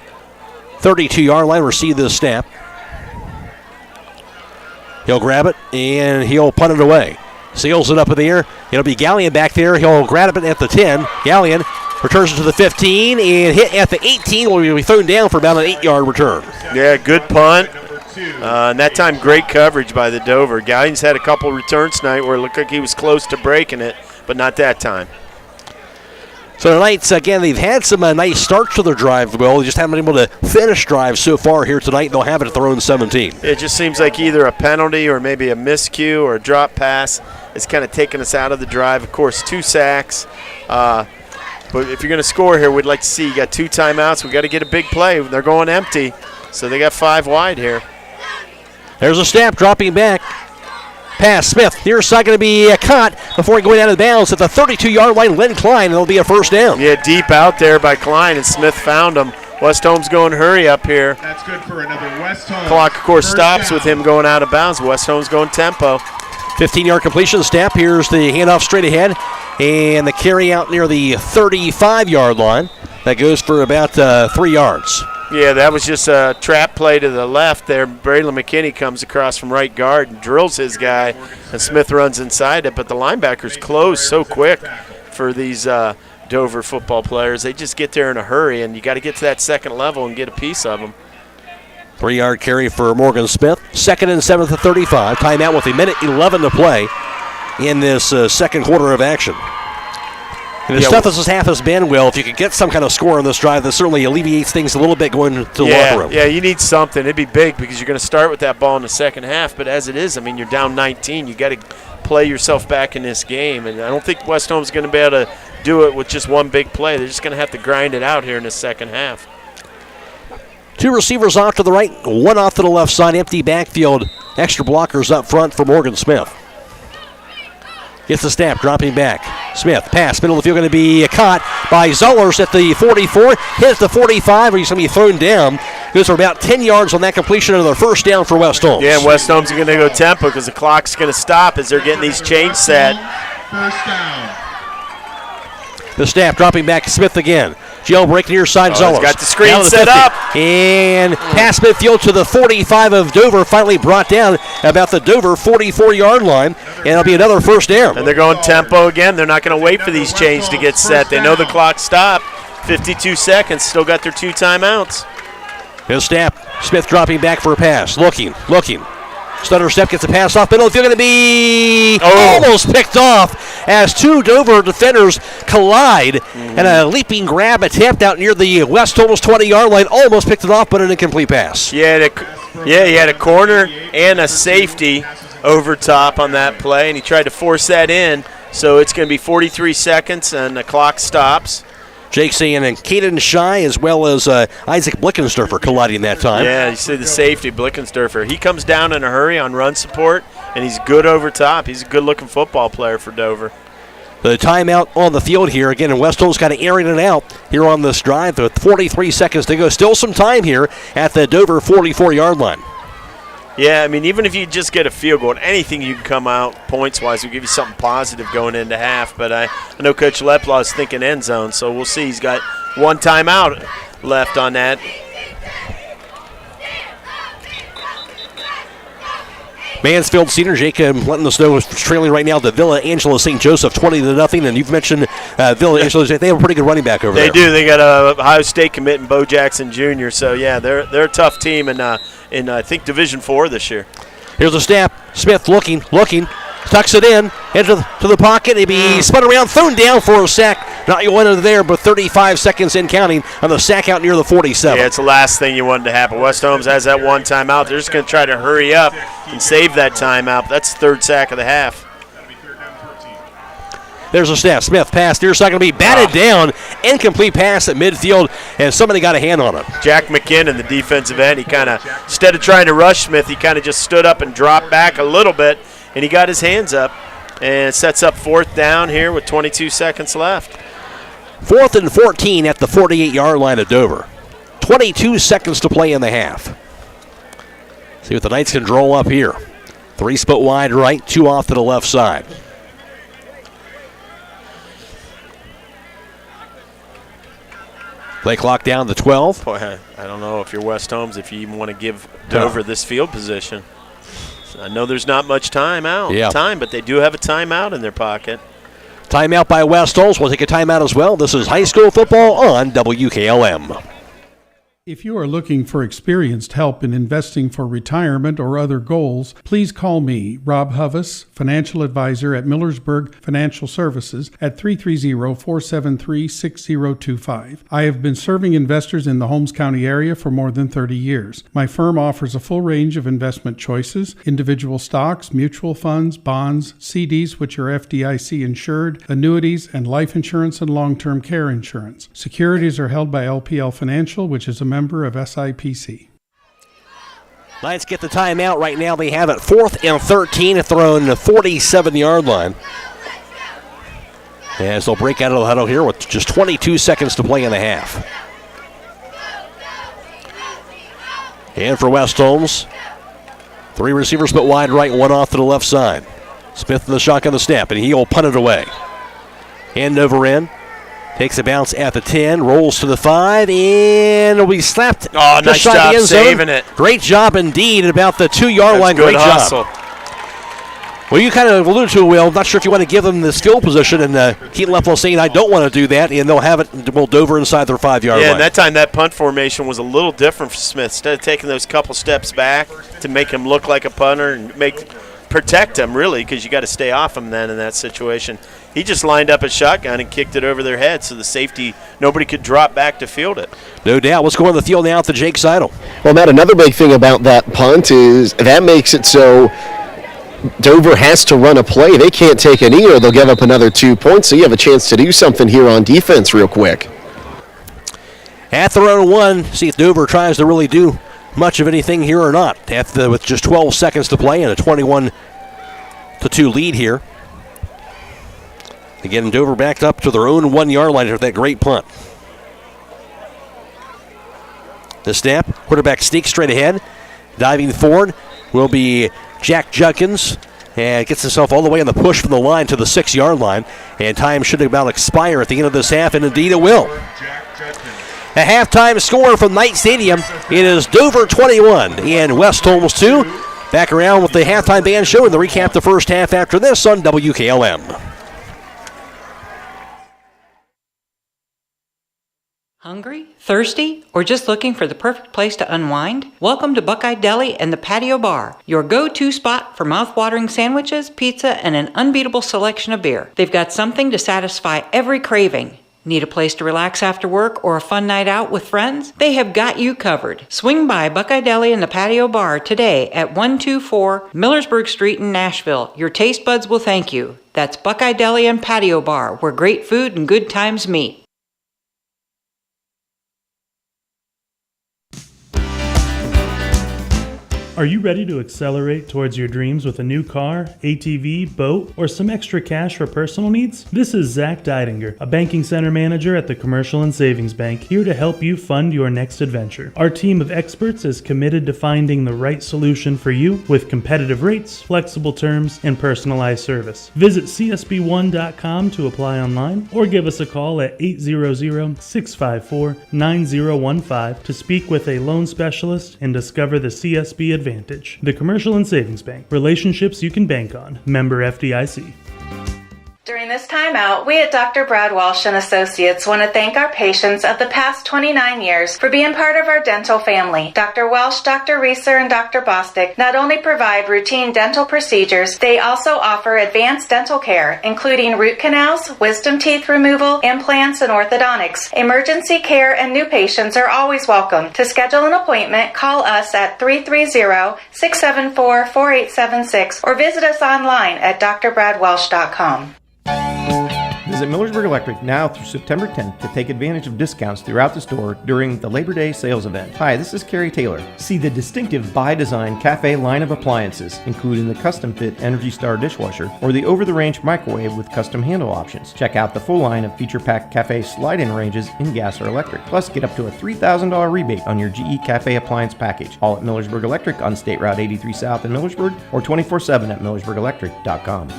32-yard line, receive this snap. He'll grab it, and he'll punt it away. Seals it up in the air. It'll be Gallion back there. He'll grab it at the 10. Gallion returns it to the 15, and hit at the 18. Will be thrown down for about an 8-yard return. Yeah, good punt. And that time, great coverage by the Dover. Gallion's had a couple returns tonight where it looked like he was close to breaking it, but not that time. So tonight, again, they've had some nice starts to their drive, Will. They just haven't been able to finish drives so far here tonight. They'll have it at their own 17. It just seems like either a penalty or maybe a miscue or a drop pass is kind of taking us out of the drive. Of course, 2 sacks. But if you're going to score here, we'd like to see you got 2 timeouts. We got to get a big play. They're going empty, so they got 5 wide here. There's a snap, dropping back. Pass, Smith, near side going to be caught before going out of bounds at the 32-yard line. Len Klein, it'll be a first down. Yeah, deep out there by Klein, and Smith found him. West Holmes going hurry up here. That's good for another West Holmes. Clock, of course, stops with him going out of bounds. West Holmes going tempo. 15-yard completion, snap. Here's the handoff straight ahead, and the carry out near the 35-yard line. That goes for about 3 yards. Yeah, that was just a trap play to the left there. Braylon McKinney comes across from right guard and drills his guy, and Smith runs inside it. But the linebackers close so quick for these Dover football players. They just get there in a hurry, and you got to get to that second level and get a piece of them. 3-yard carry for Morgan Smith. 2nd and 7 at 35. Timeout with 1:11 to play in this second quarter of action. And as tough as this half has been, Will, if you could get some kind of score on this drive, that certainly alleviates things a little bit going to the locker room. Yeah, you need something. It'd be big because you're going to start with that ball in the second half. But as it is, I mean, you're down 19. You got to play yourself back in this game. And I don't think West Holmes is going to be able to do it with just one big play. They're just going to have to grind it out here in the second half. 2 receivers off to the right, 1 off to the left side. Empty backfield. Extra blockers up front for Morgan Smith. Gets the snap, dropping back. Smith, pass, middle of the field, going to be caught by Zollers at the 44. Hits the 45, or he's going to be thrown down. Goes for about 10 yards on that completion, and their first down for West Holmes. Yeah, and West Holmes are going to go tempo because the clock's going to stop as they're getting these chains set. First down. The snap, dropping back, Smith again. Jailbreak near side, Zollers. Got the screen set up. And pass midfield to the 45 of Dover, finally brought down about the Dover 44-yard line. And it'll be another first down. And they're going tempo again. They're not going to wait for these chains to get set. They know the clock stopped. 52 seconds. Still got their 2 timeouts. His snap. Smith dropping back for a pass. Looking. Stutter step, gets a pass off middle. It's going to be almost picked off as 2 Dover defenders collide. And a leaping grab attempt out near the West Holmes 20-yard line. Almost picked it off, but an incomplete pass. He had a corner and a safety over top on that play, and he tried to force that in. So it's going to be 43 seconds, and the clock stops. Jake Sayan and Caden Shy, as well as Isaac Blickensdorfer colliding that time. Yeah, you see the safety, Blickensdorfer. He comes down in a hurry on run support, and he's good over top. He's a good-looking football player for Dover. The timeout on the field here. Again, and West Holmes kind of airing it out here on this drive with 43 seconds to go. Still some time here at the Dover 44-yard line. Yeah, I mean, even if you just get a field goal, anything you can come out points-wise will give you something positive going into half. But I know Coach Leplaw is thinking end zone, so we'll see. He's got 1 timeout left on that. Mansfield Senior Jacob letting us know is trailing right now to Villa Angela St. Joseph 20-0. And you've mentioned Villa Angela. They have a pretty good running back over there. They do. They got a Ohio State commit in Bo Jackson Jr. So yeah, they're a tough team in I think Division IV this year. Here's a snap. Smith looking, tucks it in, into the pocket. Maybe spun around, thrown down for a sack. Not going into there, but 35 seconds in counting on the sack out near the 47. Yeah, it's the last thing you wanted to happen. West Holmes has that 1 timeout. They're just going to try to hurry up and save that timeout. That's the 3rd sack of the half. There's a snap. Smith pass near side, going to be batted down. Incomplete pass at midfield, and somebody got a hand on him. Jack McKinnon, the defensive end, he kind of, instead of trying to rush Smith, he kind of just stood up and dropped back a little bit, and he got his hands up, and it sets up 4th down here with 22 seconds left. 4th and 14 at the 48-yard line of Dover. 22 seconds to play in the half. See what the Knights can draw up here. 3 split wide right, 2 off to the left side. Play clock down to 12. Boy, I don't know if you're West Holmes, if you even want to give Dover this field position. I know there's not much time, but they do have a timeout in their pocket. Timeout by West Holmes. We'll take a timeout as well. This is high school football on WKLM. If you are looking for experienced help in investing for retirement or other goals, please call me, Rob Huvis, financial advisor at Millersburg Financial Services at 330-473-6025. I have been serving investors in the Holmes County area for more than 30 years. My firm offers a full range of investment choices, individual stocks, mutual funds, bonds, CDs which are FDIC insured, annuities, and life insurance and long-term care insurance. Securities are held by LPL Financial, which is a member of SIPC. Knights get the timeout right now. They have it 4th and 13 at their own 47-yard line. As they'll break out of the huddle here with just 22 seconds to play in the half. And for West Holmes, 3 receivers split wide right, 1 off to the left side. Smith in the shotgun the snap, and he'll punt it away. Hand over end. Takes a bounce at the 10, rolls to the 5, and will be slapped. Oh, nice job saving it. Great job indeed at about the 2-yard line. Good Great hustle. job. Well, you kind of alluded to it, Will. Not sure if you want to give them the skill position, and Keaton Leffel saying, I don't want to do that, and they'll have it, will Dover inside their 5-yard line. Yeah, and that time that punt formation was a little different for Smith. Instead of taking those couple steps back to make him look like a punter and protect him, really, because you got to stay off him then in that situation. He just lined up a shotgun and kicked it over their head so the safety, nobody could drop back to field it. No doubt. Let's go on the field now to Jake Sidle. Well, Matt, another big thing about that punt is that makes it so Dover has to run a play. They can't take a knee or they'll give up another 2 points, so you have a chance to do something here on defense real quick. At their own 1, see if Dover tries to really do much of anything here or not. With just 12 seconds to play and a 21-2 lead here. Again, Dover backed up to their own 1-yard line after that great punt. The snap, quarterback sneaks straight ahead. Diving forward will be Jack Judkins. And gets himself all the way on the push from the line to the 6-yard line. And time should about expire at the end of this half, and indeed it will. A halftime score from Knight Stadium. It is Dover 21 and West Holmes 2. Back around with the halftime band show and the recap the first half after this on WKLM. Hungry, thirsty, or just looking for the perfect place to unwind? Welcome to Buckeye Deli and the Patio Bar, your go-to spot for mouth-watering sandwiches, pizza, and an unbeatable selection of beer. They've got something to satisfy every craving. Need a place to relax after work or a fun night out with friends? They have got you covered. Swing by Buckeye Deli and the Patio Bar today at 124 Millersburg Street in Nashville. Your taste buds will thank you. That's Buckeye Deli and Patio Bar, where great food and good times meet. Are you ready to accelerate towards your dreams with a new car, ATV, boat, or some extra cash for personal needs? This is Zach Deidinger, a banking center manager at the Commercial and Savings Bank, here to help you fund your next adventure. Our team of experts is committed to finding the right solution for you with competitive rates, flexible terms, and personalized service. Visit csb1.com to apply online or give us a call at 800-654-9015 to speak with a loan specialist and discover the CSB advantage. The Commercial and Savings Bank. Relationships you can bank on. Member FDIC. During this time out, we at Dr. Brad Walsh and Associates want to thank our patients of the past 29 years for being part of our dental family. Dr. Welsh, Dr. Reeser, and Dr. Bostic not only provide routine dental procedures, they also offer advanced dental care, including root canals, wisdom teeth removal, implants, and orthodontics. Emergency care and new patients are always welcome. To schedule an appointment, call us at 330-674-4876 or visit us online at drbradwelsh.com. Visit Millersburg Electric now through September 10th to take advantage of discounts throughout the store during the Labor Day sales event. Hi, this is Kerry Taylor. See the distinctive By Design Cafe line of appliances, including the custom fit Energy Star dishwasher or the over-the-range microwave with custom handle options. Check out the full line of feature-packed cafe slide-in ranges in gas or electric. Plus, get up to a $3,000 rebate on your GE Cafe appliance package. All at Millersburg Electric on State Route 83 South in Millersburg or 24/7 at millersburgelectric.com.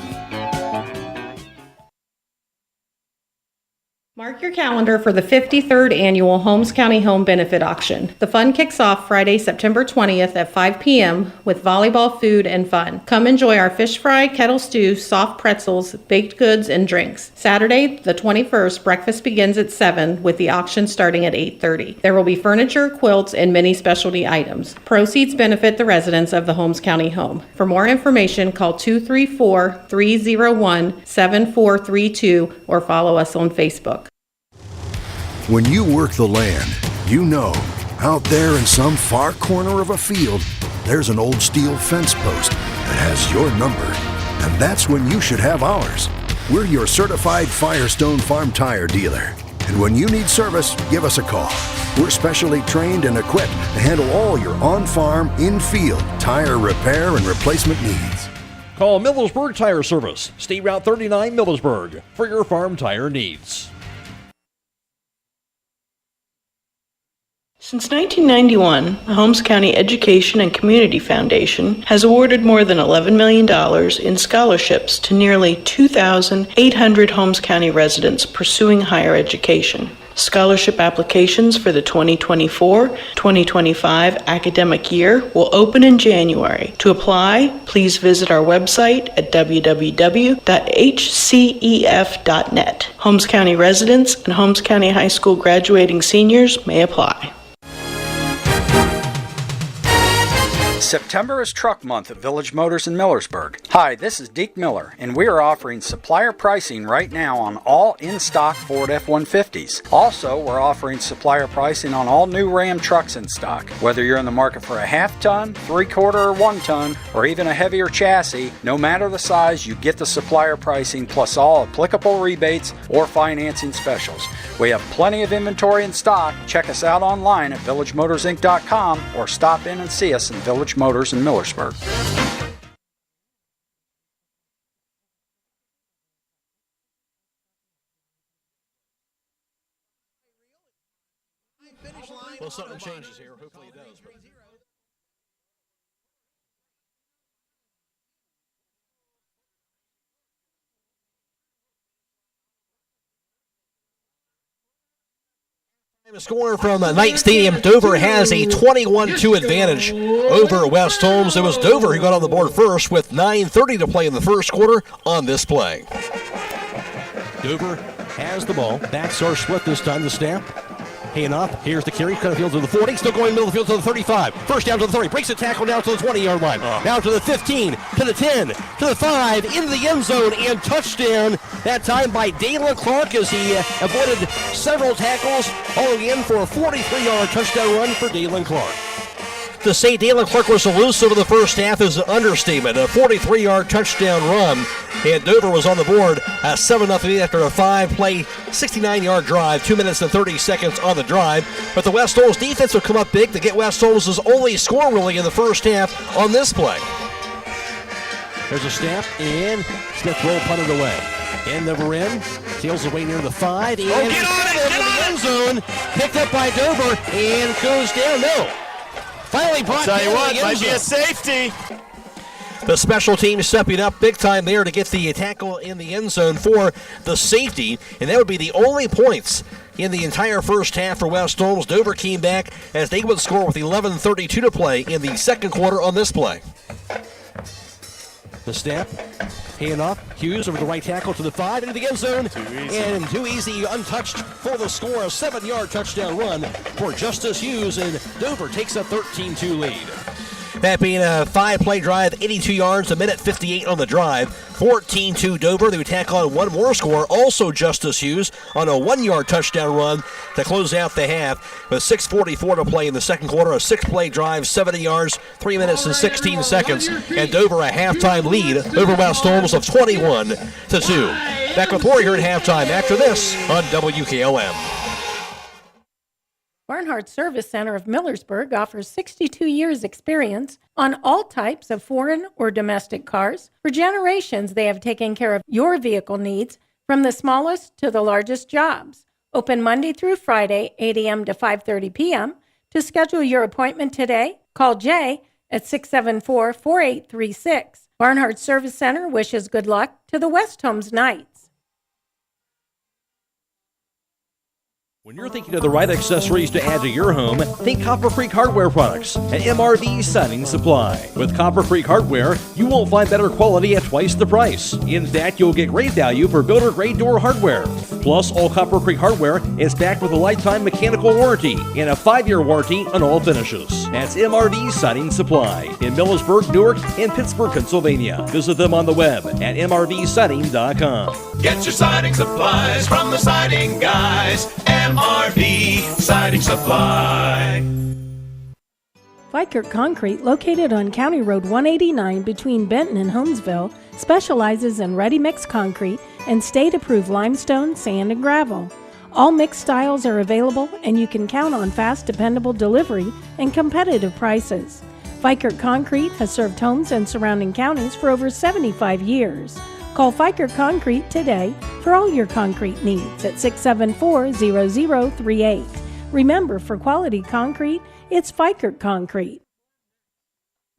Mark your calendar for the 53rd Annual Holmes County Home Benefit Auction. The fun kicks off Friday, September 20th at 5 p.m. with volleyball, food, and fun. Come enjoy our fish fry, kettle stew, soft pretzels, baked goods, and drinks. Saturday, the 21st, breakfast begins at 7 with the auction starting at 8:30. There will be furniture, quilts, and many specialty items. Proceeds benefit the residents of the Holmes County Home. For more information, call 234-301-7432 or follow us on Facebook. When you work the land, you know, out there in some far corner of a field, there's an old steel fence post that has your number. And that's when you should have ours. We're your certified Firestone Farm Tire dealer. And when you need service, give us a call. We're specially trained and equipped to handle all your on-farm, in-field tire repair and replacement needs. Call Millersburg Tire Service, State Route 39 Millersburg, for your farm tire needs. Since 1991, the Holmes County Education and Community Foundation has awarded more than $11 million in scholarships to nearly 2,800 Holmes County residents pursuing higher education. Scholarship applications for the 2024-2025 academic year will open in January. To apply, please visit our website at www.hcef.net. Holmes County residents and Holmes County High School graduating seniors may apply. September is Truck Month at Village Motors in Millersburg. Hi, this is Deke Miller, and we are offering supplier pricing right now on all in-stock Ford F-150s. Also, we're offering supplier pricing on all new Ram trucks in stock. Whether you're in the market for a half-ton, 3/4, or 1-ton, or even a heavier chassis, no matter the size, you get the supplier pricing plus all applicable rebates or financing specials. We have plenty of inventory in stock. Check us out online at villagemotorsinc.com or stop in and see us in Village Motors in Millersburg. Well, something changes here. Hopefully it does. A score from Knight Stadium. Dover has a 21-2 advantage over West Holmes. It was Dover who got on the board first with 9:30 to play in the first quarter on this play. Dover has the ball. Backs are split this time. The snap. Hand off. Here's the carry. Cut the field to the 40. Still going middle of the field to the 35. First down to the 30. Breaks the tackle down to the 20-yard line. Now to the 15, to the 10, to the 5, into the end zone, and touchdown. That time by Dalen Clark as he avoided several tackles, all in for a 43-yard touchdown run for Dalen Clark. To say Dalen Clark was elusive in the first half is an understatement. A 43-yard touchdown run, and Dover was on the board 7-0 after a 5-play, 69-yard drive, 2 minutes and 30 seconds on the drive. But the West Holmes defense would come up big to get West Holmes' only score really in the first half on this play. There's a snap, and Smith will punt it away. End over end, tails away near the 5, and get the end zone, picked up by Dover, and goes down. No. Finally brought down. Tell you what, might be a safety. The special team stepping up big time there to get the tackle in the end zone for the safety, and that would be the only points in the entire first half for West Holmes. Dover came back as they would score with 11:32 to play in the second quarter on this play. The snap, hand off, Hughes over the right tackle to the 5, into the end zone, and too easy, untouched for the score, a 7-yard touchdown run for Justice Hughes, and Dover takes a 13-2 lead. That being a 5-play drive, 82 yards, a minute 58 on the drive. 14-2 Dover. They would tack on one more score, also Justice Hughes, on a 1-yard touchdown run to close out the half. With 6:44 to play in the second quarter, a 6-play drive, 70 yards, 3 minutes and 16 seconds, and Dover a halftime lead over West Holmes of 21-2. Back with more here at halftime after this on WKLM. Barnhart Service Center of Millersburg offers 62 years experience on all types of foreign or domestic cars. For generations, they have taken care of your vehicle needs from the smallest to the largest jobs. Open Monday through Friday, 8 a.m. to 5:30 p.m. To schedule your appointment today, call Jay at 674-4836. Barnhart Service Center wishes good luck to the West Holmes Knights. When you're thinking of the right accessories to add to your home, think Copper Creek Hardware products and MRV Siding Supply. With Copper Creek Hardware, you won't find better quality at twice the price. In fact, you'll get great value for builder-grade door hardware. Plus, all Copper Creek Hardware is backed with a lifetime mechanical warranty and a 5-year warranty on all finishes. That's MRV Siding Supply in Millersburg, Newark, and Pittsburgh, Pennsylvania. Visit them on the web at mrvsiding.com. Get your siding supplies from the siding guys. MRV Siding Supply. Fikert Concrete, located on County Road 189 between Benton and Holmesville, specializes in ready-mix concrete and state-approved limestone, sand, and gravel. All mixed styles are available, and you can count on fast, dependable delivery and competitive prices. Fikert Concrete has served Holmes and surrounding counties for over 75 years. Call Fikert Concrete today for all your concrete needs at 674-0038. Remember, for quality concrete, it's Fikert Concrete.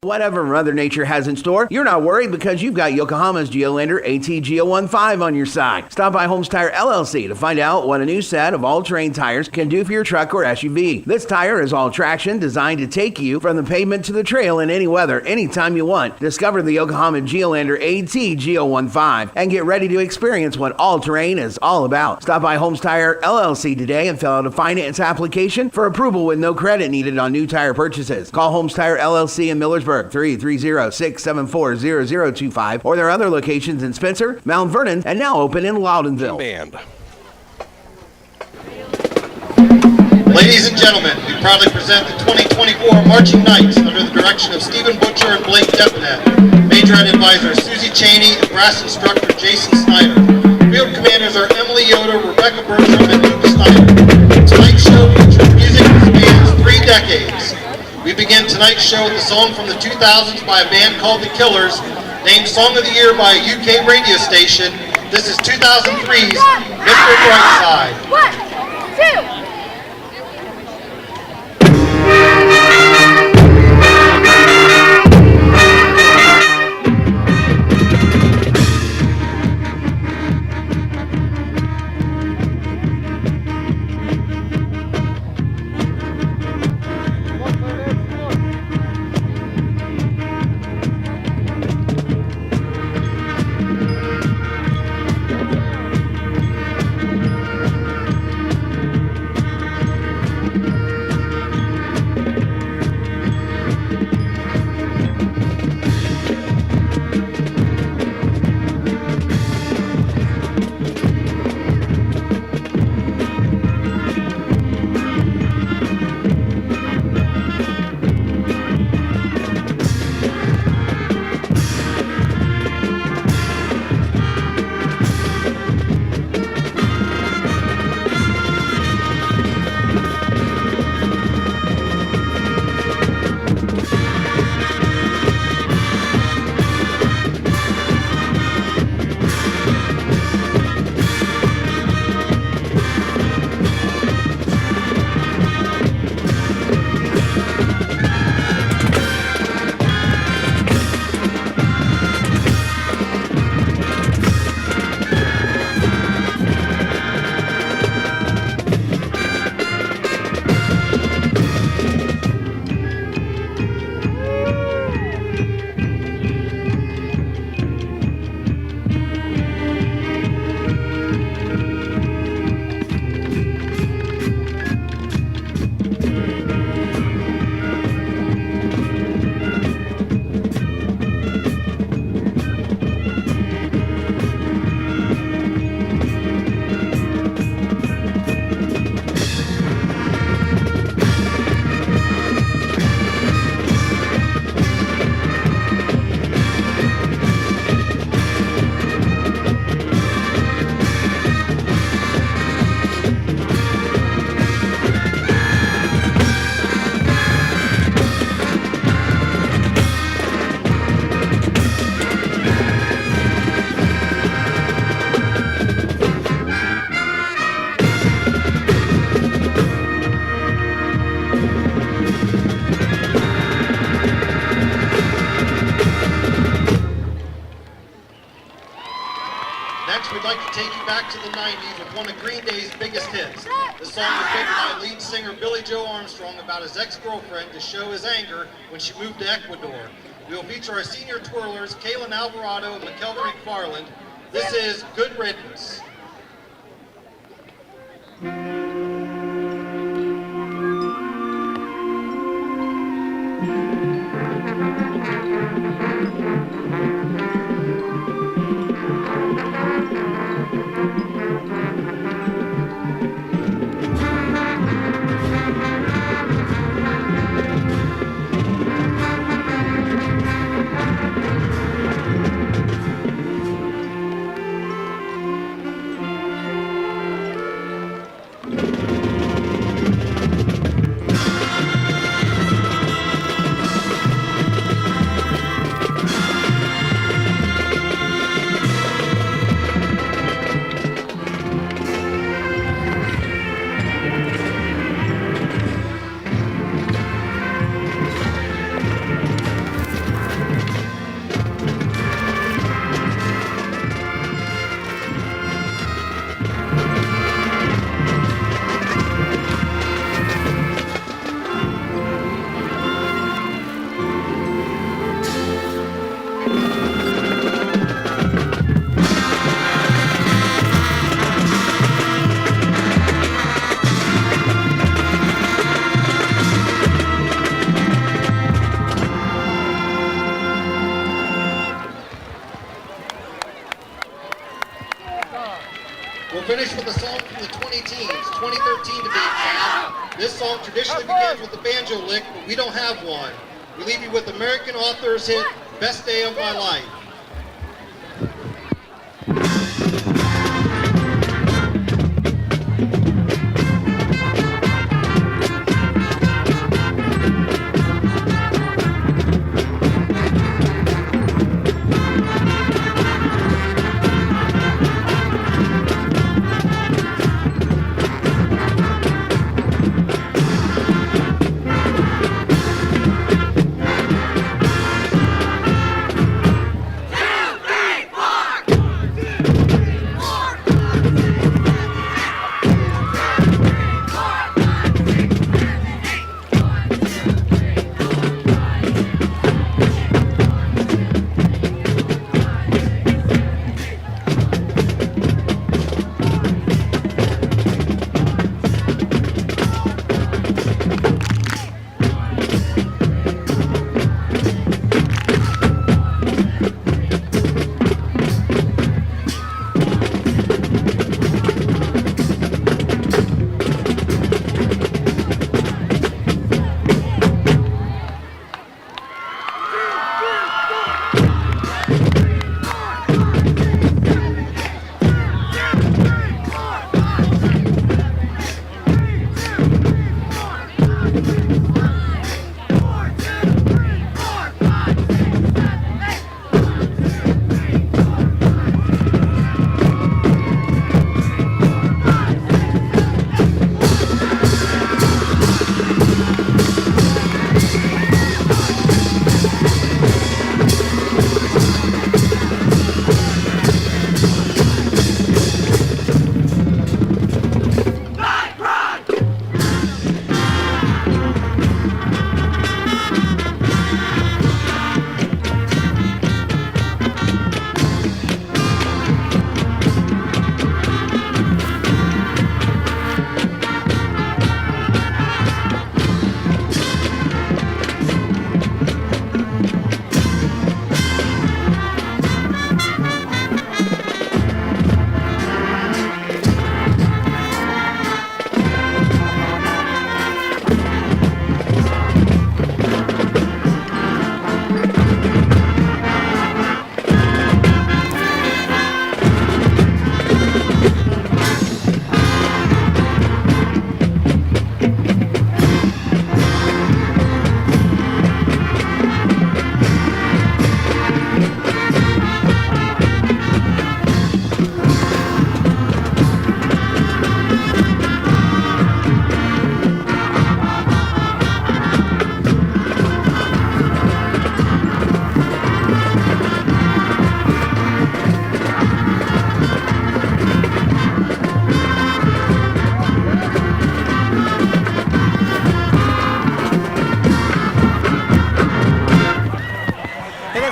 Whatever Mother Nature has in store, you're not worried because you've got Yokohama's Geolandar AT-GO15 on your side. Stop by Holmes Tire LLC to find out what a new set of all-terrain tires can do for your truck or SUV. This tire is all-traction, designed to take you from the pavement to the trail in any weather, anytime you want. Discover the Yokohama Geolandar AT-GO15 and get ready to experience what all-terrain is all about. Stop by Holmes Tire LLC today and fill out a finance application for approval with no credit needed on new tire purchases. Call Holmes Tire LLC in Millersburg, 330-674-0025, or their other locations in Spencer, Mount Vernon, and now open in Loudonville. Ladies and gentlemen, we proudly present the 2024 Marching Knights under the direction of Stephen Butcher and Blake Depanet, Majorette Advisor Susie Cheney, and Brass Instructor Jason Snyder. Field Commanders are Emily Yoder, Rebecca Bertram, and Luke Snyder. Tonight's show features music that spans 3 decades. We begin tonight's show with a song from the 2000s by a band called The Killers, named Song of the Year by a UK radio station. This is 2003's Mr. Brightside. 1, 2. to the 90s with one of Green Day's biggest hits. The song was written by lead singer Billy Joe Armstrong about his ex-girlfriend to show his anger when she moved to Ecuador. We will feature our senior twirlers, Kaylin Alvarado and McKelvin McFarland. This is Good Riddance. traditionally begins with the banjo lick, but we don't have one. We leave you with American author's hit, Best Day of My Life.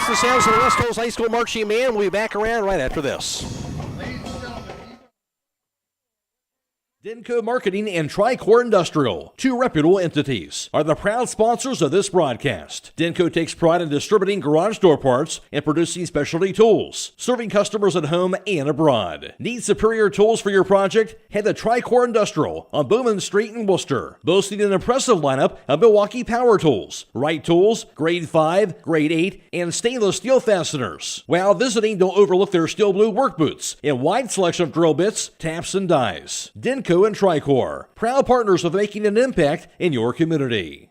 The sounds of the West Holmes High School Marching Band. We'll be back around right after this. Denco Marketing and Tricor Industrial, two reputable entities, are the proud sponsors of this broadcast. Denco takes pride in distributing garage door parts and producing specialty tools, serving customers at home and abroad. Need superior tools for your project? Head to Tricor Industrial on Bowman Street in Worcester, boasting an impressive lineup of Milwaukee power tools, Wright tools, grade 5, grade 8, and stainless steel fasteners. While visiting, don't overlook their steel blue work boots and wide selection of drill bits, taps, and dies. Denco and Tricor, proud partners of making an impact in your community.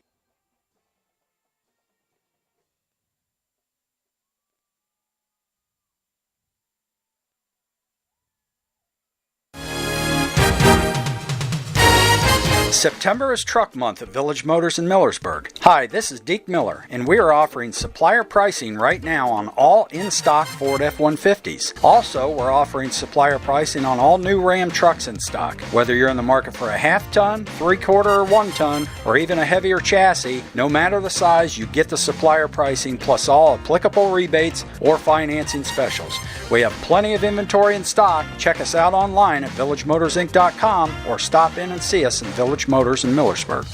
September is Truck Month at Village Motors in Millersburg. Hi, this is Deke Miller, and we are offering supplier pricing right now on all in-stock Ford F-150s. Also, we're offering supplier pricing on all new Ram trucks in stock. Whether you're in the market for a half-ton, 3/4, or 1-ton, or even a heavier chassis, no matter the size, you get the supplier pricing plus all applicable rebates or financing specials. We have plenty of inventory in stock. Check us out online at villagemotorsinc.com or stop in and see us in Village Motors in Millersburg.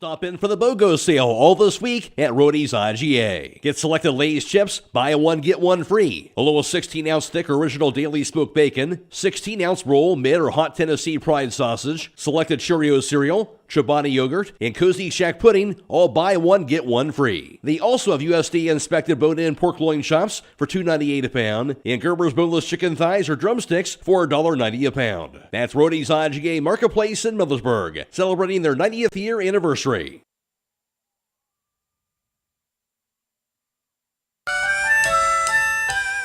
Stop in for the BOGO sale all this week at Roadie's IGA. Get selected Lay's chips, buy one, get one free. A little 16-ounce thick original daily smoked bacon, 16-ounce roll mid or hot Tennessee Pride sausage, selected Cheerios cereal, Chobani yogurt, and Cozy Shack pudding, all buy one, get one free. They also have USDA-inspected bone-in pork loin chops for $2.98 a pound, and Gerber's boneless chicken thighs or drumsticks for $1.90 a pound. That's Roadie's IGA Marketplace in Millersburg, celebrating their 90th year anniversary.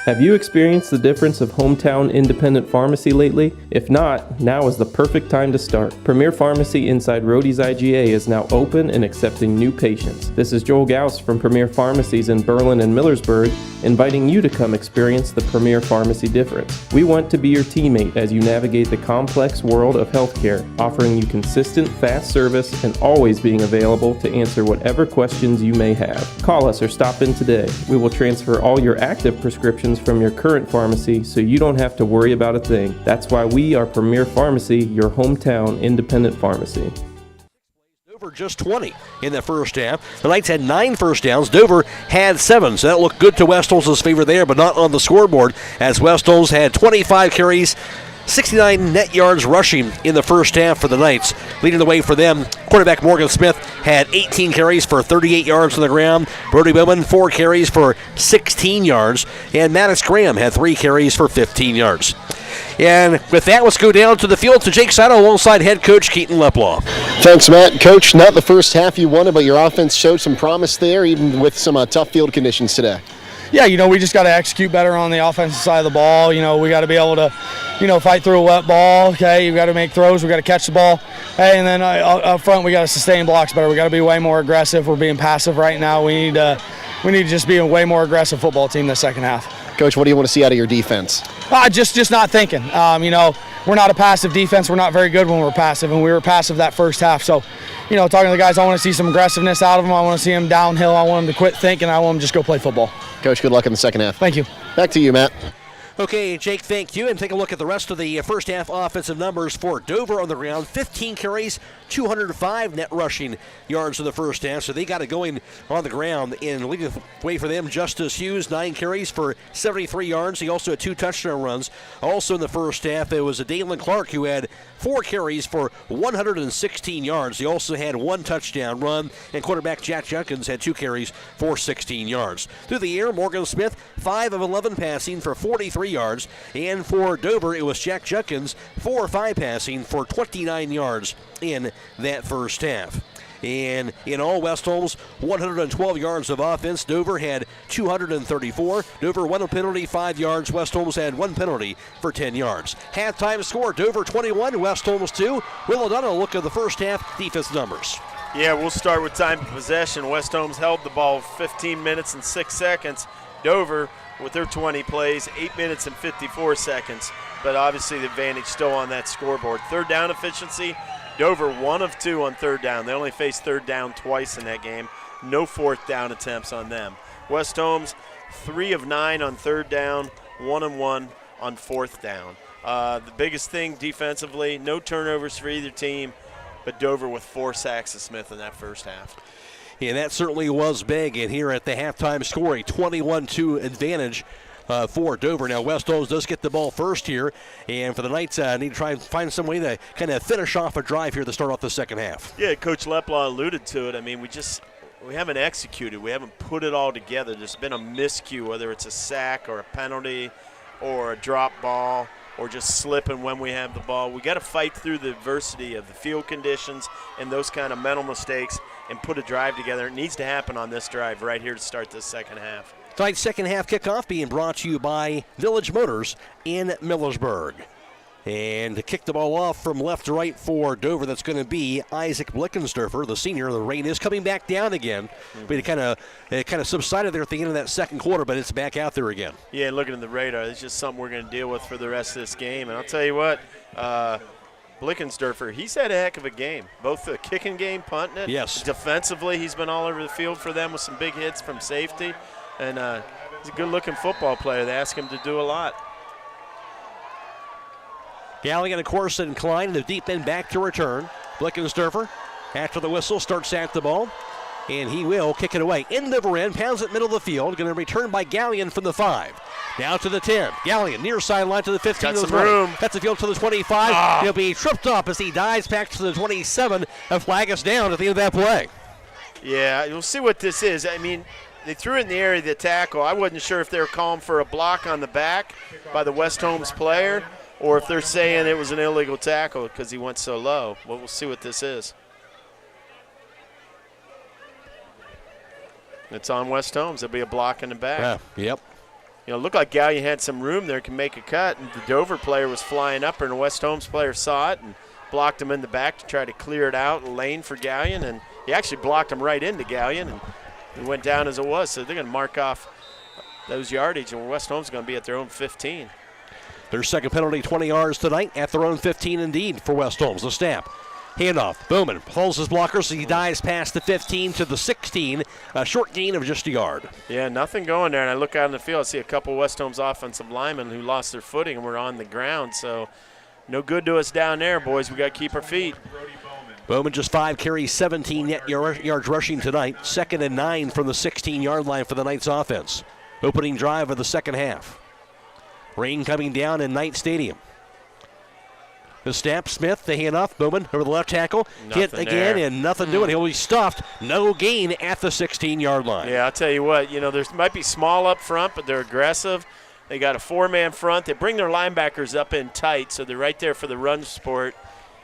Have you experienced the difference of hometown independent pharmacy lately? If not, now is the perfect time to start. Premier Pharmacy inside Roadie's IGA is now open and accepting new patients. This is Joel Gauss from Premier Pharmacies in Berlin and Millersburg, inviting you to come experience the Premier Pharmacy difference. We want to be your teammate as you navigate the complex world of healthcare, offering you consistent, fast service and always being available to answer whatever questions you may have. Call us or stop in today. We will transfer all your active prescriptions from your current pharmacy so you don't have to worry about a thing. That's why we are Premier Pharmacy, your hometown independent pharmacy. Dover just 20 in the first half. The Knights had 9 first downs. Dover had 7, so that looked good to West Holmes' favor there, but not on the scoreboard, as West Holmes had 25 carries, 69 net yards rushing in the first half for the Knights. Leading the way for them, quarterback Morgan Smith had 18 carries for 38 yards on the ground. Brody Bowman, 4 carries for 16 yards. And Maddox Graham had 3 carries for 15 yards. And with that, let's go down to the field to Jake Sidle alongside head coach Keaton Leplaw. Thanks, Matt. Coach, not the first half you wanted, but your offense showed some promise there, even with some tough field conditions today. Yeah, we just got to execute better on the offensive side of the ball. We got to be able to, fight through a wet ball. Okay, you got to make throws. We got to catch the ball. Hey, and then up front, we got to sustain blocks better. We got to be way more aggressive. We're being passive right now. We need to just be a way more aggressive football team the second half. Coach, what do you want to see out of your defense? Just not thinking. We're not a passive defense. We're not very good when we're passive, and we were passive that first half. So, talking to the guys, I want to see some aggressiveness out of them. I want to see them downhill. I want them to quit thinking. I want them to just go play football. Coach, good luck in the second half. Thank you. Back to you, Matt. Okay, Jake, thank you. And take a look at the rest of the first half offensive numbers for Dover on the ground. 15 carries, 205 net rushing yards in the first half. So they got it going on the ground. And leading the way for them, Justice Hughes, 9 carries for 73 yards. He also had 2 touchdown runs. Also in the first half, it was Dalen Clark who had 4 carries for 116 yards. He also had 1 touchdown run. And quarterback Jack Junkins had 2 carries for 16 yards. Through the air, Morgan Smith, 5 of 11 passing for 43 yards. And for Dover, it was Jack Junkins, 4 of 5 passing for 29 yards in that first half. And in all, West Holmes, 112 yards of offense. Dover had 234. Dover 1 penalty, 5 yards. West Holmes had 1 penalty for 10 yards. Halftime score, Dover 21, West Holmes 2. Will O'Donnell look at the first half defense numbers. Yeah, we'll start with time of possession. West Holmes held the ball 15 minutes and 6 seconds. Dover, with their 20 plays, 8 minutes and 54 seconds. But obviously the advantage still on that scoreboard. Third down efficiency, Dover 1 of 2 on third down. They only faced third down twice in that game. No fourth down attempts on them. West Holmes 3 of 9 on third down, 1 of 1 on fourth down. The biggest thing defensively, no turnovers for either team, but Dover with 4 sacks of Smith in that first half. Yeah, that certainly was big. And here at the halftime score, a 21-2 advantage for Dover. Now, West Holmes does get the ball first here, and for the Knights, need to try and find some way to kind of finish off a drive here to start off the second half. Yeah, Coach Leplaw alluded to it. I mean, we haven't executed. We haven't put it all together. There's been a miscue, whether it's a sack or a penalty or a drop ball or just slipping when we have the ball. We got to fight through the adversity of the field conditions and those kind of mental mistakes and put a drive together. It needs to happen on this drive right here to start this second half. Tonight's second half kickoff being brought to you by Village Motors in Millersburg. And to kick the ball off from left to right for Dover, that's going to be Isaac Blickensderfer, the senior. The rain is coming back down again. But it kind of subsided there at the end of that second quarter, but it's back out there again. Yeah, looking at the radar, it's just something we're going to deal with for the rest of this game. And I'll tell you what, Blickensderfer, he's had a heck of a game. Both the kicking game, punting it. Yes. Defensively, he's been all over the field for them with some big hits from safety. And he's a good-looking football player. They ask him to do a lot. Galligan, of course, and Klein in the deep end back to return. Blickensderfer after the whistle, starts at the ball. And he will kick it away. End over end, pounds it middle of the field. Going to return by Gallion from the 5. Now to the 10. Gallion near sideline to the 15. Got some room. Cuts the field to the 25. He'll be tripped up as he dives back to the 27. A flag is down at the end of that play. Yeah, you'll see what this is. I mean, they threw it in the area of the tackle. I wasn't sure if they were calling for a block on the back by the West Holmes player or if they're saying it was an illegal tackle because he went so low. Well, we'll see what this is. It's on West Holmes. There'll be a block in the back. Yep. You know, it looked like Gallion had some room there, can make a cut, and the Dover player was flying up, and the West Holmes player saw it and blocked him in the back to try to clear it out, lane for Gallion, and he actually blocked him right into Gallion, and he went down as it was. So they're going to mark off those yardage, and West Holmes is going to be at their own 15. Their second penalty, 20 yards tonight, at their own 15 indeed for West Holmes. The snap. Handoff. Bowman pulls his blocker, so he dives past the 15 to the 16. A short gain of just a yard. Yeah, nothing going there. And I look out in the field, I see a couple West Holmes offensive linemen who lost their footing and were on the ground. So no good to us down there, boys. We got to keep our feet. Bowman just 5 carries, 17 net yards rushing tonight. 2nd and 9 from the 16-yard line for the Knights offense. Opening drive of the second half. Rain coming down in Knight Stadium. The snap, Smith, the handoff, Bowman over the left tackle. Nothing hit again there. and nothing doing. He'll be stuffed. No gain at the 16-yard line. Yeah, I'll tell you what, you know, there might be small up front, but they're aggressive. They got a 4-man front. They bring their linebackers up in tight, so they're right there for the run support.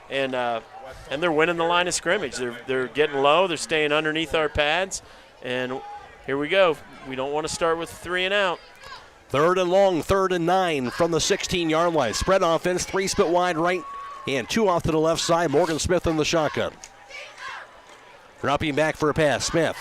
And they're winning the line of scrimmage. They're getting low. They're staying underneath our pads. And here we go. We don't want to start with 3 and out. 3rd and long, 3rd and 9 from the 16-yard line. Spread offense, 3 split wide right and 2 off to the left side. Morgan Smith in the shotgun. Dropping back for a pass, Smith.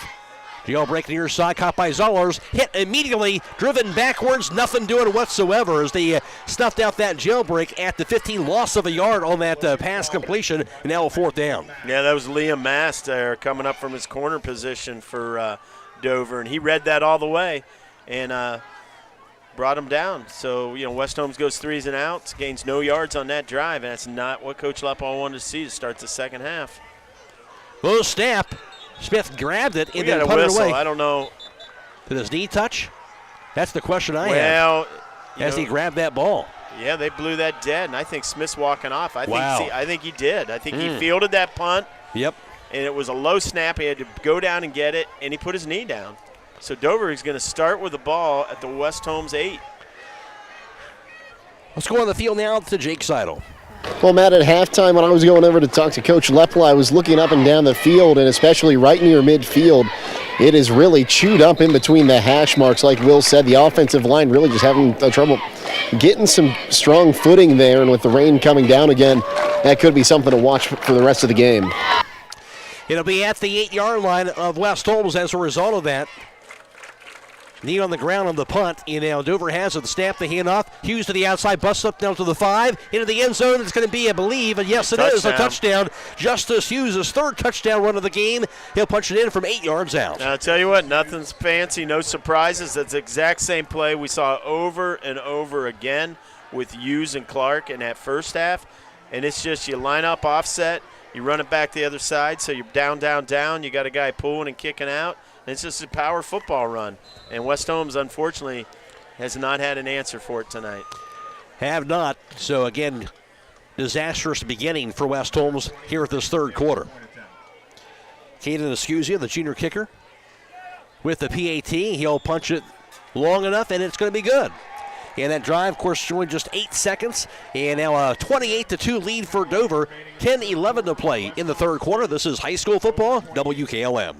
Jailbreak near side, caught by Zollers. Hit immediately, driven backwards, nothing doing whatsoever as they snuffed out that jailbreak at the 15. Loss of a yard on that pass completion, and now a 4th down. Yeah, that was Liam Mast there coming up from his corner position for Dover, and he read that all the way and brought him down. So, you know, West Holmes goes 3s and outs, gains no yards on that drive, and that's not what Coach Lepold wanted to see to start the second half. Low snap. Smith grabbed it and got then a put it whistle. away. I don't know. Did his knee touch? That's the question I have. As he grabbed that ball. Yeah, they blew that dead, and I think Smith's walking off. I think he did. I think he fielded that punt. Yep. And it was a low snap. He had to go down and get it, and he put his knee down. So Dover is going to start with the ball at the West Holmes 8. Let's go on the field now to Jake Sidle. Well, Matt, at halftime when I was going over to talk to Coach Lepold, I was looking up and down the field, and especially right near midfield, it is really chewed up in between the hash marks. Like Will said, the offensive line really just having trouble getting some strong footing there, and with the rain coming down again, that could be something to watch for the rest of the game. It'll be at the 8-yard line of West Holmes as a result of that. Knee on the ground on the punt, and now Dover has it. The snap, the handoff. Hughes to the outside, busts up down to the 5. Into the end zone, it's going to be, I believe, and yes, it is a touchdown. Justice Hughes' 3rd touchdown run of the game. He'll punch it in from 8 yards out. Now, I'll tell you what, nothing's fancy, no surprises. That's the exact same play we saw over and over again with Hughes and Clark in that first half. And it's just you line up offset, you run it back the other side, so you're down, down, down. You got a guy pulling and kicking out. And it's just a power football run. And West Holmes, unfortunately, has not had an answer for it tonight. Have not. So, again, disastrous beginning for West Holmes here at this 3rd quarter. Caden Escuzia, the junior kicker, with the PAT. He'll punch it long enough, and it's going to be good. And that drive, of course, showing just 8 seconds. And now a 28-2 lead for Dover. 10-11 to play in the 3rd quarter. This is high school football, WKLM.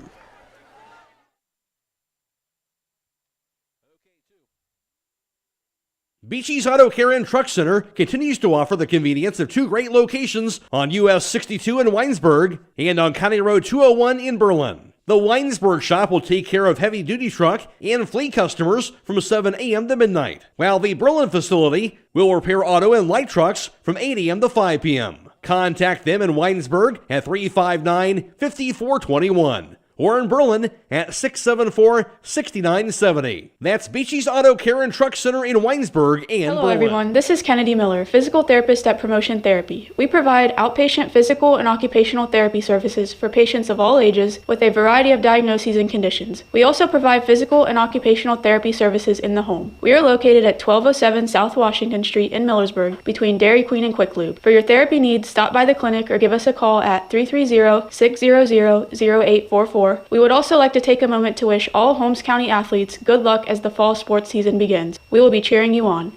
Beachy's Auto Care and Truck Center continues to offer the convenience of 2 great locations on US 62 in Weinsburg and on County Road 201 in Berlin. The Weinsburg shop will take care of heavy-duty truck and fleet customers from 7 a.m. to midnight, while the Berlin facility will repair auto and light trucks from 8 a.m. to 5 p.m. Contact them in Weinsburg at 359-5421 or in Berlin at 674-6970. That's Beachy's Auto Care and Truck Center in Weinsberg and Hello Berlin. everyone, this is Kennedy Miller, physical therapist at Promotion Therapy. We provide outpatient physical and occupational therapy services for patients of all ages with a variety of diagnoses and conditions. We also provide physical and occupational therapy services in the home. We are located at 1207 South Washington Street in Millersburg between Dairy Queen and Quick Lube. For your therapy needs, stop by the clinic or give us a call at 330-600-0844. We would also like to take a moment to wish all Holmes County athletes good luck as the fall sports season begins. We will be cheering you on.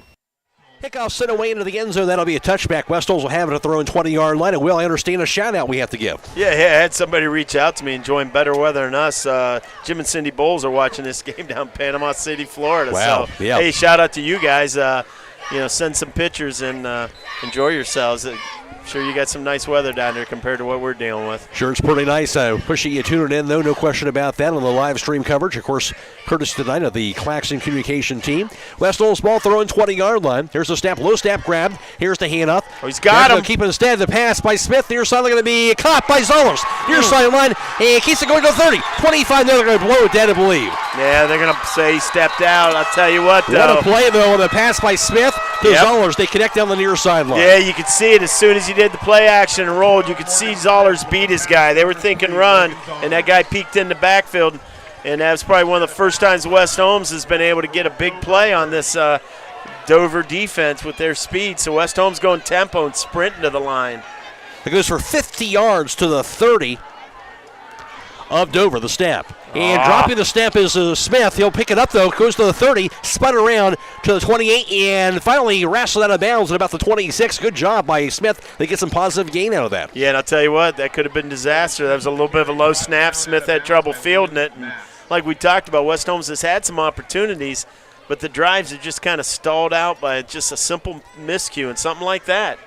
Kickoff sent away into the end zone. That'll be a touchback. West Holmes will have it at their own 20-yard line. And Will, I understand a shout-out we have to give. Yeah, I had somebody reach out to me enjoying better weather than us. Jim and Cindy Bowles are watching this game down in Panama City, Florida. Wow. So, yeah. Hey, shout-out to you guys. Send some pictures and enjoy yourselves. Sure, you got some nice weather down there compared to what we're dealing with. Sure, it's pretty nice. Appreciate you tuning in, though. No question about that on the live stream coverage. Of course, courtesy tonight of the Claxon Communication team. West Holmes ball throwing 20-yard line. Here's the snap, low snap grab. Here's the handoff. Oh, he's got him. Keeping instead the pass by Smith. Near sideline going to be caught by Zollers. Near sideline, and keeps it going to 30. 25, they're going to blow it dead, I believe. Yeah, they're going to say he stepped out. I'll tell you what, though. What a play, though, on the pass by Smith to Zollers. They connect down the near sideline. Yeah, you could see it as soon as he did the play action and rolled. You could see Zollers beat his guy. They were thinking run, and that guy peeked in the backfield. And that was probably one of the first times West Holmes has been able to get a big play on this Dover defense with their speed. So West Holmes going tempo and sprinting to the line. It goes for 50 yards to the 30 of Dover, the snap. And dropping the snap is Smith. He'll pick it up, though. Goes to the 30, spun around to the 28, and finally wrestled out of bounds at about the 26. Good job by Smith. They get some positive gain out of that. Yeah, and I'll tell you what, that could have been disaster. That was a little bit of a low snap. Smith had trouble fielding it. And like we talked about, West Holmes has had some opportunities, but the drives have just kind of stalled out by just a simple miscue and something like that.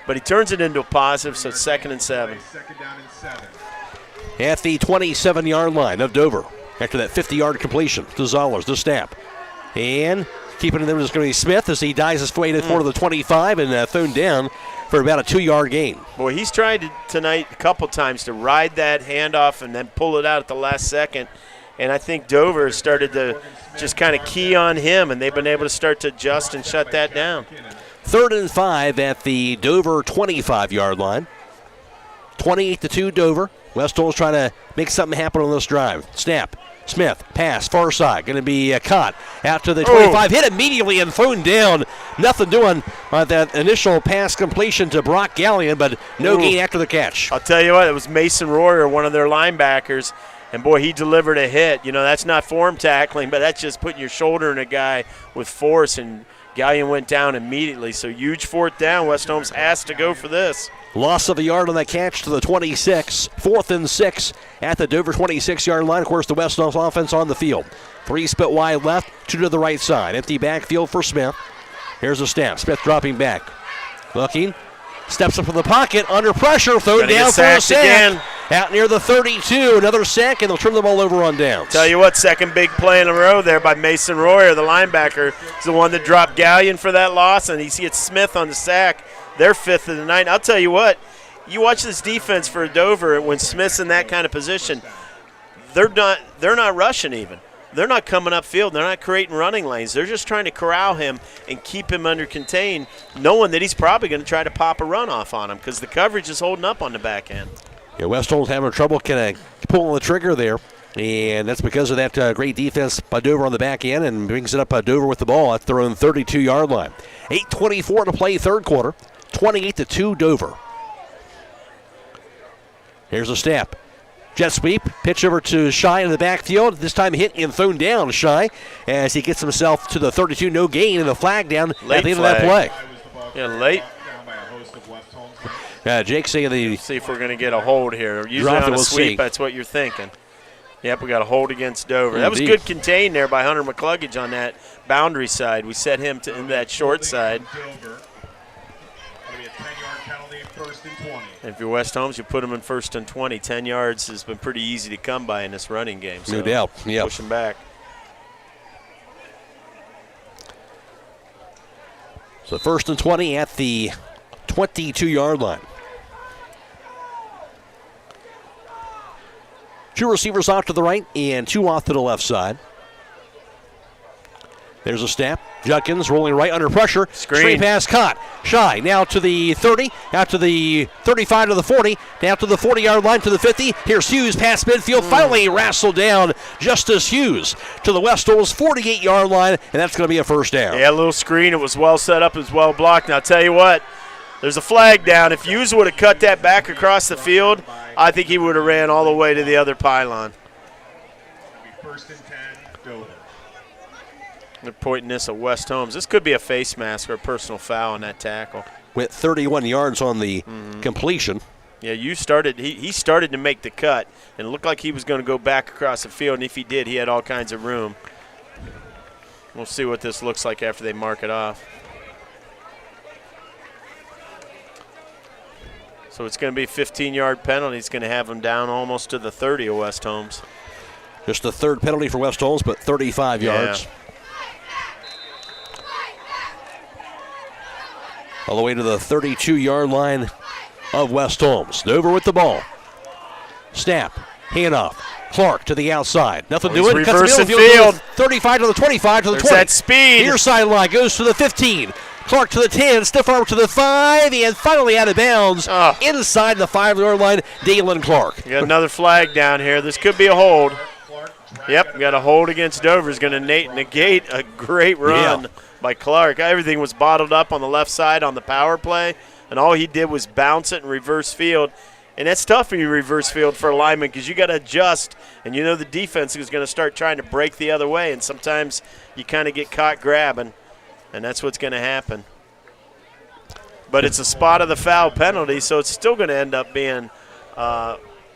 But he turns it into a positive, so it's 2nd and 7. At the 27-yard line of Dover, after that 50-yard completion to Zollers, the snap. And keeping it there is going to be Smith as he dives his way to the 25 and thrown down for about a 2-yard gain. Boy, he's tried tonight a couple times to ride that handoff and then pull it out at the last second. And I think Dover has started to just kind of key on him, and they've been able to start to adjust and shut that down. 3rd and 5 at the Dover 25-yard line. 28-2 Dover. West Holmes trying to make something happen on this drive. Snap. Smith, pass, far side. Going to be caught out to the 25. Hit immediately and thrown down. Nothing doing on that initial pass completion to Brock Gallion, but no gain after the catch. I'll tell you what, it was Mason Royer, one of their linebackers, and boy, he delivered a hit. You know, that's not form tackling, but that's just putting your shoulder in a guy with force, and Gallion went down immediately. So huge 4th down. West Holmes has to go for this. Loss of a yard on that catch to the 26. 4th and 6 at the Dover 26-yard line. Of course, the West Holmes offense on the field. 3 split wide left, 2 to the right side. Empty backfield for Smith. Here's a snap. Smith dropping back. Looking. Steps up from the pocket. Under pressure. Thrown down for a sack. Again. Out near the 32. Another sack, and they'll turn the ball over on downs. Tell you what, second big play in a row there by Mason Royer, the linebacker. He's the one that dropped Gallion for that loss, and he gets Smith on the sack. They're 5th of the night. I'll tell you what, you watch this defense for Dover when Smith's in that kind of position, they're not rushing even. They're not coming upfield. They're not creating running lanes. They're just trying to corral him and keep him under contain, knowing that he's probably going to try to pop a run off on him because the coverage is holding up on the back end. Yeah, West Holmes having trouble kind of pulling the trigger there, and that's because of that great defense by Dover on the back end, and brings it up Dover with the ball at their own 32-yard line. 8:24 to play, 3rd quarter. 28-2 Dover. Here's a snap. Jet sweep. Pitch over to Shy in the backfield. This time hit and thrown down Shy as he gets himself to the 32. No gain and a flag down late at the end flag. of that play. Yeah, late. Jake saying the. See if we're going to get a hold here. Usually on a sweep, that's what you're thinking. Yep, we got a hold against Dover. That was good contained there by Hunter McCluggage on that boundary side. We set him to in that short side. And if you're West Holmes, you put them in 1st and 20. 10 yards has been pretty easy to come by in this running game. So no doubt. Yeah. Push them back. So 1st and 20 at the 22-yard line. Two receivers off to the right and two off to the left side. There's a snap. Judkins rolling right under pressure. Straight pass caught. Shy now to the 30, out to the 35 to the 40, down to the 40-yard line to the 50. Here's Hughes past midfield. Finally wrestled down Justice Hughes to the West Holmes 48-yard line, and that's going to be a first down. Yeah, a little screen. It was well set up. It was well blocked. Now, I'll tell you what, there's a flag down. If Hughes would have cut that back across the field, I think he would have ran all the way to the other pylon. First and 10, Dover. They're pointing this at West Holmes. This could be a face mask or a personal foul on that tackle. Went 31 yards on the completion. Yeah, he started to make the cut, and it looked like he was going to go back across the field, and if he did, he had all kinds of room. We'll see what this looks like after they mark it off. So it's going to be a 15-yard penalty. It's going to have him down almost to the 30 of West Holmes. Just the third penalty for West Holmes, but 35 yards. All the way to the 32-yard line of West Holmes. Dover with the ball. Snap. Handoff. Clark to the outside. Nothing doing. Cuts the field. 35 to the 25 to the 20. That speed. Near sideline goes to the 15. Clark to the 10. Stiff arm to the 5. And finally out of bounds inside the 5-yard line. Dalen Clark. You got another flag down here. This could be a hold. Yep, got a hold against Dover. Is going to negate a great run by Clark. Everything was bottled up on the left side on the power play, and all he did was bounce it and reverse field. And that's tough when you reverse field for a lineman because you got to adjust, and you know the defense is going to start trying to break the other way, and sometimes you kind of get caught grabbing, and that's what's going to happen. But it's a spot of the foul penalty, so it's still going to end up being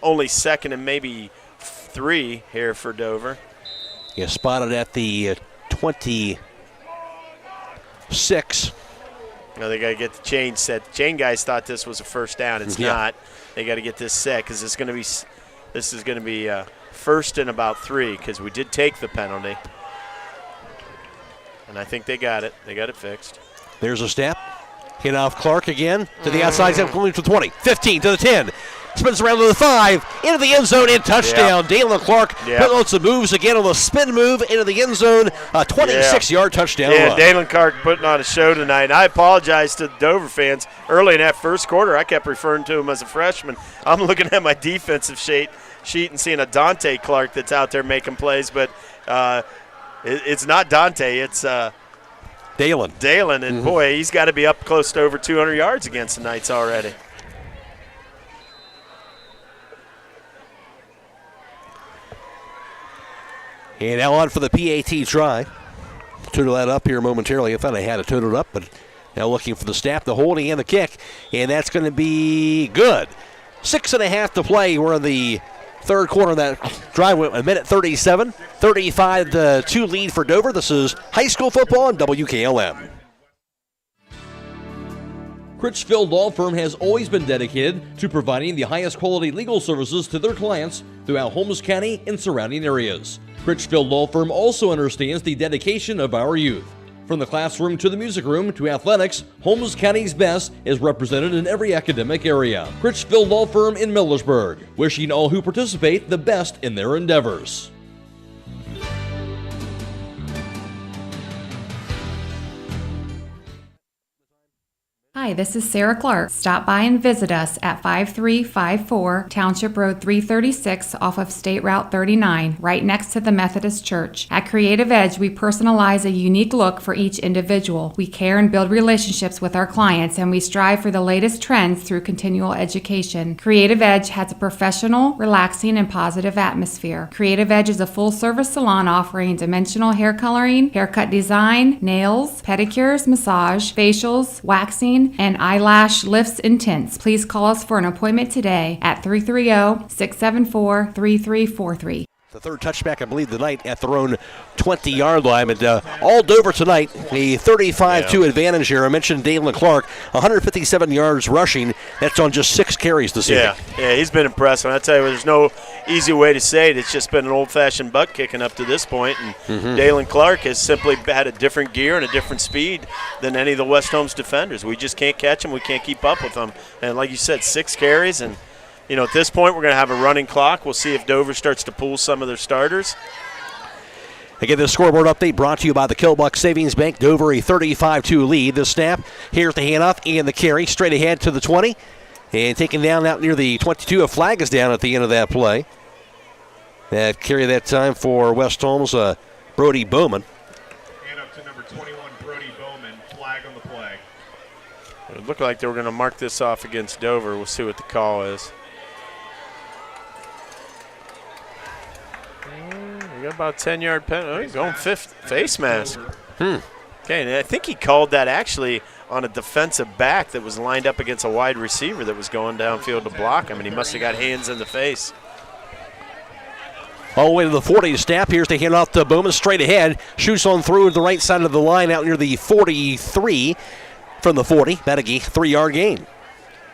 only second and maybe 3 here for Dover. Yeah, spotted at the 26. Now they got to get the chain set. The chain guys thought this was a first down. It's not. They got to get this set because this is going to be first and about 3 because we did take the penalty, and I think they got it. They got it fixed. There's a step. Hit off Clark again to the outside. Going to 20, 15 to the 10. Spins around to the 5, into the end zone, and touchdown. Dalen Clark putting on some moves again on the spin move into the end zone. A 26-yard touchdown run. Dalen Clark putting on a show tonight. I apologize to the Dover fans. Early in that first quarter, I kept referring to him as a freshman. I'm looking at my defensive sheet and seeing a Dante Clark that's out there making plays, but it's not Dante. It's Dalen. And boy, he's got to be up close to over 200 yards against the Knights already. And now on for the PAT try. Total that up here momentarily. I thought I had it totaled up, but now looking for the snap, the holding, and the kick. And that's going to be good. 6.5 to play. We're in the third quarter of that drive. Went 1:37. 35-2 lead for Dover. This is high school football on WKLM. Critchfield Law Firm has always been dedicated to providing the highest quality legal services to their clients throughout Holmes County and surrounding areas. Critchfield Law Firm also understands the dedication of our youth. From the classroom to the music room to athletics, Holmes County's best is represented in every academic area. Critchfield Law Firm in Millersburg, wishing all who participate the best in their endeavors. Hi, this is Sarah Clark. Stop by and visit us at 5354 Township Road 336 off of State Route 39, right next to the Methodist Church. At Creative Edge, we personalize a unique look for each individual. We care and build relationships with our clients, and we strive for the latest trends through continual education. Creative Edge has a professional, relaxing, and positive atmosphere. Creative Edge is a full-service salon offering dimensional hair coloring, haircut design, nails, pedicures, massage, facials, waxing, and eyelash lifts and tints. Please call us for an appointment today at 330-674-3343. The third touchback, I believe, tonight at their own 20-yard line. But all Dover tonight, a 35-2 advantage here. I mentioned Dalen Clark, 157 yards rushing. That's on just 6 carries this evening. Yeah, he's been impressive. I tell you, there's no easy way to say it. It's just been an old-fashioned butt kicking up to this point. And Dalen Clark has simply had a different gear and a different speed than any of the West Holmes defenders. We just can't catch him. We can't keep up with them. And like you said, 6 carries and at this point we're going to have a running clock. We'll see if Dover starts to pull some of their starters. Again, the scoreboard update brought to you by the Killbuck Savings Bank. Dover a 35-2 lead. The snap, here's the handoff and the carry straight ahead to the 20. And taken down out near the 22. A flag is down at the end of that play. That carry that time for West Holmes, Brody Bowman. And up to number 21, Brody Bowman. Flag on the play. It looked like they were going to mark this off against Dover. We'll see what the call is. We got about 10-yard penalty. Oh, he's going face mask. Okay, and I think he called that actually on a defensive back that was lined up against a wide receiver that was going downfield to block him, and he must have got hands in the face. All the way to the 40 snap. Here's the handoff to Bowman straight ahead. Shoots on through the right side of the line out near the 43 from the 40. That a 3-yard gain.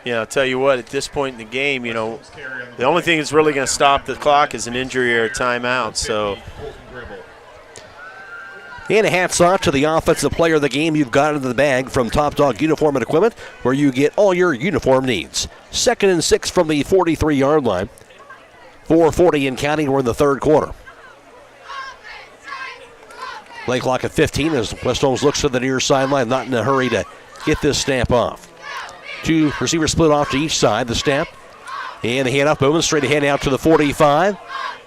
Yeah, I'll tell you what, at this point in the game, the only thing that's really going to stop the clock is an injury or a timeout. So, and a hats off to the offensive player of the game you've got into the bag from Top Dog Uniform and Equipment, where you get all your uniform needs. 2nd and 6 from the 43-yard line. 4:40 in counting. We're in the third quarter. Play clock at 15 as West Holmes looks to the near sideline, not in a hurry to get this snap off. 2 receivers split off to each side. The snap and the handoff. Bowman straight ahead out to the 45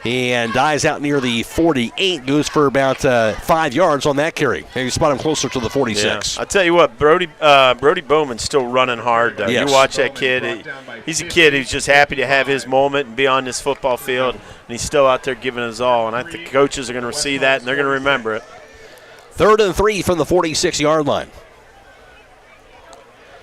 and dies out near the 48. Goes for about 5 yards on that carry. Maybe spot him closer to the 46. Yeah. I'll tell you what, Brody Bowman's still running hard. Yes. You watch that kid. He's a kid who's just happy to have his moment and be on this football field, and he's still out there giving his all. And I think coaches are going to see that, and they're going to remember it. 3rd and 3 from the 46-yard line.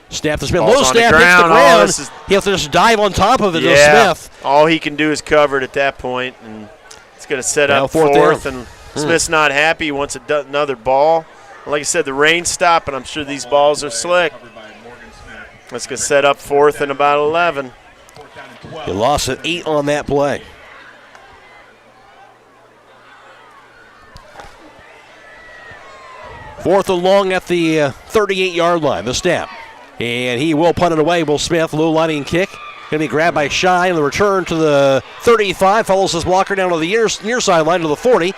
Snap the Smith. Ball's Low on snap the hits the ground. ground. He has to just dive on top of it to Yeah. Smith. All he can do is cover it at that point, and it's going to set Now up fourth fourth. down. And Smith's not happy. He wants another ball. Like I said, the rain stopped, and I'm sure these balls are slick. That's going to set up 4th and about 11. He lost at 8 on that play. Fourth and long at the 38-yard line. The snap. And he will punt it away. Will Smith, low lining kick. Going to be grabbed by Shy on the return to the 35. Follows his blocker down to the near sideline to the 40.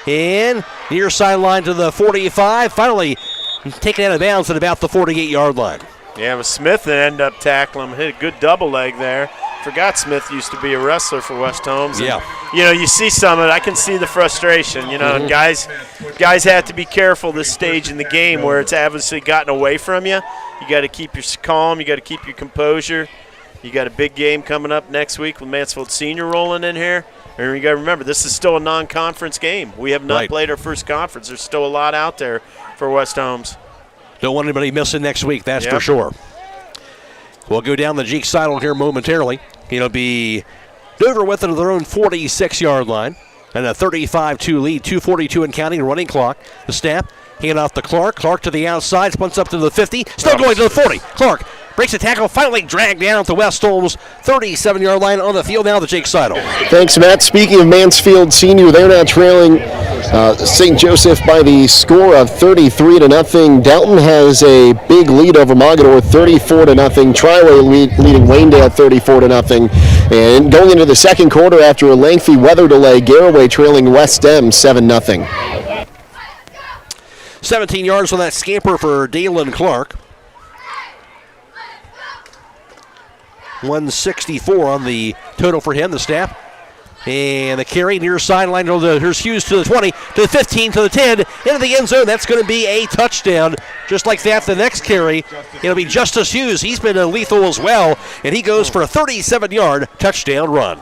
And near sideline to the 45. Finally taken out of bounds at about the 48-yard line. Yeah, but Smith ended up tackling him. Hit a good double leg there. Forgot Smith used to be a wrestler for West Holmes. And, you see some of it. I can see the frustration, and guys have to be careful this stage in the game where it's obviously gotten away from you. You got to keep your calm. You got to keep your composure. You got a big game coming up next week with Mansfield Senior rolling in here. And you got to remember, this is still a non-conference game. We have not played our first conference. There's still a lot out there for West Holmes. Don't want anybody missing next week, that's for sure. We'll go down the Jeek Sidle here momentarily. It'll be Dover with it at their own 46-yard line. And a 35-2 lead, 2:42 in counting, running clock. The snap, hand off to Clark. Clark to the outside, sprints up to the 50. Still going to the 40. Clark breaks the tackle, finally dragged down to West Holmes' 37-yard line on the field now to Jake Sidle. Thanks, Matt. Speaking of Mansfield Senior, they're now trailing St. Joseph by the score of 33-0. Dalton has a big lead over Mogador, 34-0. Triway leading Waynedale 34-0. And going into the second quarter after a lengthy weather delay, Garraway trailing West Em 7-0. 17 yards on that scamper for Dalen Clark. 164 on the total for him, the snap. And the carry near sideline. Here's Hughes to the 20, to the 15, to the 10, into the end zone. That's going to be a touchdown. Just like that, the next carry, it'll be Justice Hughes. He's been lethal as well, and he goes for a 37-yard touchdown run.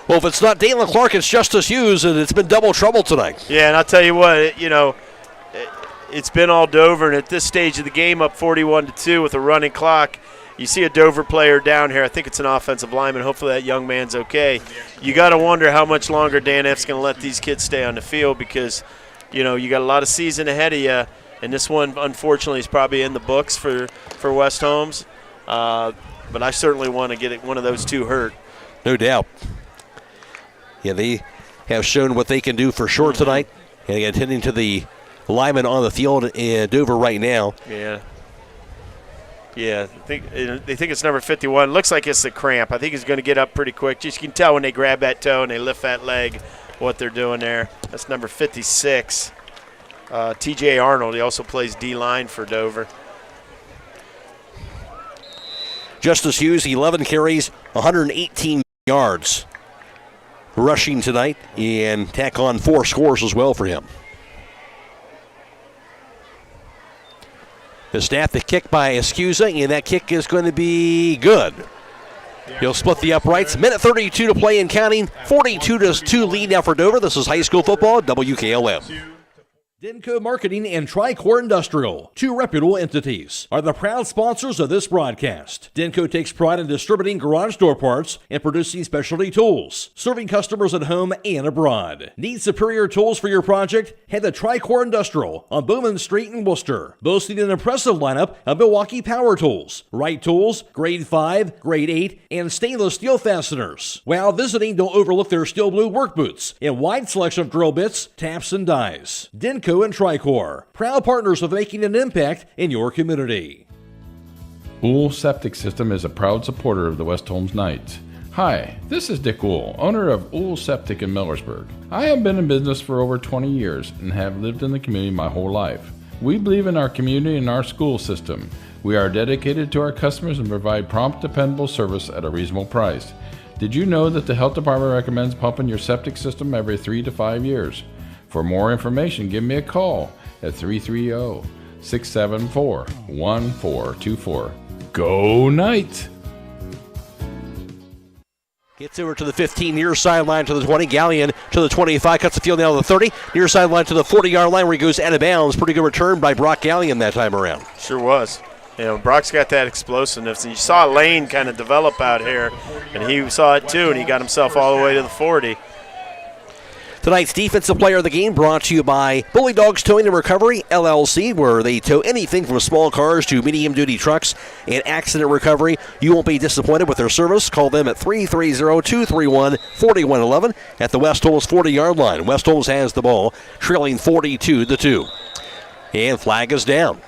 Well, if it's not Dalen Clark, it's Justice Hughes, and it's been double trouble tonight. Yeah, and I'll tell you what, it's been all Dover, and at this stage of the game, up 41-2 with a running clock. You see a Dover player down here. I think it's an offensive lineman. Hopefully that young man's okay. You got to wonder how much longer Dan F's going to let these kids stay on the field because, you got a lot of season ahead of you, and this one, unfortunately, is probably in the books for West Holmes. But I certainly want to get one of those two hurt. No doubt. Yeah, they have shown what they can do for sure tonight. And again, attending to the lineman on the field in Dover right now. Yeah. Yeah, they think it's number 51. Looks like it's the cramp. I think he's going to get up pretty quick. Just you can tell when they grab that toe and they lift that leg what they're doing there. That's number 56. T.J. Arnold. He also plays D-line for Dover. Justice Hughes, 11 carries, 118 yards rushing tonight, and tack on 4 scores as well for him. The snap, the kick by Escusa, and that kick is going to be good. He'll split the uprights. Minute 32 to play and counting. 42-2 lead now for Dover. This is high school football at WKLM. Denko Marketing and Tricor Industrial, 2 reputable entities, are the proud sponsors of this broadcast. Denko takes pride in distributing garage door parts and producing specialty tools, serving customers at home and abroad. Need superior tools for your project? Head to Tricor Industrial on Bowman Street in Worcester, boasting an impressive lineup of Milwaukee power tools, Wright tools, grade 5, grade 8, and stainless steel fasteners. While visiting, don't overlook their steel blue work boots and wide selection of drill bits, taps, and dies. Denko and Tricor, proud partners of making an impact in your community. Uhl Septic System is a proud supporter of the West Holmes Knights. Hi, this is Dick Uhl, owner of Uhl Septic in Millersburg. I have been in business for over 20 years and have lived in the community my whole life. We believe in our community and our school system. We are dedicated to our customers and provide prompt, dependable service at a reasonable price. Did you know that the health department recommends pumping your septic system every 3 to 5 years? For more information, give me a call at 330-674-1424. Go Knights! Gets over to the 15, near sideline to the 20. Gallion to the 25, cuts the field now to the 30. Near sideline to the 40-yard line where he goes out of bounds. Pretty good return by Brock Gallion that time around. Sure was. You know, Brock's got that explosiveness. And you saw Lane kind of develop out here, and he saw it too, and he got himself all the way to the 40. Tonight's defensive player of the game brought to you by Bully Dogs Towing and Recovery, LLC, where they tow anything from small cars to medium-duty trucks and accident recovery. You won't be disappointed with their service. Call them at 330-231-4111 at the West Holmes 40-yard line. West Holmes has the ball, trailing 42-2. And flag is down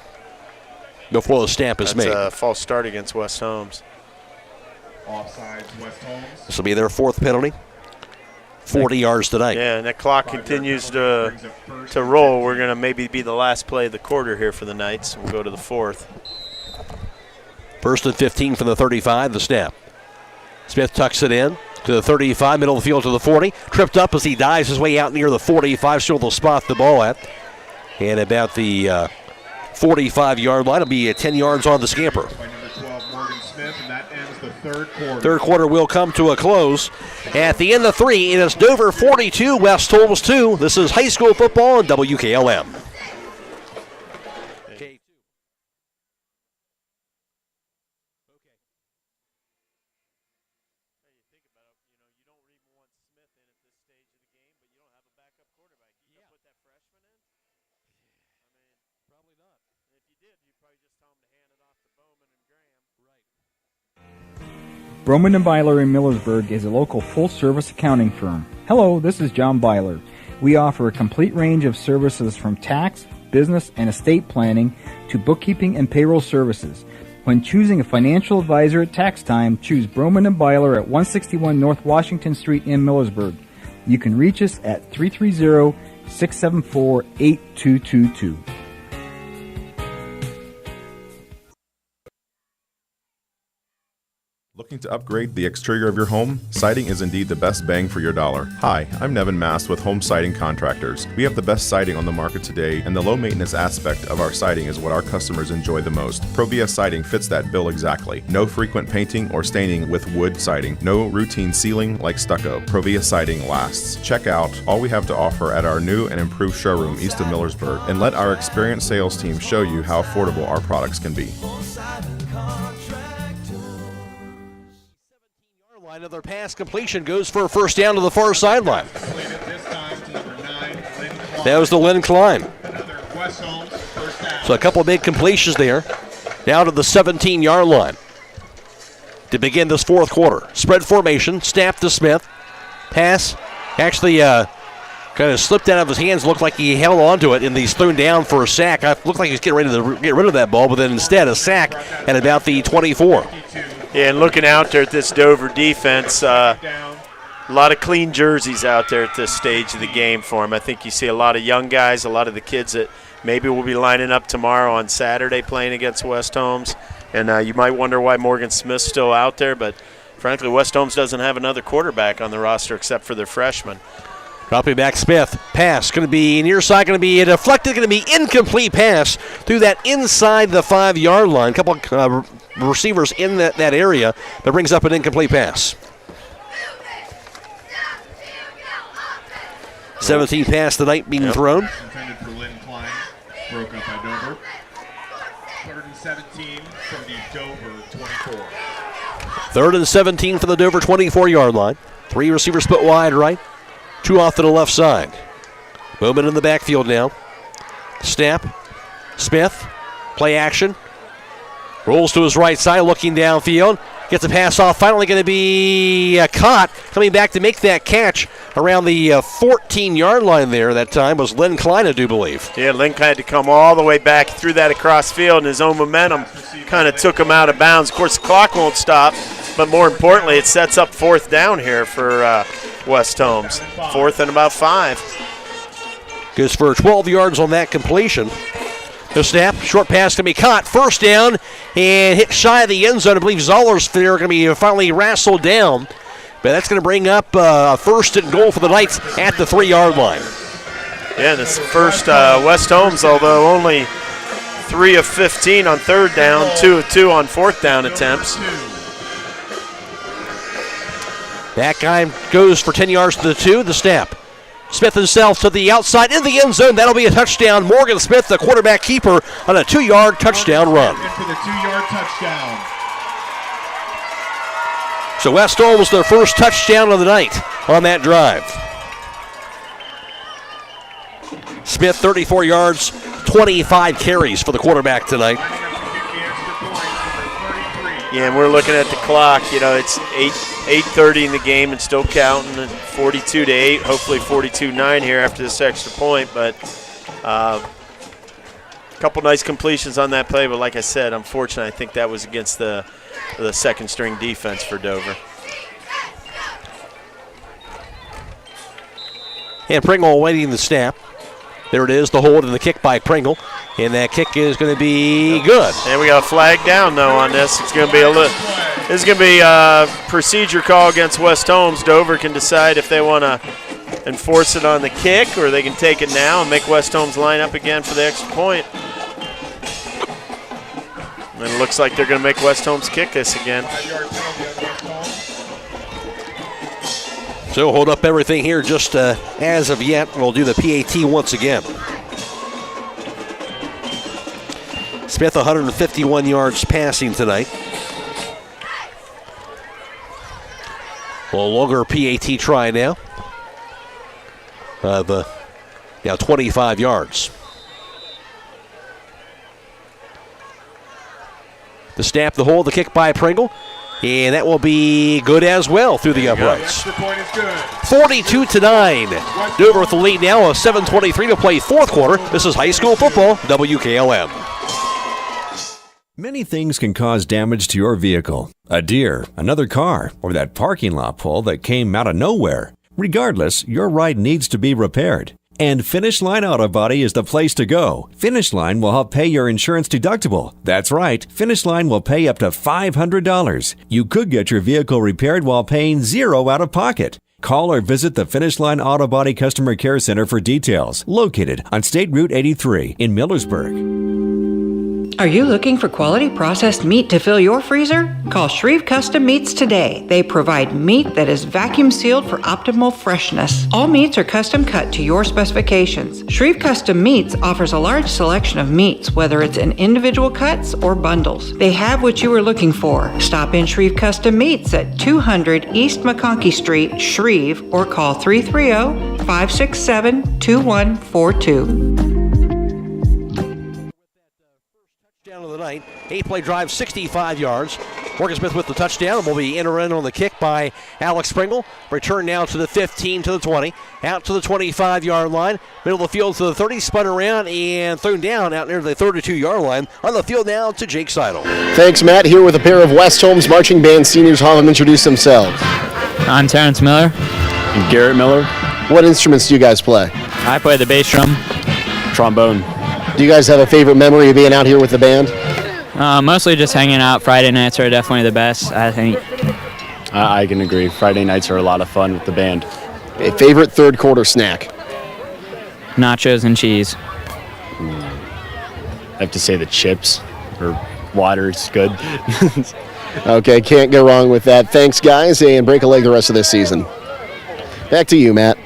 before the snap is made. That's a false start against West Holmes. Offside, West Holmes. This will be their 4th penalty. 40 yards tonight. Yeah, and that clock continues to roll. We're going to maybe be the last play of the quarter here for the Knights. We'll go to the 4th. 1st and 15 from the 35, the snap. Smith tucks it in to the 35, middle of the field to the 40. Tripped up as he dives his way out near the 45. Still they'll spot the ball at. And about the 45-yard line, it'll be 10 yards on the scamper. Third quarter will come to a close. At the end of 3, it is Dover 42, West Holmes 2. This is high school football on WKLM. Broman & Byler in Millersburg is a local full-service accounting firm. Hello, this is John Byler. We offer a complete range of services from tax, business, and estate planning to bookkeeping and payroll services. When choosing a financial advisor at tax time, choose Broman & Byler at 161 North Washington Street in Millersburg. You can reach us at 330-674-8222. Looking to upgrade the exterior of your home? Siding is indeed the best bang for your dollar. Hi, I'm Nevin Mast with Home Siding Contractors. We have the best siding on the market today, and the low maintenance aspect of our siding is what our customers enjoy the most. Provia Siding fits that bill exactly. No frequent painting or staining with wood siding. No routine sealing like stucco. Provia Siding lasts. Check out all we have to offer at our new and improved showroom east of Millersburg, and let our experienced sales team show you how affordable our products can be. Another pass completion goes for a first down to the far sideline. That was the Lynn Klein. So a couple of big completions there. Now to the 17-yard line to begin this 4th quarter. Spread formation, snap to Smith. Pass actually Kind of slipped out of his hands, looked like he held onto it, and he's thrown down for a sack. Looked like he was getting ready to get rid of that ball, but then instead a sack at about the 24. Yeah, and looking out there at this Dover defense, a lot of clean jerseys out there at this stage of the game for him. I think you see a lot of young guys, a lot of the kids that maybe will be lining up tomorrow on Saturday playing against West Holmes. And you might wonder why Morgan Smith's still out there, but frankly, West Holmes doesn't have another quarterback on the roster except for their freshman. Dropping back Smith. Pass going to be near side, going to be deflected, going to be incomplete pass through that inside the 5-yard line. A couple receivers in that area, but brings up an incomplete pass. 17 pass tonight being thrown. Intended for Lynn Klein. Broke up by Dover. 3rd and 17 from the Dover 24. 3rd and 17 for the Dover 24-yard line. 3 receivers split wide right. 2 off to the left side. Bowman in the backfield now. Snap. Smith. Play action. Rolls to his right side, looking downfield. Gets a pass off. Finally going to be caught. Coming back to make that catch around the 14-yard line there. That time was Lynn Klein, I do believe. Yeah, Lynn had to come all the way back, threw that across field, and his own momentum kind of took him out of bounds. Of course, the clock won't stop, but more importantly, it sets up 4th down here for West Holmes. 4th and about 5. Goes for 12 yards on that completion. The snap, short pass can be caught. 1st down and hit shy of the end zone. I believe Zoller's there going to be finally wrestled down. But that's going to bring up a 1st and goal for the Knights at the 3-yard line. Yeah, this first West Holmes, although only 3 of 15 on 3rd down, 2 of 2 on 4th down attempts. That guy goes for 10 yards to the 2, the snap. Smith himself to the outside in the end zone. That'll be a touchdown. Morgan Smith, the quarterback keeper, on a 2-yard touchdown run. And for the 2-yard touchdown. So West Holmes their first touchdown of the night on that drive. Smith 34 yards, 25 carries for the quarterback tonight. Yeah, and we're looking at the clock. You know, it's 8:30 in the game and still counting. 42-8, hopefully 42-9 here after this extra point. But a couple nice completions on that play. But like I said, unfortunately, I think that was against the second-string defense for Dover. And Pringle awaiting the snap. There it is, the hold and the kick by Pringle. And that kick is going to be good. And we got a flag down, though, on this. It's going to be this is going to be a procedure call against West Holmes. Dover can decide if they want to enforce it on the kick or they can take it now and make West Holmes line up again for the extra point. And it looks like they're going to make West Holmes kick this again. So hold up everything here just as of yet. We'll do the PAT once again. Smith 151 yards passing tonight. A little longer PAT try now. Now 25 yards. The snap, the hold, the kick by Pringle. And that will be good as well through the uprights. 42-9. Dover with the lead now, a 7:23 to play 4th quarter. This is high school football, WKLM. Many things can cause damage to your vehicle. A deer, another car, or that parking lot pole that came out of nowhere. Regardless, your ride needs to be repaired. And Finish Line Auto Body is the place to go. Finish Line will help pay your insurance deductible. That's right, Finish Line will pay up to $500. You could get your vehicle repaired while paying $0 out of pocket. Call or visit the Finish Line Auto Body Customer Care Center for details. Located on State Route 83 in Millersburg. Are you looking for quality processed meat to fill your freezer? Call Shreve Custom Meats today. They provide meat that is vacuum sealed for optimal freshness. All meats are custom cut to your specifications. Shreve Custom Meats offers a large selection of meats, whether it's in individual cuts or bundles. They have what you are looking for. Stop in Shreve Custom Meats at 200 East McConkey Street, Shreve, or call 330-567-2142. Down of the night, 8-play drive, 65 yards. Morgan Smith with the touchdown. Will be in or in on the kick by Alex Pringle. Return now to the 15, to the 20, out to the 25-yard line. Middle of the field to the 30, spun around and thrown down out near the 32-yard line. On the field now to Jake Sidle. Thanks, Matt. Here with a pair of West Holmes marching band seniors. I'll have them introduce themselves. I'm Terrence Miller. And Garrett Miller. What instruments do you guys play? I play the bass drum, trombone. Do you guys have a favorite memory of being out here with the band? Mostly just hanging out. Friday nights are definitely the best, I think. I can agree. Friday nights are a lot of fun with the band. A favorite third quarter snack? Nachos and cheese. I have to say the chips or water is good. Okay, can't go wrong with that. Thanks, guys, and break a leg the rest of this season. Back to you, Matt.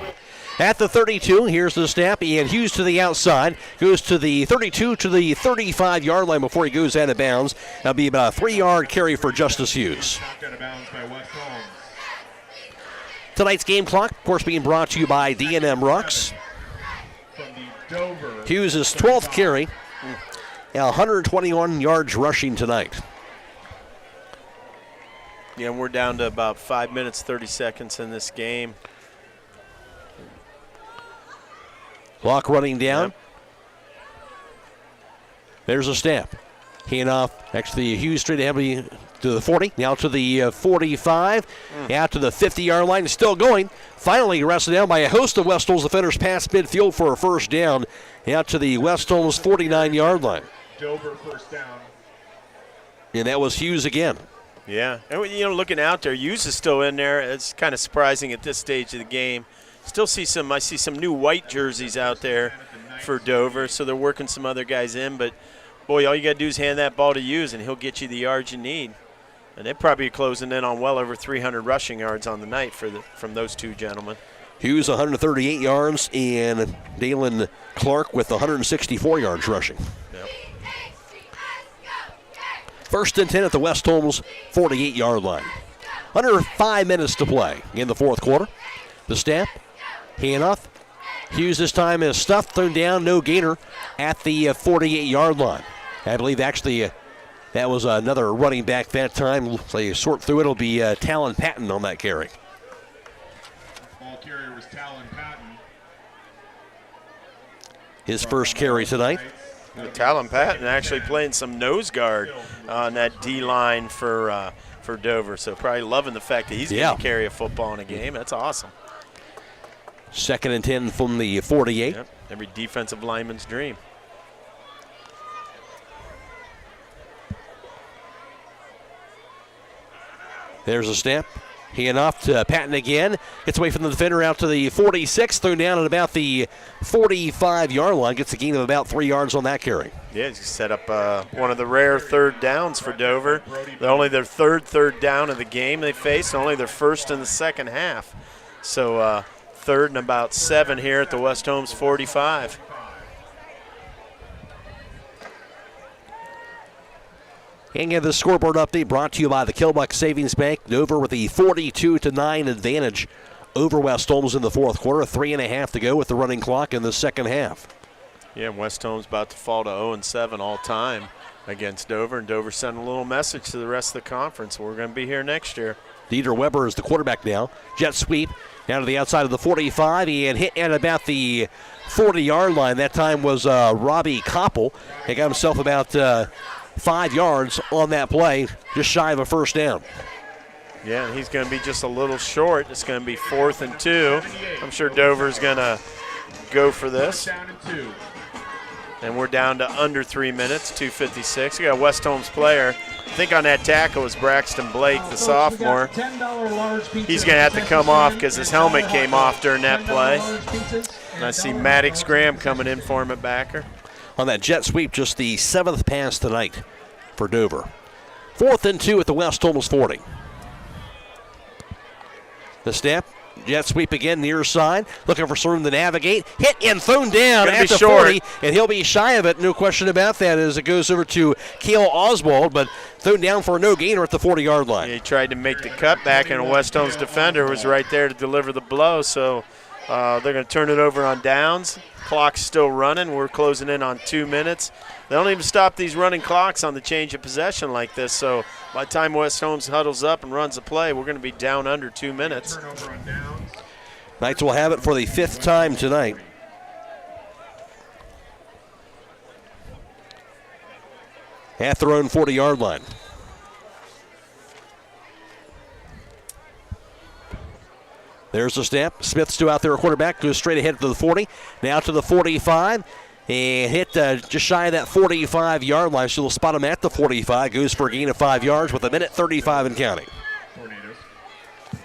At the 32, here's the snap, and Hughes to the outside, goes to the 32 to the 35-yard line before he goes out of bounds. That'll be about a 3-yard carry for Justice Hughes. Tonight's game clock, of course, being brought to you by D&M Rucks. Hughes' 12th carry, 121 yards rushing tonight. Yeah, we're down to about 5 minutes, 30 seconds in this game. Clock running down. There's a snap. Handoff, actually Hughes straight ahead to the 40, now to the 45, out to the 50-yard line, still going. Finally wrestled down by a host of West Holmes defenders past midfield for a first down, out to the West Holmes 49-yard line. Dover first down. And that was Hughes again. Yeah, and looking out there, Hughes is still in there. It's kind of surprising at this stage of the game. I see some new white jerseys out there for Dover, so they're working some other guys in. But, boy, all you got to do is hand that ball to Hughes, and he'll get you the yards you need. And they're probably closing in on well over 300 rushing yards on the night from those two gentlemen. Hughes 138 yards, and Dalen Clark with 164 yards rushing. Yep. First and 10 at the West Holmes 48-yard line. Under 5 minutes to play in the fourth quarter. The snap. Handoff. Hughes this time is stuffed, thrown down, no gainer at the 48-yard line. I believe actually that was another running back that time. They sort through it. It'll be Talon Patton on that carry. Ball carrier was Talon Patton. His first carry tonight. Talon Patton actually playing some nose guard on that D-line for Dover. So probably loving the fact that he's going to carry a football in a game. That's awesome. Second and 10 from the 48. Yep. Every defensive lineman's dream. There's a snap. Handoff to Patton again. Gets away from the defender out to the 46. Thrown down at about the 45-yard line. Gets a gain of about 3 yards on that carry. Yeah, he's set up one of the rare third downs for Dover. They're only their third down of the game they faced, only their first in the second half. So third and about 7 here at the West Holmes 45. And get the scoreboard update brought to you by the Killbuck Savings Bank. Dover with a 42-9 advantage over West Holmes in the fourth quarter. 3.5 to go with the running clock in the second half. Yeah, West Holmes about to fall to 0-7 all time against Dover, and Dover sent a little message to the rest of the conference. We're going to be here next year. Dieter Weber is the quarterback now. Jet sweep down to the outside of the 45 and hit at about the 40-yard line. That time was Robbie Koppel. He got himself about 5 yards on that play, just shy of a first down. Yeah, and he's going to be just a little short. It's going to be 4th and 2. I'm sure Dover's going to go for this. And we're down to under 3 minutes, 2:56. We got a West Holmes player. I think on that tackle was Braxton Blake, the sophomore. He's going to have to come off because his helmet came off during that play. And I see Maddox Graham coming in for him at backer. On that jet sweep, just the 7th pass tonight for Dover. 4th and 2 at the West Holmes 40. The snap. Jet sweep again near side, looking for some room to navigate. Hit and thrown down at the 40, and he'll be shy of it, no question about that, as it goes over to Cale Oswald, but thrown down for a no gainer at the 40-yard line. Yeah, he tried to make the cutback, and a West Holmes defender was right there to deliver the blow, so They're going to turn it over on downs. Clock's still running. We're closing in on 2 minutes. They don't even stop these running clocks on the change of possession like this. So by the time West Holmes huddles up and runs a play, we're going to be down under 2 minutes. Knights will have it for the 5th time tonight. At their own 40-yard line. There's the snap. Smith still out there, a quarterback, goes straight ahead to the 40, now to the 45, and hit just shy of that 45-yard line. So they'll spot him at the 45, goes for a gain of 5 yards with 1:35 and counting.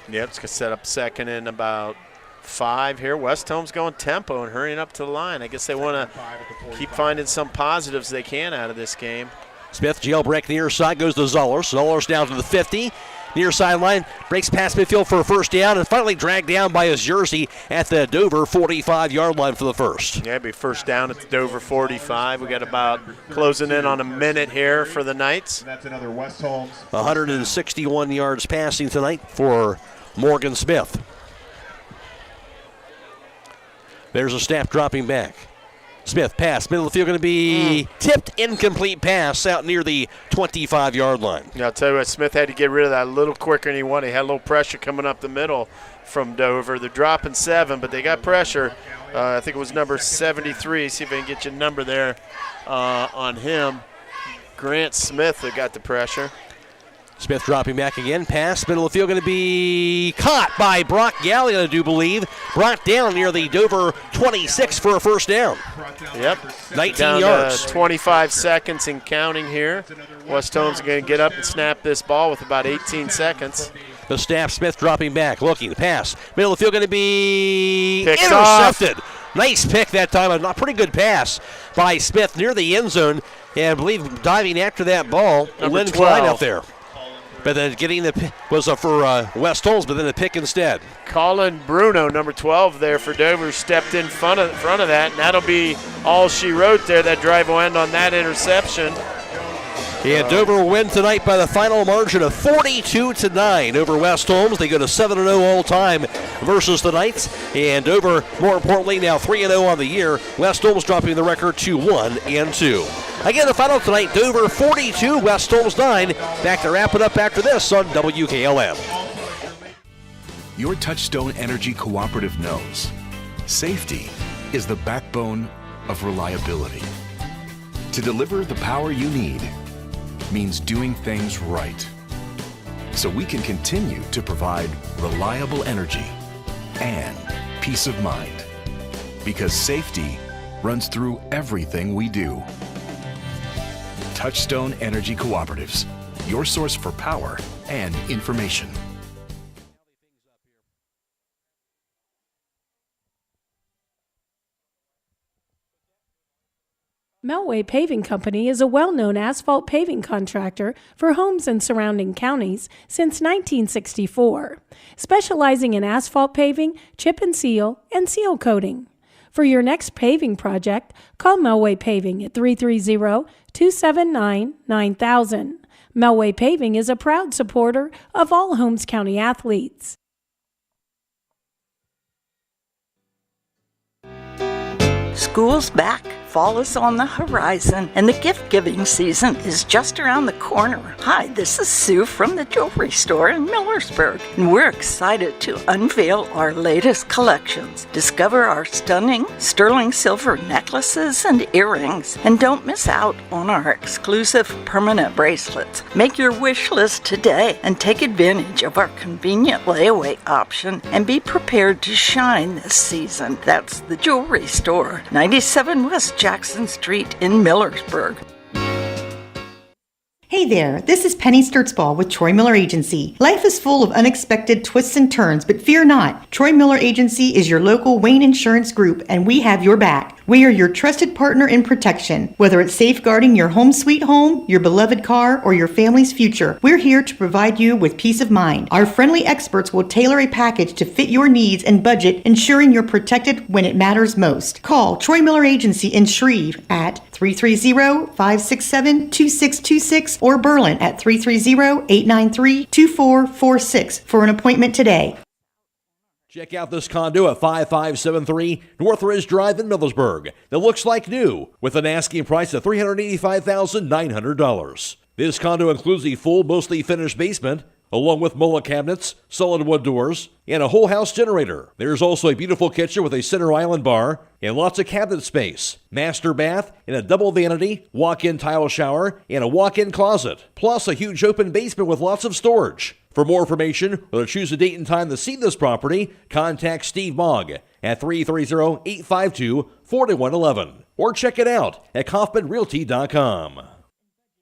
Yep, it's going to set up second in about 5 here. West Holmes going tempo and hurrying up to the line. I guess they want to keep finding some positives they can out of this game. Smith jailbreak near side, goes to Zollers. Zollers down to the 50. Near sideline, breaks past midfield for a first down, and finally dragged down by his jersey at the Dover 45-yard line for the first. Yeah, it'd be first down at the Dover 45. We got about closing in on a minute here for the Knights. That's another West Holmes. 161 yards passing tonight for Morgan Smith. There's a snap dropping back. Smith pass, middle of the field, going to be tipped, incomplete pass out near the 25-yard line. Yeah, I'll tell you what, Smith had to get rid of that a little quicker than he wanted. He had a little pressure coming up the middle from Dover. They're dropping 7, but they got pressure. I think it was number 73. See if I can get your number there on him. Grant Smith that got the pressure. Smith dropping back again. Pass, middle of the field, going to be caught by Brock Gallia, I do believe. Brought down near the Dover 26 for a first down. Yep. 19 down yards. 25 seconds and counting here. West Holmes are going to get up and snap this ball with about 18 seconds. The snap, Smith dropping back, looking to pass. Middle of the field going to be Picked intercepted. off. Nice pick that time. A pretty good pass by Smith near the end zone. And I believe diving after that ball, Number Lynn 12. Klein up there. But then getting the was for West Holmes, but then the pick instead. Colin Bruno, number 12 there for Dover, stepped in front of that, and that'll be all she wrote there. That drive will end on that interception. And Dover will win tonight by the final margin of 42-9 over West Holmes. They go to 7-0 all time versus the Knights. And Dover, more importantly, now 3-0 on the year. West Holmes dropping the record to 1-2. Again, the final tonight, Dover 42, West Holmes 9. Back to wrap it up after this on WKLM. Your Touchstone Energy Cooperative knows safety is the backbone of reliability. To deliver the power you need means doing things right, so we can continue to provide reliable energy and peace of mind, because safety runs through everything we do. Touchstone Energy Cooperatives, your source for power and information. Melway Paving Company is a well-known asphalt paving contractor for homes and surrounding counties since 1964, specializing in asphalt paving, chip and seal coating. For your next paving project, call Melway Paving at 330-279-9000. Melway Paving is a proud supporter of all Holmes County athletes. School's back. Fall is on the horizon, and the gift-giving season is just around the corner. Hi, this is Sue from the jewelry store in Millersburg, and we're excited to unveil our latest collections. Discover our stunning sterling silver necklaces and earrings, and don't miss out on our exclusive permanent bracelets. Make your wish list today and take advantage of our convenient layaway option and be prepared to shine this season. That's the jewelry store, 97 West Jackson Street in Millersburg. Hey there, this is Penny Sturtzball with Troy Miller Agency. Life is full of unexpected twists and turns, but fear not. Troy Miller Agency is your local Wayne Insurance Group, and we have your back. We are your trusted partner in protection. Whether it's safeguarding your home sweet home, your beloved car, or your family's future, we're here to provide you with peace of mind. Our friendly experts will tailor a package to fit your needs and budget, ensuring you're protected when it matters most. Call Troy Miller Agency in Shreve at 330-567-2626 or Berlin at 330-893-2446 for an appointment today. Check out this condo at 5573 North Ridge Drive in Millersburg that looks like new with an asking price of $385,900. This condo includes a full, mostly finished basement, along with Mola cabinets, solid wood doors, and a whole house generator. There's also a beautiful kitchen with a center island bar and lots of cabinet space, master bath, and a double vanity, walk-in tile shower, and a walk-in closet, plus a huge open basement with lots of storage. For more information or to choose a date and time to see this property, contact Steve Mogg at 330-852-4111 or check it out at KaufmanRealty.com.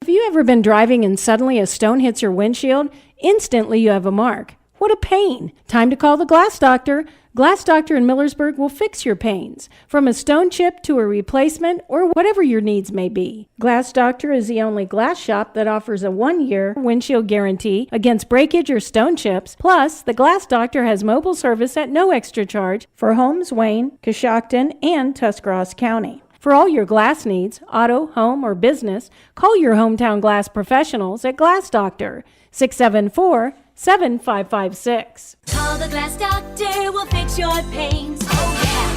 Have you ever been driving and suddenly a stone hits your windshield? Instantly you have a mark. What a pain. Time to call the Glass Doctor. Glass Doctor in Millersburg will fix your pains, from a stone chip to a replacement or whatever your needs may be. Glass Doctor is the only glass shop that offers a 1-year windshield guarantee against breakage or stone chips. Plus, the Glass Doctor has mobile service at no extra charge for Holmes, Wayne, Coshocton, and Tuscarawas County. For all your glass needs, auto, home, or business, call your hometown glass professionals at Glass Doctor, 674-7556. Call the Glass Doctor, we'll fix your pains. Oh, yeah.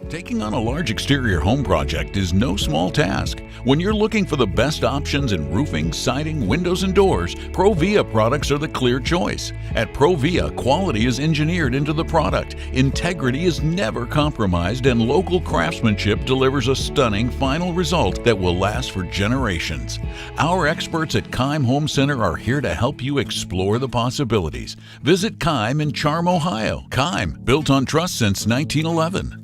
Taking on a large exterior home project is no small task. When you're looking for the best options in roofing, siding, windows, and doors, Provia products are the clear choice. At Provia, quality is engineered into the product, integrity is never compromised, and local craftsmanship delivers a stunning final result that will last for generations. Our experts at Keim Home Center are here to help you explore the possibilities. Visit Keim in Charm, Ohio. Keim, built on trust since 1911.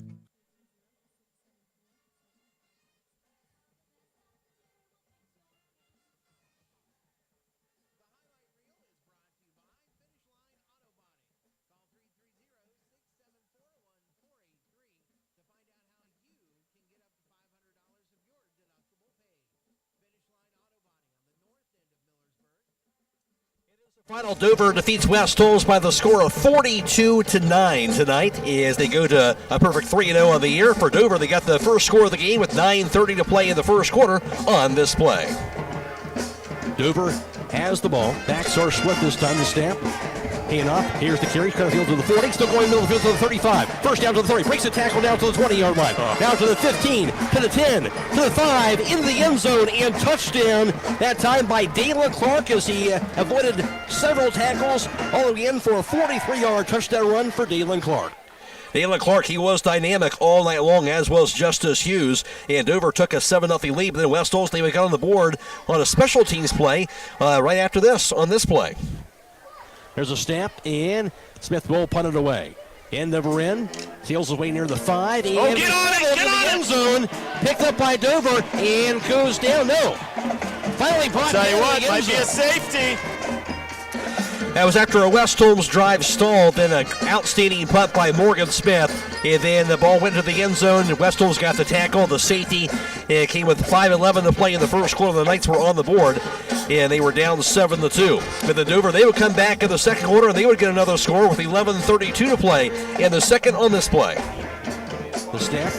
Final Dover defeats West Holmes by the score of 42-9 tonight as they go to a perfect 3-0 on the year. For Dover, they got the first score of the game with 9:30 to play in the first quarter on this play. Dover has the ball. Backs are split this time to Stamp. Hand off. Here's the carry. Cut field to the 40. Still going middle of the field to the 35. First down to the 30. Breaks the tackle down to the 20-yard line. Down to the 15, to the 10, to the 5, into the end zone, and touchdown. That time by Dalen Clark as he avoided several tackles all the way in for a 43-yard touchdown run for Dalen Clark. Dalen Clark, he was dynamic all night long, as was Justice Hughes. And Dover took a 7-0 lead. But then West Holmes, they got on the board on a special teams play right after this, on this play. There's a snap, and Smith will punt it away. End over end, sails his way near the 5, and get on it, get on the end zone. Picked up by Dover, and goes down. No. Finally brought down. Tell you what, the end might be zone. a safety. That was after a West Holmes drive stalled, then an outstanding punt by Morgan Smith, and then the ball went to the end zone, and West Holmes got the tackle, the safety, and it came with 5:11 to play in the first quarter. The Knights were on the board, and they were down 7-2. But the Dover, they would come back in the second quarter, and they would get another score with 11:32 to play in the second on this play. The snap.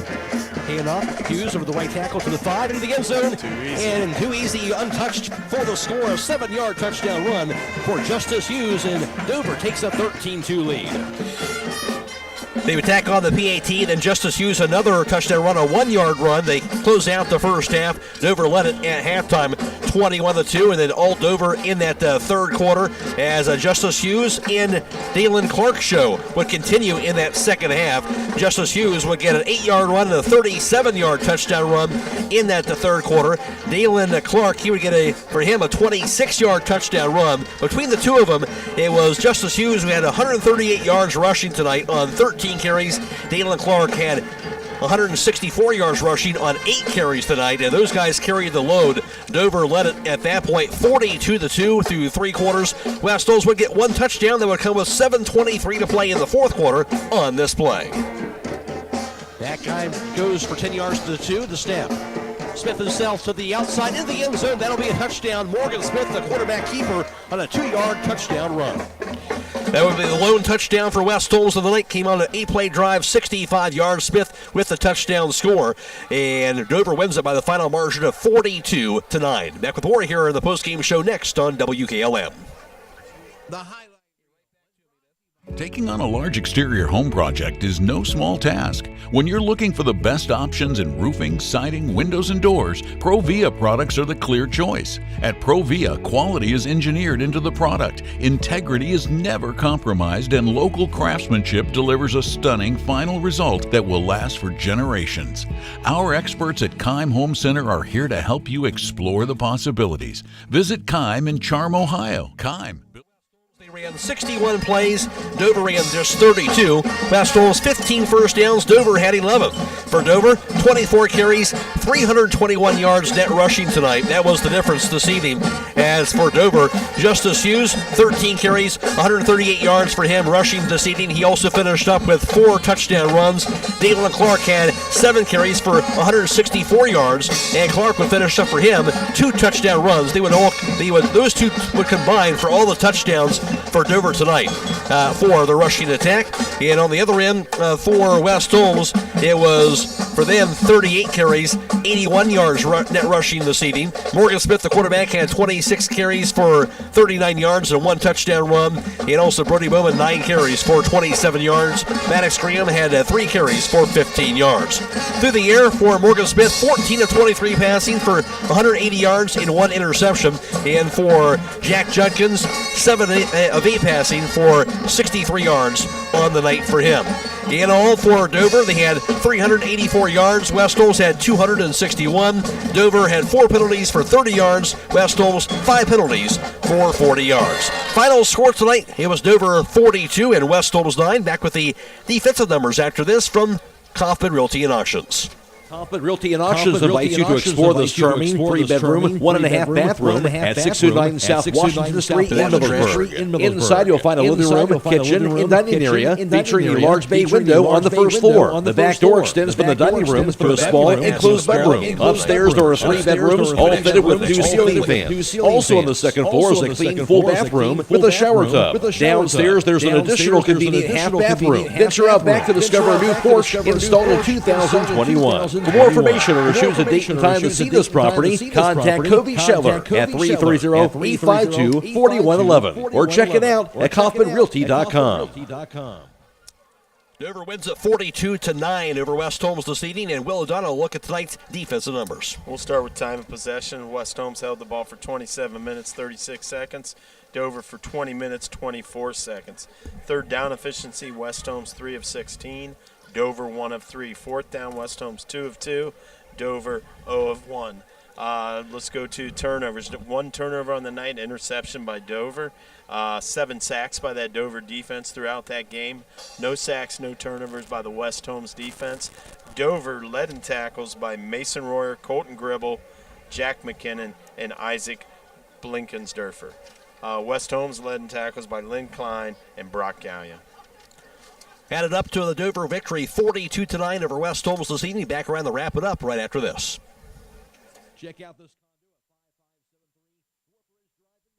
Hand off, Hughes over the right tackle to the 5, into the end zone, and too easy, untouched for the score, a 7-yard touchdown run for Justice Hughes, and Dover takes a 13-2 lead. They would tack on the PAT, then Justice Hughes another touchdown run, a 1-yard run. They close out the first half. Dover led it at halftime, 21-2, and then all Dover in that third quarter as Justice Hughes and Dalen Clark show would continue in that second half. Justice Hughes would get an 8-yard run and a 37-yard touchdown run in that third quarter. Dalen Clark, he would get for him a 26-yard touchdown run. Between the two of them, it was Justice Hughes who had 138 yards rushing tonight on 13 carries. Dalen Clark had 164 yards rushing on 8 carries tonight, and those guys carried the load. Dover led it at that point 42-2 through 3 quarters. West Holmes would get one touchdown that would come with 7:23 to play in the fourth quarter on this play. That guy goes for 10 yards to the 2, the snap. Smith himself to the outside in the end zone. That'll be a touchdown. Morgan Smith, the quarterback keeper, on a 2-yard touchdown run. That would be the lone touchdown for West Holmes of the night. Came on an 8-play drive, 65 yards. Smith with the touchdown score. And Dover wins it by the final margin of 42-9. Back with more here in the postgame show next on WKLM. Taking on a large exterior home project is no small task. When you're looking for the best options in roofing, siding, windows, and doors, Provia products are the clear choice. At Provia, quality is engineered into the product, integrity is never compromised, and local craftsmanship delivers a stunning final result that will last for generations. Our experts at Keim Home Center are here to help you explore the possibilities. Visit Keim in Charm, Ohio. Keim. Ran 61 plays, Dover ran just 32. West Holmes 15 first downs, Dover had 11. For Dover, 24 carries, 321 yards net rushing tonight. That was the difference this evening. As for Dover, Justice Hughes, 13 carries, 138 yards for him rushing this evening. He also finished up with 4 touchdown runs. Dalen Clark had 7 carries for 164 yards, and Clark would finish up for him 2 touchdown runs. Those two would combine for all the touchdowns for Dover tonight for the rushing attack. And on the other end, for West Holmes, it was for them 38 carries, 81 yards net rushing this evening. Morgan Smith, the quarterback, had 26 carries for 39 yards and 1 touchdown run. And also Brody Bowman, 9 carries for 27 yards. Maddox Graham had 3 carries for 15 yards. Through the air for Morgan Smith, 14 of 23 passing for 180 yards and 1 interception. And for Jack Judkins, 7 of 8 passing for 63 yards on the night for him. In all for Dover, they had 384 yards. West Holmes had 261. Dover had 4 penalties for 30 yards. West Holmes 5 penalties for 40 yards. Final score tonight, it was Dover 42 and West Holmes 9. Back with the defensive numbers after this from Kaufman Realty and Auctions. Kaufman Realty and Auctions invites you to explore this charming 3-bedroom, 1.5 bathroom at 609 South Washington Street in Middlesburg. Inside, you'll find a living room, kitchen, and dining area featuring a large bay window on the first floor. The back door extends from the dining room to a small enclosed bedroom. Upstairs, there are 3 bedrooms, all fitted with new ceiling fans. Also on the second floor is a clean full bathroom with a shower tub. Downstairs, there's an additional convenient half bathroom. Venture out back to discover a new porch installed in 2021. For more information or to choose a date and time to see this property, contact Kobe Scheller at 330-852-4111 or check it out at KaufmanRealty.com. Dover wins at 42-9 over West Holmes this evening, and Will O'Donnell will look at tonight's defensive numbers. We'll start with time of possession. West Holmes held the ball for 27 minutes, 36 seconds. Dover for 20 minutes, 24 seconds. Third down efficiency, West Holmes 3 of 16. Dover 1 of 3. Fourth down, West Holmes 2 of 2. Dover 0 of 1. Let's go to turnovers. 1 turnover on the night, interception by Dover. 7 sacks by that Dover defense throughout that game. No sacks, no turnovers by the West Holmes defense. Dover led in tackles by Mason Royer, Colton Gribble, Jack McKinnon, and Isaac Blinkensderfer. West Holmes led in tackles by Lynn Klein and Brock Gallion. Added up to the Dover victory, 42-9 over West Holmes this evening. Back around to wrap it up right after this. Check out this.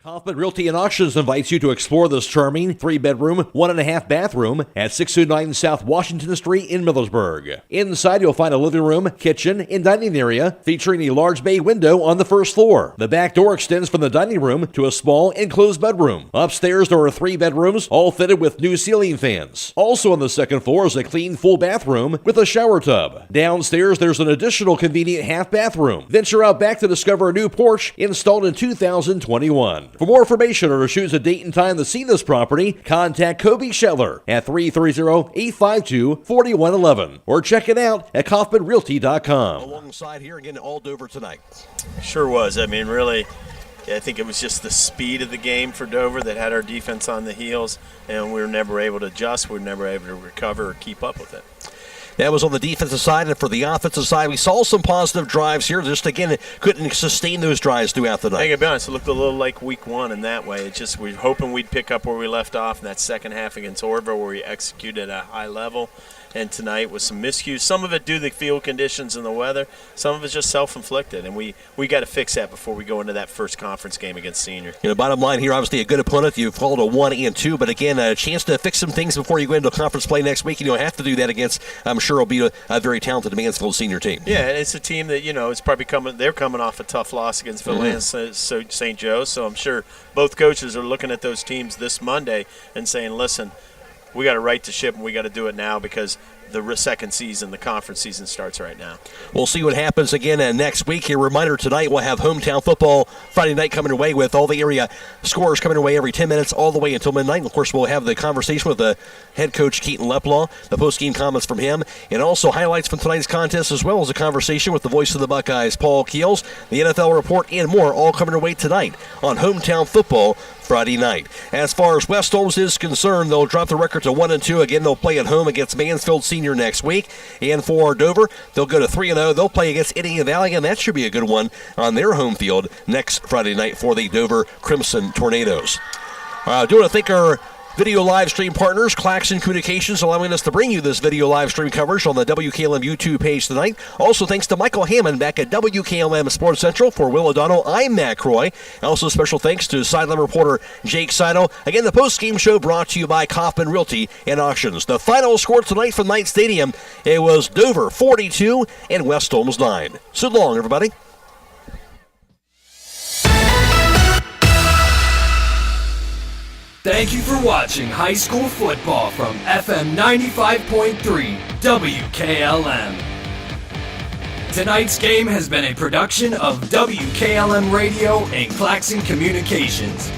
Kaufman Realty and Auctions invites you to explore this charming 3-bedroom, 1.5 bathroom at 609 South Washington Street in Middlesburg. Inside, you'll find a living room, kitchen, and dining area featuring a large bay window on the first floor. The back door extends from the dining room to a small enclosed bedroom. Upstairs, there are 3 bedrooms, all fitted with new ceiling fans. Also on the second floor is a clean full bathroom with a shower tub. Downstairs, there's an additional convenient half bathroom. Venture out back to discover a new porch installed in 2021. For more information or to choose a date and time to see this property, contact Kobe Scheller at 330-852-4111 or check it out at KaufmanRealty.com. Alongside here again, all Dover tonight. Sure was. I mean, really, I think it was just the speed of the game for Dover that had our defense on the heels, and we were never able to adjust. We were never able to recover or keep up with it. That was on the defensive side, and for the offensive side, we saw some positive drives here. Just, again, couldn't sustain those drives throughout the night. I gotta be honest, it looked a little like week 1 in that way. It's just we were hoping we'd pick up where we left off in that second half against Orville where we executed at a high level. And tonight with some miscues, some of it due to the field conditions and the weather, some of it's just self-inflicted, and we got to fix that before we go into that first conference game against Senior. You know, bottom line here, obviously a good opponent. You've followed a 1 and 2, but again, a chance to fix some things before you go into conference play next week, and you'll have to do that against, I'm sure, will be a very talented Mansfield Senior team. Yeah, and it's a team that, you know, it's probably they're coming off a tough loss against Villanova St. Joe, so I'm sure both coaches are looking at those teams this Monday and saying, listen, we got to right the ship, and we got to do it now because the second season, the conference season, starts right now. We'll see what happens again next week. A reminder tonight, we'll have hometown football Friday night coming away with all the area scores coming away every 10 minutes all the way until midnight. And of course, we'll have the conversation with the head coach, Keaton Leplaw, the post-game comments from him, and also highlights from tonight's contest, as well as a conversation with the voice of the Buckeyes, Paul Keels, the NFL report, and more, all coming away tonight on hometown football Friday night. As far as West Holmes is concerned, they'll drop the record to 1-2. Again, they'll play at home against Mansfield Senior next week. And for Dover, they'll go to 3-0. They'll play against Indian Valley, and that should be a good one on their home field next Friday night for the Dover Crimson Tornadoes. I do want to thank our video live stream partners, Claxon Communications, allowing us to bring you this video live stream coverage on the WKLM YouTube page tonight. Also, thanks to Michael Hammond back at WKLM Sports Central. For Will O'Donnell, I'm Matt Croy. Also, special thanks to Sidle reporter Jake Sidle. Again, the post-game show brought to you by Kaufman Realty and Auctions. The final score tonight from Knight Stadium, it was Dover 42 and West Holmes 9. So long, everybody. Thank you for watching high school football from FM 95.3 WKLM. Tonight's game has been a production of WKLM Radio and Claxon Communications.